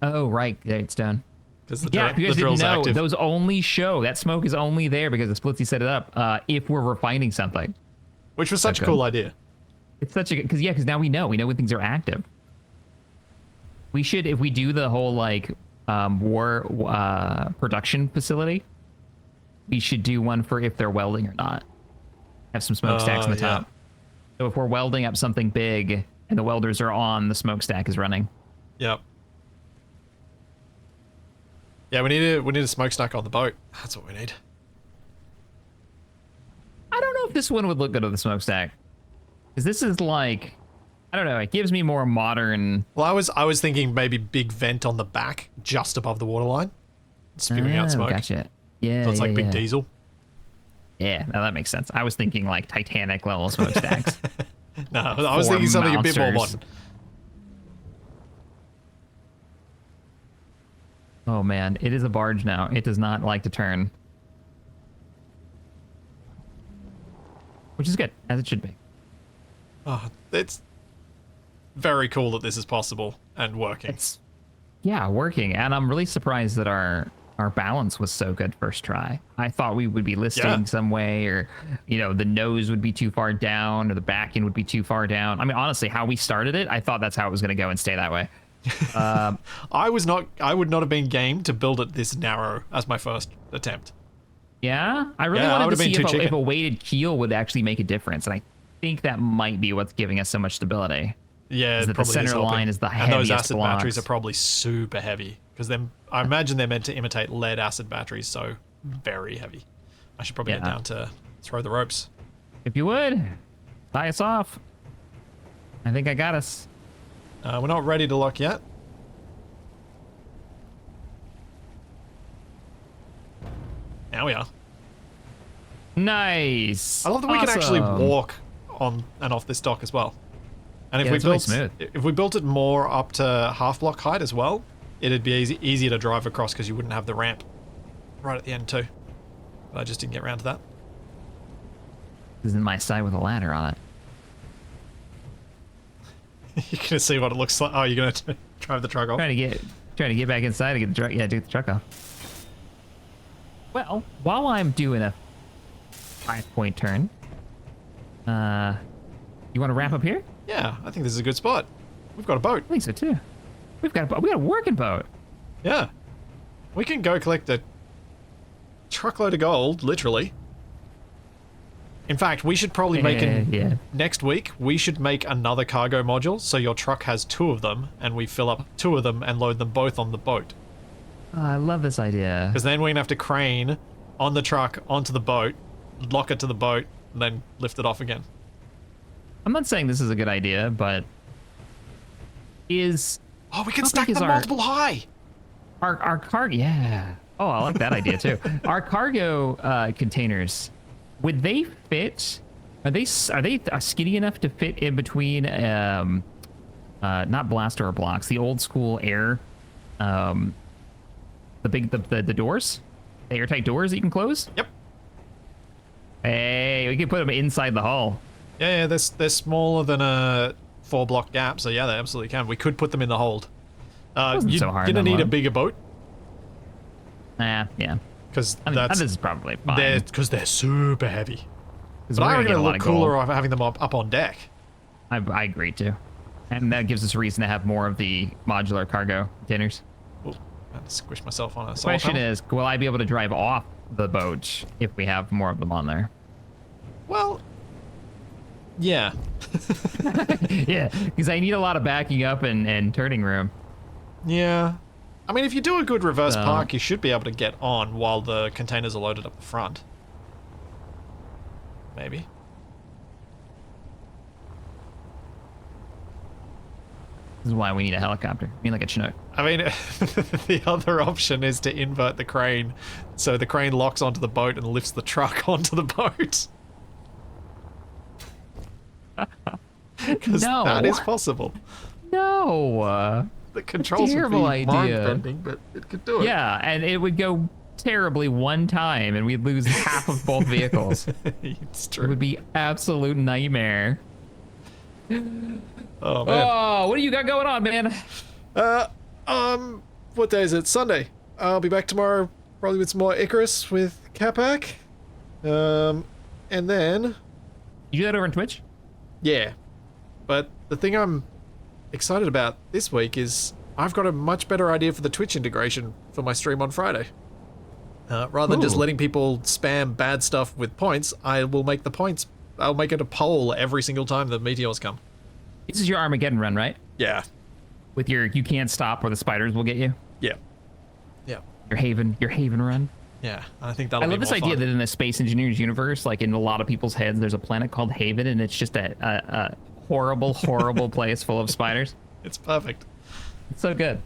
Oh, right. There, it's done. Because the, Yeah, if you the guys didn't drill's know, active. those only show, that smoke is only there because the Splitsy set it up if we're refining something. Which was such a Okay. cool idea. It's such a, because now we know when things are active. We should, if we do the whole like war production facility, we should do one for if they're welding or not. Have some smokestacks on the yeah. top. So if we're welding up something big and the welders are on, the smokestack is running. Yep. Yeah, we need a smokestack on the boat. That's what we need. I don't know if this one would look good with the smokestack. Because this is like, I don't know, it gives me more modern. Well, I was thinking maybe big vent on the back, just above the waterline, spewing out smoke. Gotcha. Yeah. So it's like big yeah. diesel. Yeah, no, that makes sense. I was thinking like Titanic level smokestacks. No, I was Four thinking something a bit more monsters. modern. Oh man, it is a barge now. It does not like to turn. Which is good, as it should be. Oh, it's very cool that this is possible and working. It's, yeah, working. And I'm really surprised that our balance was so good first try. I thought we would be listing Yeah. some way, or, you know, the nose would be too far down or the back end would be too far down. I mean, honestly, how we started it, I thought that's how it was going to go and stay that way. I would not have been game to build it this narrow as my first attempt. Yeah, I really Yeah, I wanted to would've see been too if a chicken. weighted keel would actually make a difference, and I think that might be what's giving us so much stability. Yeah, Is it that the probably center helping. line is the And those heaviest acid batteries are blocks. probably super heavy because I imagine they're meant to imitate lead acid batteries, so very heavy. I should probably get Yeah. down to throw the ropes. If you would, tie us off. I think I got us. We're not ready to lock yet. Now we are. Nice. I love that we can actually Awesome. walk on and off this dock as well. And if Yeah, we it's really built smooth. if we built it more up to half block height as well, it'd be easier to drive across because you wouldn't have the ramp right at the end too. But I just didn't get around to that. This is in my side with a ladder on it. You're gonna see what it looks like. Oh, you're gonna drive the truck off. Trying to get back inside and get the truck. Yeah, do the truck off. Well, while I'm doing a 5-point turn, you want to wrap up here? Yeah, I think this is a good spot. We've got a boat. I think so too. We got a working boat. Yeah, we can go collect a truckload of gold, literally. In fact, we should probably make next week. We should make another cargo module so your truck has 2 of them, and we fill up 2 of them and load them both on the boat. Oh, I love this idea. Because then we're gonna have to crane on the truck onto the boat, lock it to the boat, and then lift it off again. I'm not saying this is a good idea, but is Oh, we can How stack big is them our- multiple high. our cargo? Yeah. Oh, I like that idea too. Our cargo containers, would they fit? Are they skinny enough to fit in between? Not blaster blocks, the old school air, the doors, the airtight doors that you can close. Yep. Hey, we can put them inside the hull. Yeah, they're smaller than a 4-block gap, so yeah, they absolutely can. We could put them in the hold. Wasn't You're so hard gonna to need a unload. bigger boat Yeah. because I mean, this that's is probably fine. they're super heavy. 'Cause But we're I gonna reckon get a it'll lot look of gold. cooler off having them up on deck. I agree too. And that gives us a reason to have more of the modular cargo containers. Ooh, I had to squish myself on a The solar question panel. is, will I be able to drive off the boat if we have more of them on there? Well, yeah. Yeah, because I need a lot of backing up and turning room. Yeah. I mean, if you do a good reverse So- park, you should be able to get on while the containers are loaded up the front. Maybe. This is why we need a helicopter. I mean, like a Chinook. I mean, the other option is to invert the crane, so the crane locks onto the boat and lifts the truck onto the boat. Because No. that is possible. No. The controls would be Terrible idea. mind-bending, but it could do it. Yeah, and it would go terribly one time, and we'd lose half of both vehicles. It's It true. would be absolute nightmare. Oh, man. Oh, what do you got going on, man? What day is it? Sunday. I'll be back tomorrow, probably with some more Icarus with Capac. And then... You do that over on Twitch? Yeah. But the thing I'm excited about this week is I've got a much better idea for the Twitch integration for my stream on Friday. Rather than just Ooh. letting people spam bad stuff with points, I will make the points... I'll make it a poll every single time the meteors come. This is your Armageddon run, right? Yeah. With your you can't stop or the spiders will get you. Yeah. Yeah. Your Haven run. Yeah. I think that'll I be love this more idea fun. that in the Space Engineers universe, like in a lot of people's heads, there's a planet called Haven, and it's just a horrible, horrible place full of spiders. It's perfect. It's so good.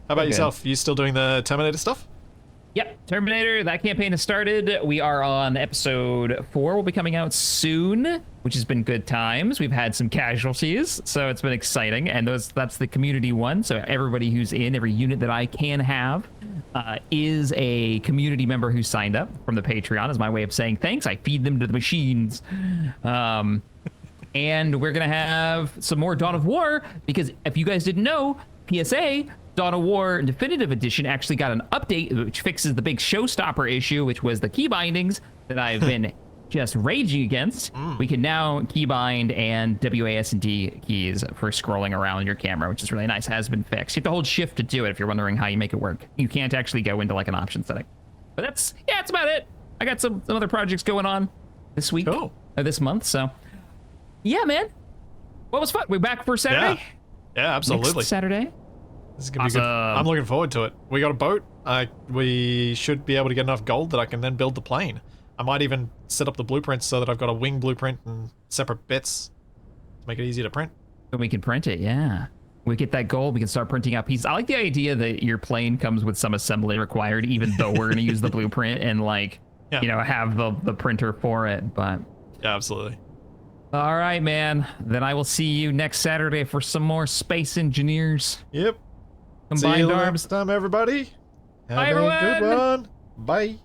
How about Okay. yourself? You still doing the Terminator stuff? Yep, Terminator, that campaign has started. We are on episode 4. Will be coming out soon, which has been good times. We've had some casualties, so it's been exciting. And that's the community one. So everybody who's in, every unit that I can have, is a community member who signed up from the Patreon, is my way of saying thanks. I feed them to the machines. And we're going to have some more Dawn of War, because if you guys didn't know, PSA... Dawn of War Definitive Edition actually got an update which fixes the big showstopper issue, which was the key bindings that I've been just raging against. We can now keybind and WASD keys for scrolling around your camera, which is really nice. Has been fixed. You have to hold shift to do it if you're wondering how you make it work. You can't actually go into like an option setting. But that's about it. I got some other projects going on this week, Cool. or this month. So yeah, man. What was fun? We're back for Saturday. Yeah, absolutely. Next Saturday. This is gonna be good. Awesome. I'm looking forward to it. We got a boat. We should be able to get enough gold that I can then build the plane. I might even set up the blueprints so that I've got a wing blueprint and separate bits to make it easier to print. So we can print it, yeah. We get that gold, we can start printing out pieces. I like the idea that your plane comes with some assembly required, even though we're gonna use the blueprint and like, Yeah. you know, have the printer for it. But Yeah, absolutely. all right, man. Then I will see you next Saturday for some more Space Engineers. Yep. See Combined you arms. next time, everybody. Have Bye, a good everyone. one. Bye.